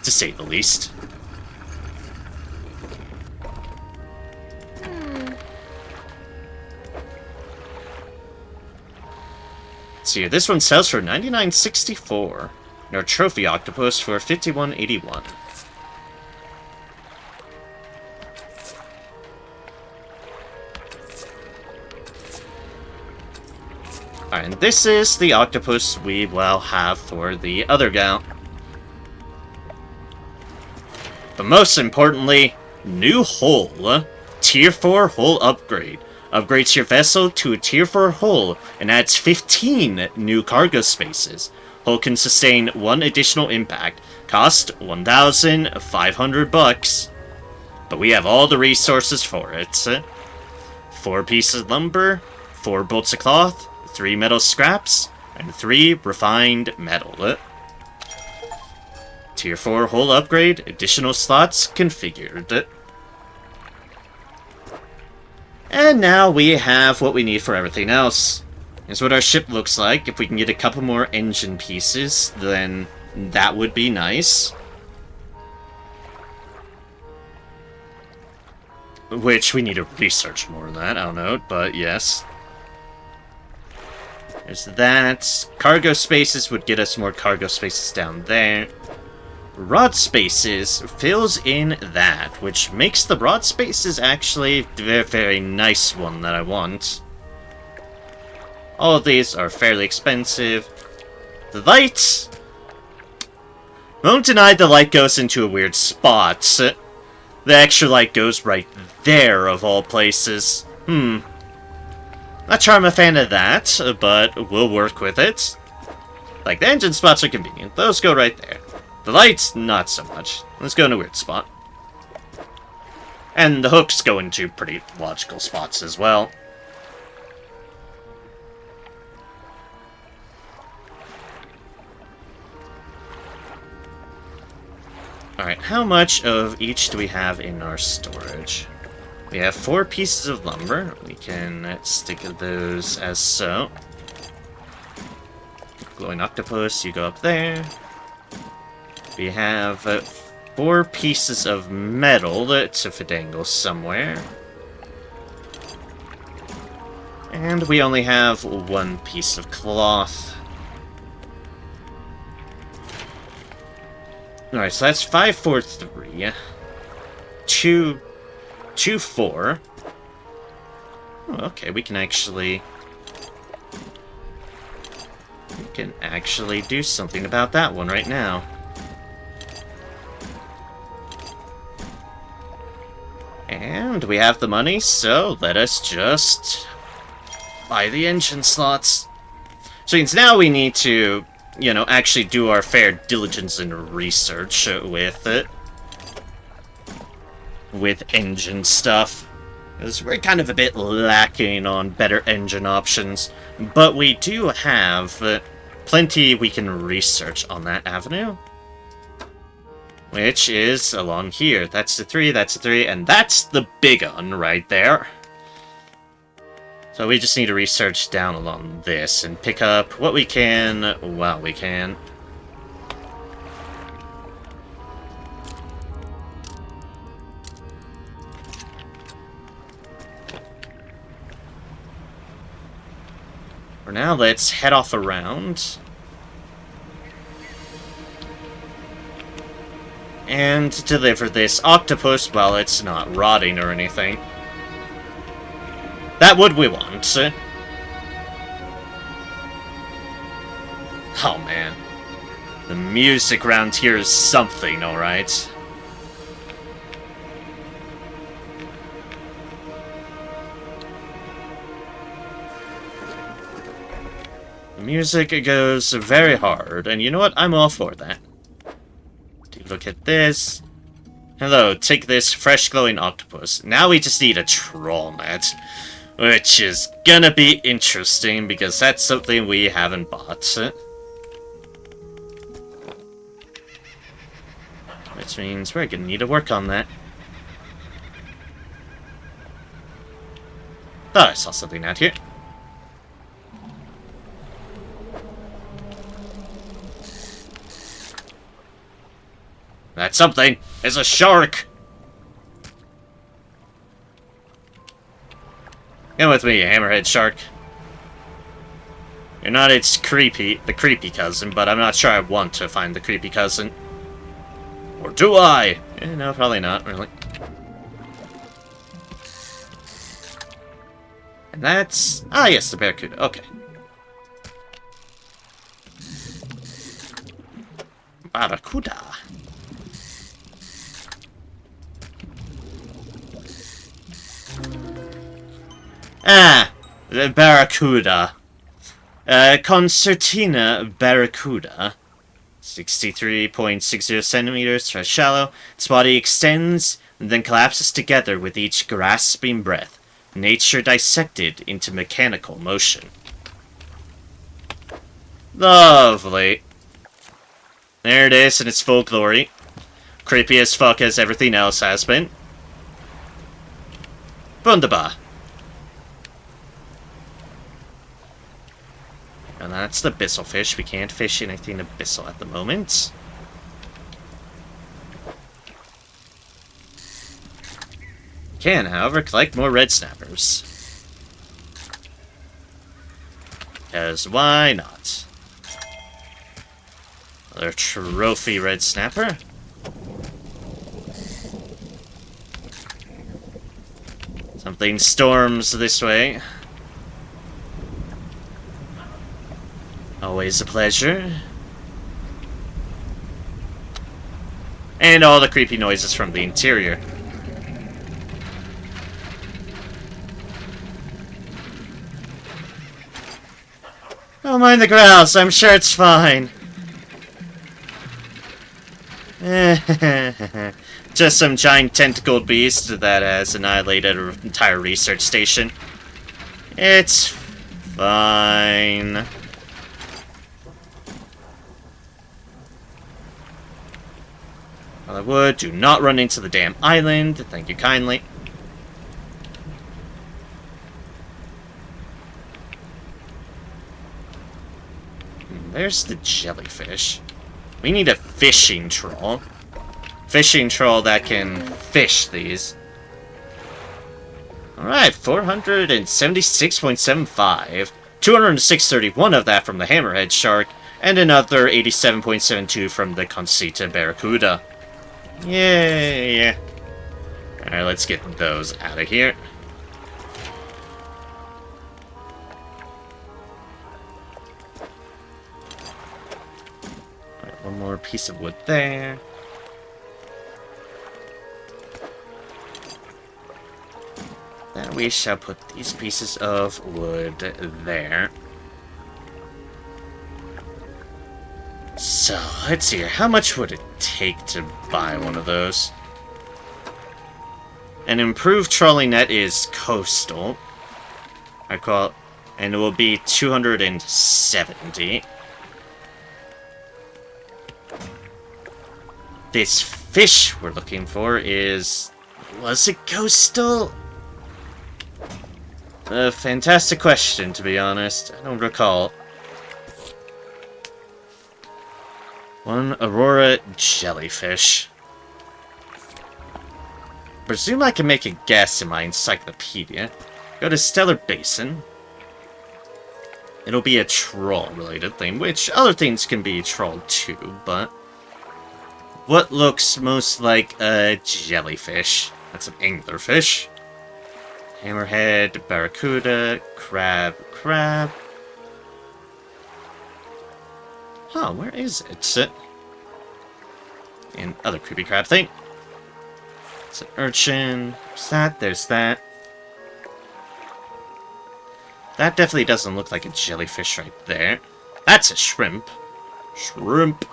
to say the least. Let's see here, this one sells for $99.64. And our trophy octopus for $51.81. Alright, and this is the octopus we will have for the other gal. But most importantly, new hull. Tier 4 hull upgrade. Upgrades your vessel to a Tier 4 hull and adds 15 new cargo spaces. Hull can sustain 1 additional impact. Cost $1,500. But we have all the resources for it. 4 pieces of lumber, 4 bolts of cloth, 3 metal scraps, and 3 refined metal. Tier 4 hull upgrade, additional slots configured. And now we have what we need for everything else. Here's what our ship looks like. If we can get a couple more engine pieces, then that would be nice. Which we need to research more on that, I don't know, but yes. There's that. Cargo spaces would get us more cargo spaces down there. Rod spaces fills in that, which makes the rod spaces actually a very, very nice one that I want. All of these are fairly expensive. The light... won't deny the light goes into a weird spot. The extra light goes right there, of all places. Not sure I'm a fan of that, but we'll work with it. Like, the engine spots are convenient. Those go right there. The lights, not so much. Let's go in a weird spot. And the hooks go into pretty logical spots as well. Alright, how much of each do we have in our storage? We have 4 pieces of lumber. We can stick those as so. Glowing octopus, you go up there. We have 4 pieces of metal to finagle somewhere. And we only have 1 piece of cloth. Alright, so that's 5, 4, 3. 2, 2, 4. Oh, okay, we can actually do something about that one right now. And we have the money, so let us just buy the engine slots. So means now we need to, you know, actually do our fair diligence and research with engine stuff. Because we're kind of a bit lacking on better engine options. But we do have plenty we can research on that avenue. Which is along here. That's the 3, that's the 3, and that's the big one right there. So we just need to research down along this and pick up what we can while we can. For now, let's head off around. And deliver this octopus while it's not rotting or anything. That would we want. Oh man. The music around here is something, alright. The music goes very hard, and you know what? I'm all for that. Take a look at this. Hello, take this fresh glowing octopus. Now we just need a troll net. Which is gonna be interesting, because that's something we haven't bought. Which means we're gonna need to work on that. Thought I saw something out here. That's something! It's a shark! Come with me, hammerhead shark. You're not the creepy cousin, but I'm not sure I want to find the creepy cousin. Or do I? No, probably not, really. And that's... Ah, yes, the barracuda. Okay. Barracuda. Ah, the barracuda. Concertina barracuda. 63.60 centimeters, very shallow. Its body extends and then collapses together with each grasping breath. Nature dissected into mechanical motion. Lovely. There it is in its full glory. Creepy as fuck as everything else has been. Wunderbar. And that's the bisselfish. We can't fish anything abyssal at the moment. Can, however, collect more red snappers. Because why not? Another trophy red snapper. Something storms this way. Always a pleasure. And all the creepy noises from the interior. Don't mind the grouse, I'm sure it's fine. Just some giant tentacled beast that has annihilated an entire research station. It's fine. Well, I would. Do not run into the damn island. Thank you kindly. There's the jellyfish. We need a fishing troll. Fishing troll that can fish these. Alright, 476.75. 206.31 of that from the hammerhead shark, and another 87.72 from the Concita barracuda. Yay! Alright, let's get those out of here. Alright, one more piece of wood there. Then we shall put these pieces of wood there. So, let's see here. How much would it take to buy one of those? An improved trolling net is coastal. I call it, and it will be 270. This fish we're looking for is... was it coastal? A fantastic question, to be honest. I don't recall. One Aurora jellyfish. Presume I can make a guess in my encyclopedia. Go to Stellar Basin. It'll be a troll-related thing, which other things can be troll too, but... what looks most like a jellyfish? That's an anglerfish. Hammerhead, barracuda, crab. Huh, where is it? And other creepy crab thing. It's an urchin. There's that. That definitely doesn't look like a jellyfish right there. That's a shrimp. Shrimp.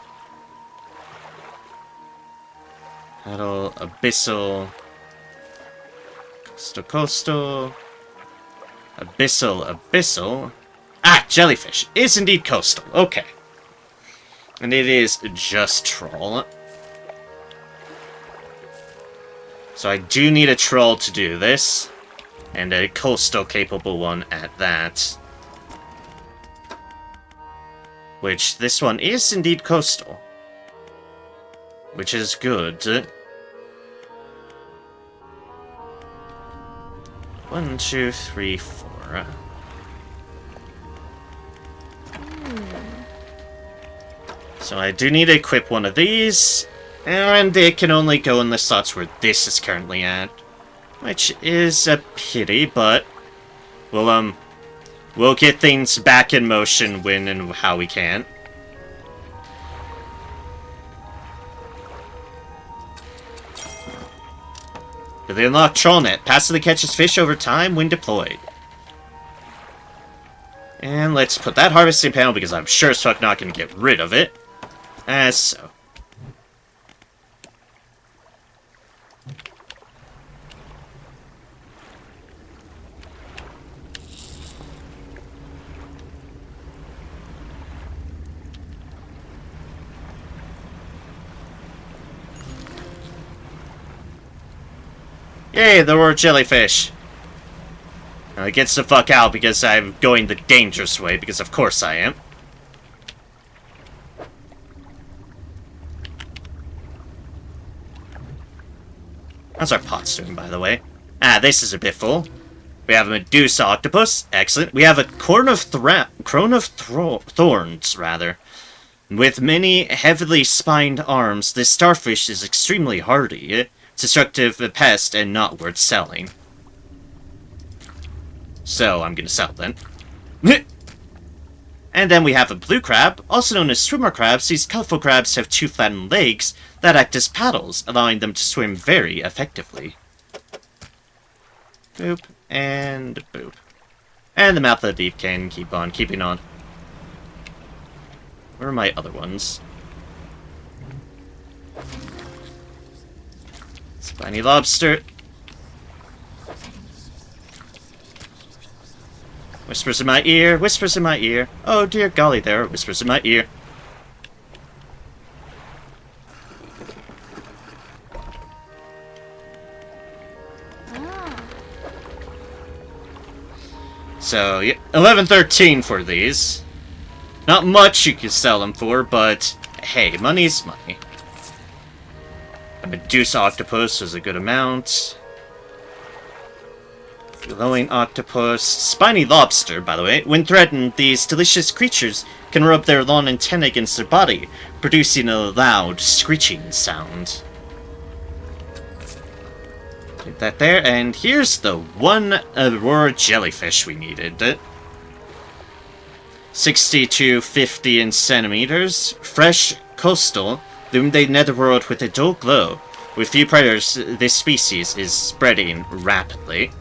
Paddle, abyssal. Coastal. Abyssal. Ah, jellyfish. Is indeed coastal. Okay. And it is just troll. So I do need a troll to do this. And a coastal capable one at that. Which, this one is indeed coastal. Which is good. 1, 2, 3, 4. So I do need to equip one of these, and it can only go in the slots where this is currently at, which is a pity, but we'll get things back in motion when and how we can. The unlocked troll net. Passively catches fish over time when deployed. And let's put that harvesting panel because I'm sure as fuck not going to get rid of it. As so. Yay, there were jellyfish. Now it gets the fuck out because I'm going the dangerous way, because of course I am. How's our pots doing, by the way? Ah, this is a bit full. We have a Medusa octopus. Excellent. We have a Crown of Thorns, rather. With many heavily spined arms, this starfish is extremely hardy. Destructive pest and not worth selling. So, I'm gonna sell then. And then we have a blue crab, also known as swimmer crabs. These colorful crabs have 2 flattened legs that act as paddles, allowing them to swim very effectively. Boop, and boop. And the mouth of the deep can keep on keeping on. Where are my other ones? Spiny lobster. Whispers in my ear, whispers in my ear. Oh dear golly, there are whispers in my ear. So, yeah, 11.13 for these. Not much you can sell them for, but hey, money's money. A Medusa octopus is a good amount. Glowing octopus. Spiny lobster, by the way. When threatened, these delicious creatures can rub their long antennae against their body, producing a loud, screeching sound. Get that there, and here's the one Aurora jellyfish we needed. 60 to 50 in centimeters. Fresh, coastal, illuminated netherworld with a dull glow. With few predators, this species is spreading rapidly.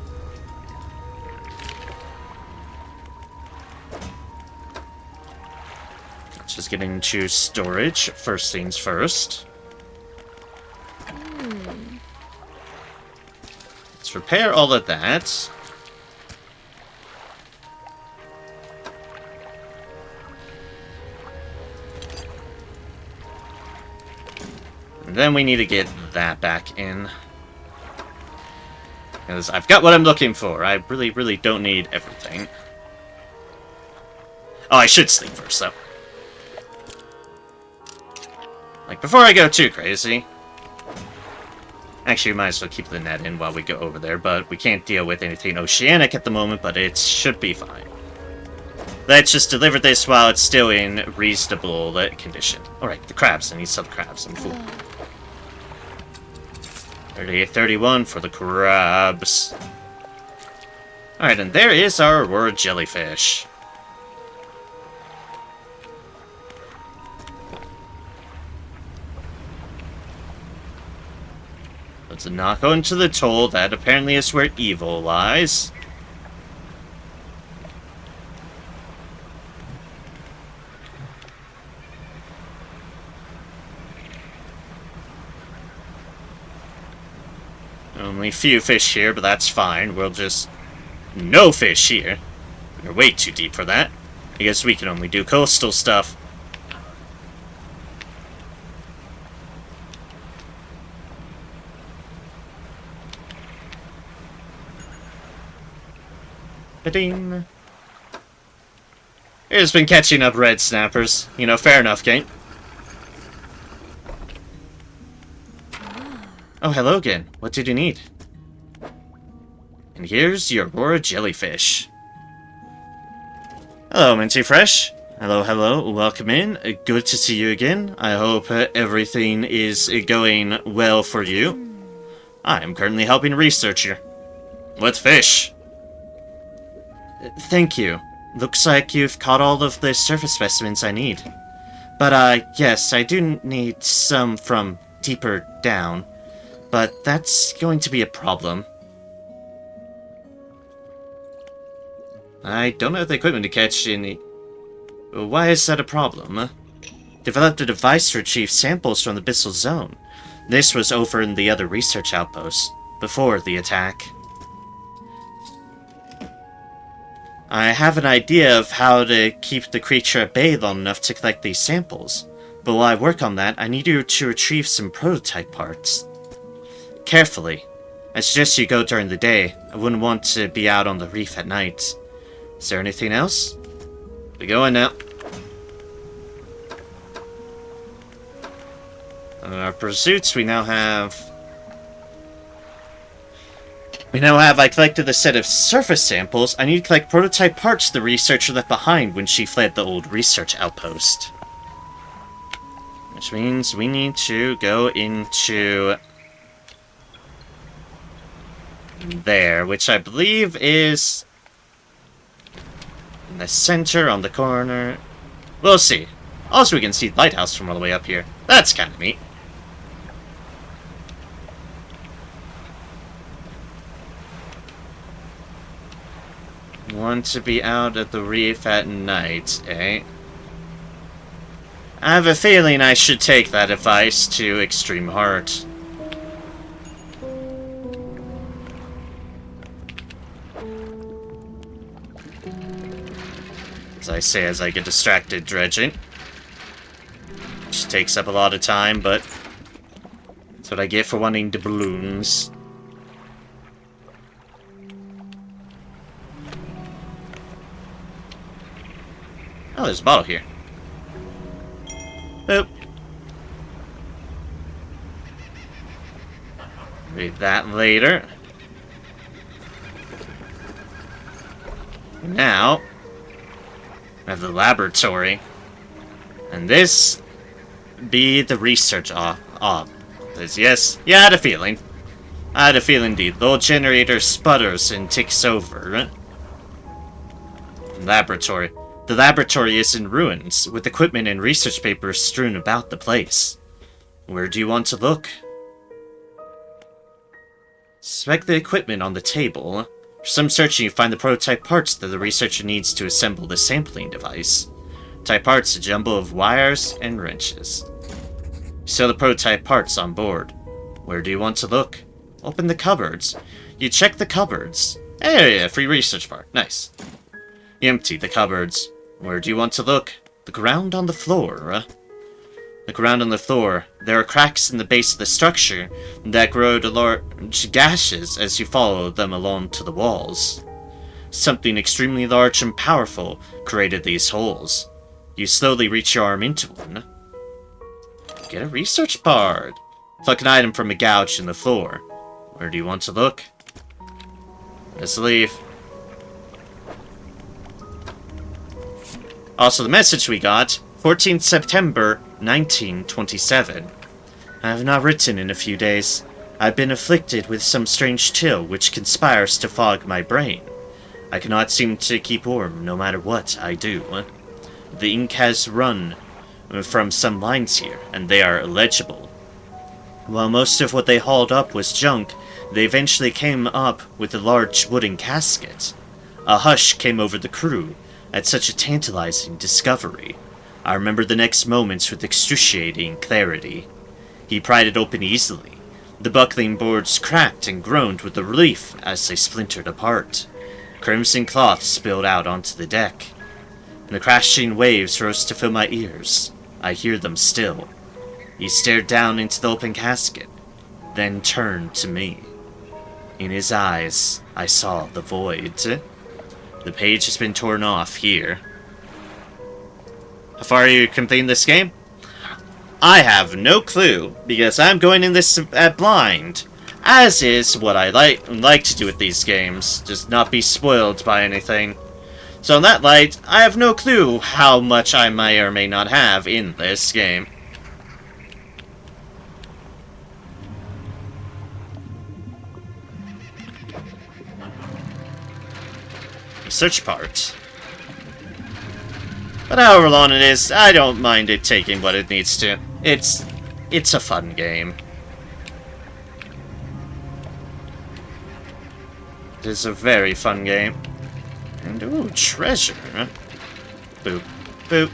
Just getting into storage, first things first. Let's repair all of that. And then we need to get that back in. Because I've got what I'm looking for. I really, really don't need everything. Oh, I should sleep first, though. Like, before I go too crazy. Actually, we might as well keep the net in while we go over there, but we can't deal with anything oceanic at the moment, but it should be fine. Let's just deliver this while it's still in reasonable condition. Alright, the crabs. I need some crabs. I'm full. 38.31 for the crabs. Alright, and there is our Aurora jellyfish. Let's not go into the toll. That apparently is where evil lies. Only few fish here, but that's fine. We'll just... No fish here. We're way too deep for that. I guess we can only do coastal stuff. Ba-ding. It's been catching up red snappers. You know, fair enough, Kate. Oh, hello again. What did you need? And here's your Aurora jellyfish. Hello, Minty Fresh. Hello, hello. Welcome in. Good to see you again. I hope everything is going well for you. I am currently helping a researcher. What fish? Thank you. Looks like you've caught all of the surface specimens I need. But, yes, I do need some from deeper down. But that's going to be a problem. I don't have the equipment to catch any... Why is that a problem? Developed a device to retrieve samples from the Abyssal Zone. This was over in the other research outpost, before the attack. I have an idea of how to keep the creature at bay long enough to collect these samples. But while I work on that, I need you to retrieve some prototype parts. Carefully. I suggest you go during the day. I wouldn't want to be out on the reef at night. Is there anything else? We go in now. On our pursuits, we now have, I collected a set of surface samples. I need to collect prototype parts the researcher left behind when she fled the old research outpost. Which means we need to go into there, which I believe is in the center on the corner. We'll see. Also, we can see the lighthouse from all the way up here. That's kind of neat. Want to be out at the reef at night, eh? I have a feeling I should take that advice to extreme heart. As I say, as I get distracted dredging. Which takes up a lot of time, but that's what I get for wanting the balloons. Oh, there's a bottle here. Boop. Read that later. Now, I have the laboratory. And this be the research yes. Yeah, I had a feeling. I had a feeling indeed. The old generator sputters and ticks over. Laboratory. The laboratory is in ruins, with equipment and research papers strewn about the place. Where do you want to look? Select the equipment on the table. For some searching, you find the prototype parts that the researcher needs to assemble the sampling device. Type parts, a jumble of wires and wrenches. You saw the prototype parts on board. Where do you want to look? Open the cupboards. You check the cupboards. Hey, a free research part. Nice. You empty the cupboards. Where do you want to look? The ground on the floor. The ground on the floor. There are cracks in the base of the structure that grow to large gashes as you follow them along to the walls. Something extremely large and powerful created these holes. You slowly reach your arm into one. Get a research part. Pluck an item from a gouge in the floor. Where do you want to look? Let's leave. Also, the message we got, 14th September, 1927. I have not written in a few days. I've been afflicted with some strange chill which conspires to fog my brain. I cannot seem to keep warm no matter what I do. The ink has run from some lines here, and they are illegible. While most of what they hauled up was junk, they eventually came up with a large wooden casket. A hush came over the crew at such a tantalizing discovery. I remember the next moments with excruciating clarity. He pried it open easily. The buckling boards cracked and groaned with relief as they splintered apart. Crimson cloth spilled out onto the deck. The crashing waves rose to fill my ears. I hear them still. He stared down into the open casket, then turned to me. In his eyes, I saw the void. The page has been torn off here. How far are you completing this game? I have no clue, because I'm going in this blind. As is what I like to do with these games, just not be spoiled by anything. So in that light, I have no clue how much I may or may not have in this game. Search part. But however long it is, I don't mind it taking what it needs to. It's a fun game. It is a very fun game. And ooh, treasure. Boop. Boop.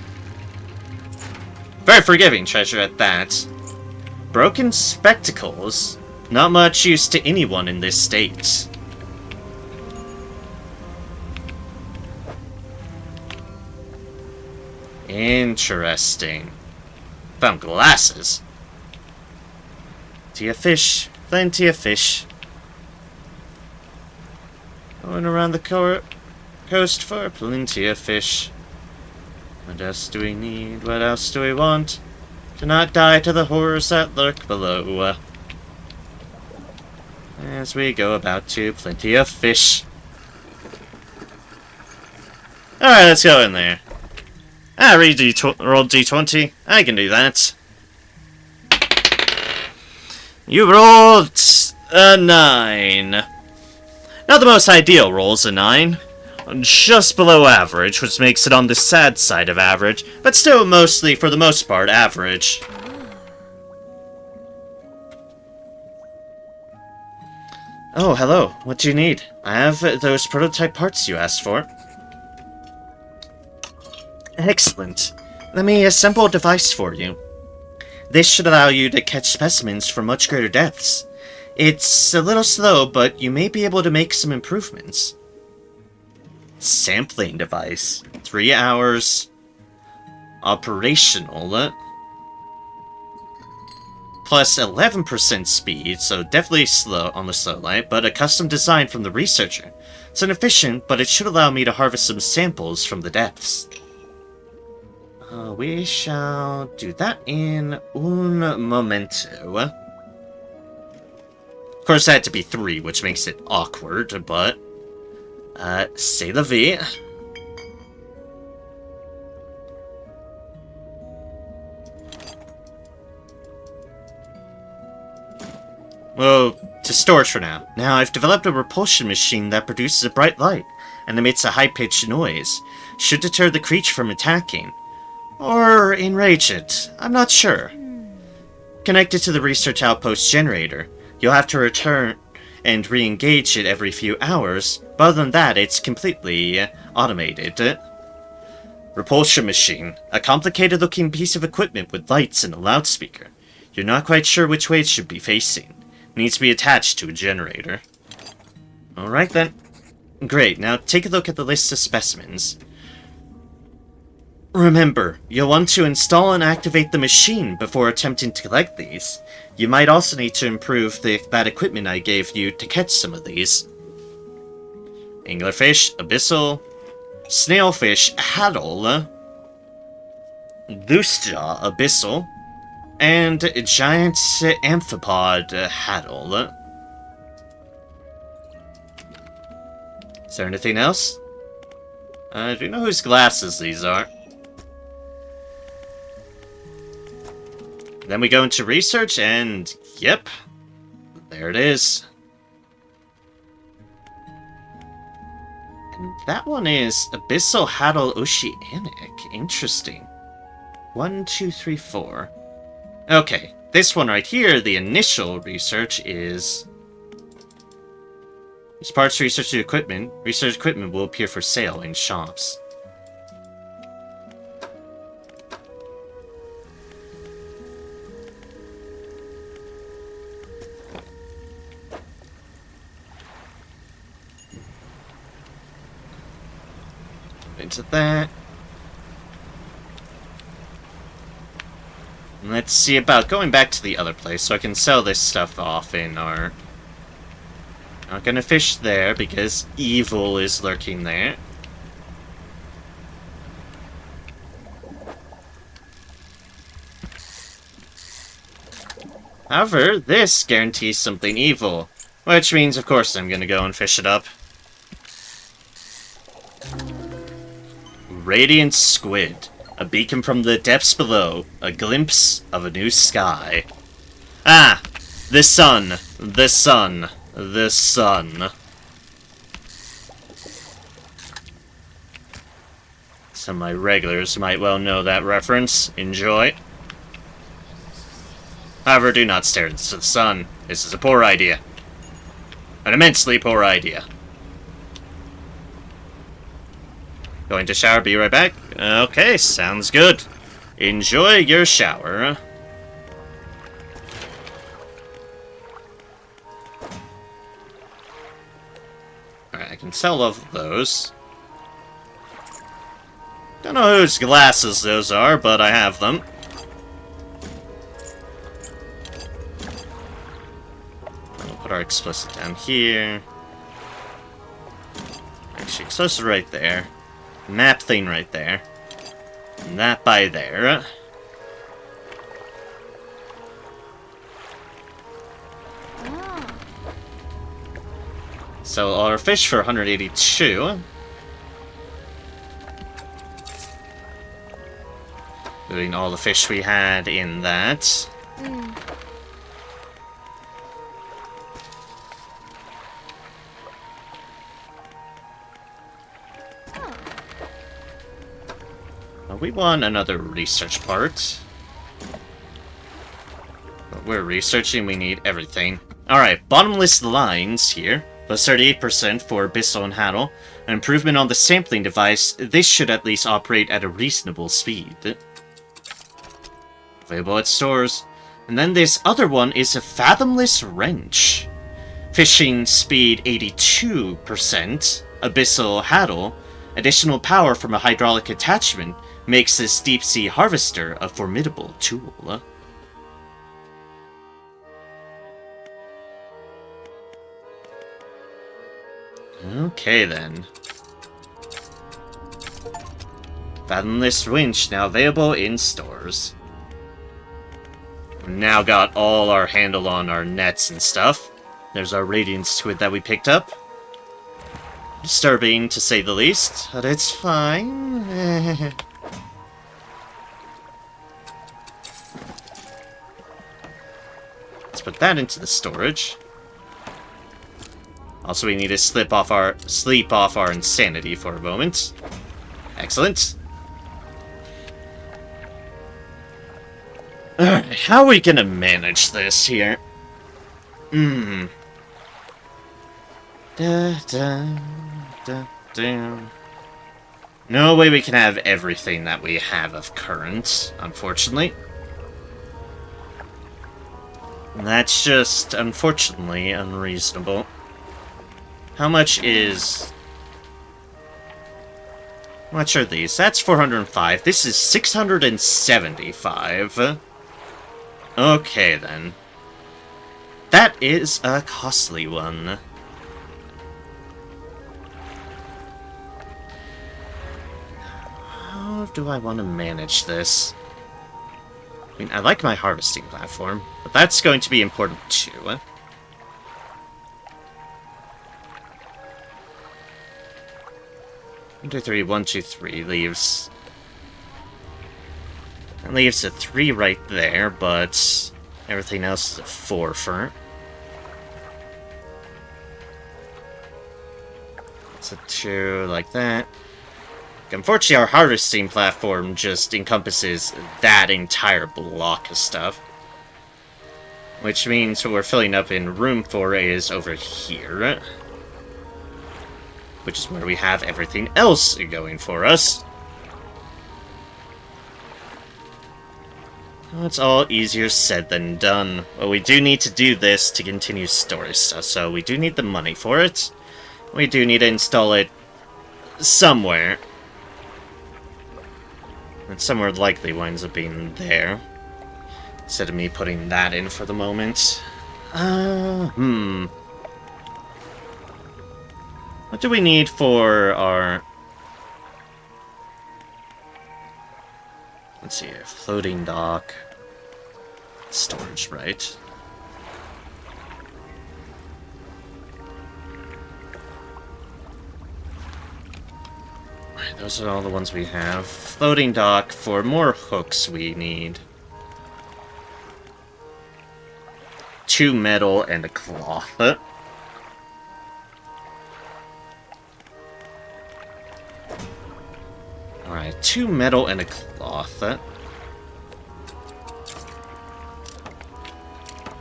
Very forgiving treasure at that. Broken spectacles. Not much use to anyone in this state. Interesting. Found glasses. Plenty of fish. Plenty of fish. Going around the coast for plenty of fish. What else do we need? What else do we want? To not die to the horrors that lurk below. As we go about to plenty of fish. Alright, let's go in there. Roll D20. I can do that. You rolled a 9. Not the most ideal rolls, a 9. Just below average, which makes it on the sad side of average, but still mostly, for the most part, average. Oh, hello. What do you need? I have those prototype parts you asked for. Excellent. Let me assemble a device for you. This should allow you to catch specimens from much greater depths. It's a little slow, but you may be able to make some improvements. Sampling device. 3 hours. Operational. Plus 11% speed, so definitely slow on the slow light, but a custom design from the researcher. It's inefficient, but it should allow me to harvest some samples from the depths. We shall do that in un momento. Of course, that had to be 3, which makes it awkward, but... c'est la vie. Well, to storage for now. Now, I've developed a repulsion machine that produces a bright light and emits a high-pitched noise. Should deter the creature from attacking. Or enrage it. I'm not sure. Connected to the research outpost generator. You'll have to return and re-engage it every few hours, but other than that, it's completely automated. Repulsion machine. A complicated-looking piece of equipment with lights and a loudspeaker. You're not quite sure which way it should be facing. It needs to be attached to a generator. Alright then. Great, now take a look at the list of specimens. Remember, you'll want to install and activate the machine before attempting to collect these. You might also need to improve that equipment I gave you to catch some of these. Anglerfish, abyssal, snailfish, haddle, loosejaw, abyssal, and a giant amphipod, haddle. Is there anything else? Do you know whose glasses these are? Then we go into research, and yep, there it is. And that one is Abyssal Haddle Oceanic. Interesting. 1, 2, 3, 4. Okay, this one right here, the initial research is... As parts research equipment. Research equipment will appear for sale in shops. Into that. And let's see about going back to the other place so I can sell this stuff off in our... Not gonna fish there because evil is lurking there. However, this guarantees something evil, which means of course I'm gonna go and fish it up. Radiant squid. A beacon from the depths below. A glimpse of a new sky. Ah! The sun. The sun. The sun. Some of my regulars might well know that reference. Enjoy. However, do not stare into the sun. This is a poor idea. An immensely poor idea. Going to shower, be right back. Okay, sounds good. Enjoy your shower. Alright, I can sell all of those. Don't know whose glasses those are, but I have them. We'll put our explicit down here. Actually, explicit right there. Map thing right there. And that by there. Sell all our fish for 182. Including all the fish we had in that. We want another research part. But we're researching, we need everything. Alright, bottomless lines here. Plus 38% for Abyssal and Haddle. An improvement on the sampling device. This should at least operate at a reasonable speed. Available at stores. And then this other one is a Fathomless Wrench. Fishing speed 82%. Abyssal Haddle. Additional power from a hydraulic attachment makes this deep sea harvester a formidable tool. Okay then. Fathomless Winch now available in stores. We've now got all our handle on our nets and stuff. There's our Radiant Squid that we picked up. Disturbing, to say the least, but it's fine. Let's put that into the storage. Also, we need to sleep off our insanity for a moment. Excellent. Alright, how are we gonna manage this here? No way we can have everything that we have of current, unfortunately. That's just, unfortunately, unreasonable. How much are these? That's 405. This is 675. Okay, then. That is a costly one. How do I want to manage this? I mean, I like my harvesting platform, but that's going to be important too. 1, 2, 3, 1, 2, 3 leaves. That leaves a 3 right there, but everything else is a 4 for it. It's a 2 like that. Unfortunately, our harvesting platform just encompasses that entire block of stuff. Which means what we're filling up in room 4 is over here. Which is where we have everything else going for us. Well, it's all easier said than done. Well, we do need to do this to continue storage stuff, so we do need the money for it. We do need to install it somewhere. And somewhere likely winds up being there. Instead of me putting that in for the moment. What do we need for our... Let's see here. Floating dock. Storage, right? Alright, those are all the ones we have. Floating dock. For more hooks we need 2 metal and a cloth. Alright, 2 metal and a cloth.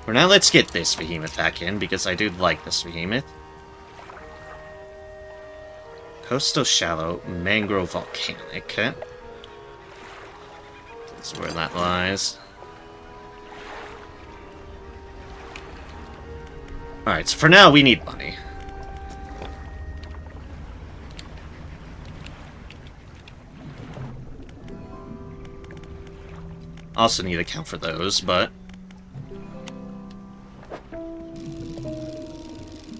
For now, let's get this behemoth back in, because I do like this behemoth. Coastal Shallow, Mangrove Volcanic. That's where that lies. Alright, so for now, we need money. Also need to account for those, but...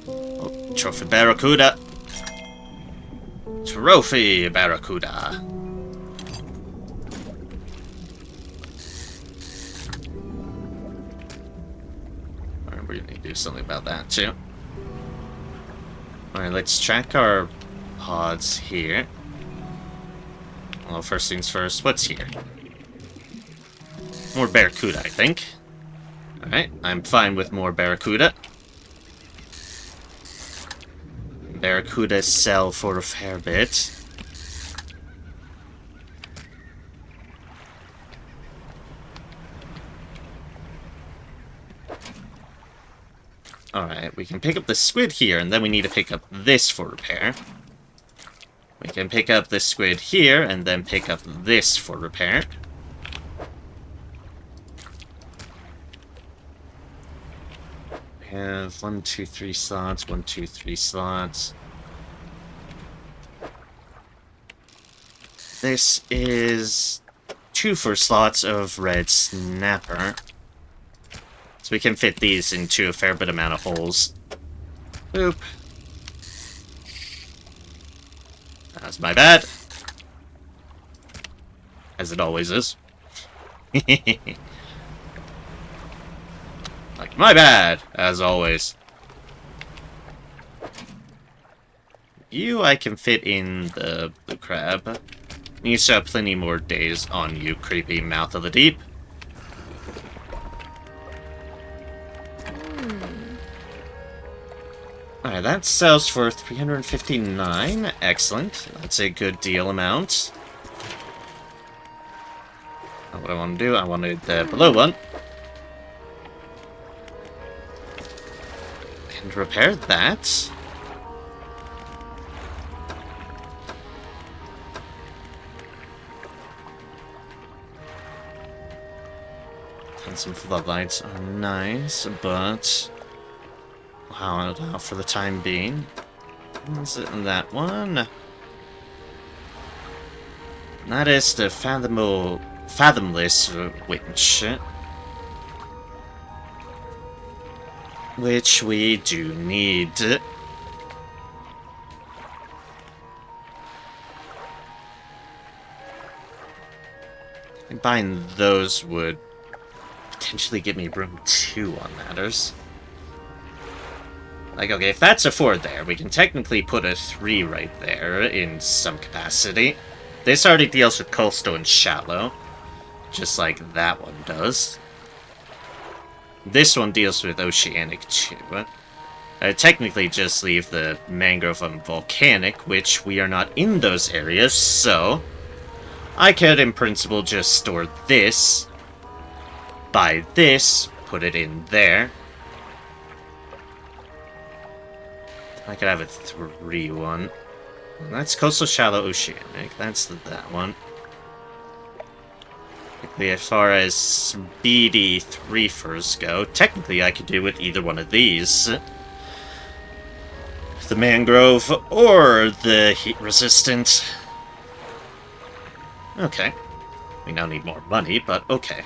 Oh, Trophy Barracuda! Trophy Barracuda! Alright, we need to do something about that, too. Alright, let's track our pods here. Well, first things first, what's here? More Barracuda, I think. Alright, I'm fine with more Barracuda. Barracuda sell for a fair bit. Alright, we can pick up the squid here, and then we need to pick up this for repair. We can pick up the squid here, and then pick up this for repair. have 1, 2, 3 slots, 1, 2, 3 slots. This is 2 for slots of red snapper. So we can fit these into a fair bit amount of holes. Boop. That's my bad. As it always is. Like, my bad, as always. You I can fit in the blue crab. You still have plenty more days on you, creepy mouth of the deep. Alright, that sells for 359. Excellent. That's a good deal amount. What I want to do, I wanted the below one. And repair that. And some floodlights are nice, but wow, for the time being. Is it that one? That is the fathomless winch. Which we do need. And buying those would potentially give me room 2 on matters. Like, okay, if that's a 4 there, we can technically put a 3 right there in some capacity. This already deals with coastal and shallow, just like that one does. This one deals with oceanic too. Technically just leave the mangrove and volcanic, which we are not in those areas, so I could in principle just store this, buy this, put it in there. I could have a 3-1. That's coastal, shallow, oceanic. That's that one. As far as speedy 3-fers go, technically I could do with either one of these. The mangrove or the heat resistant. Okay. We now need more money, but okay.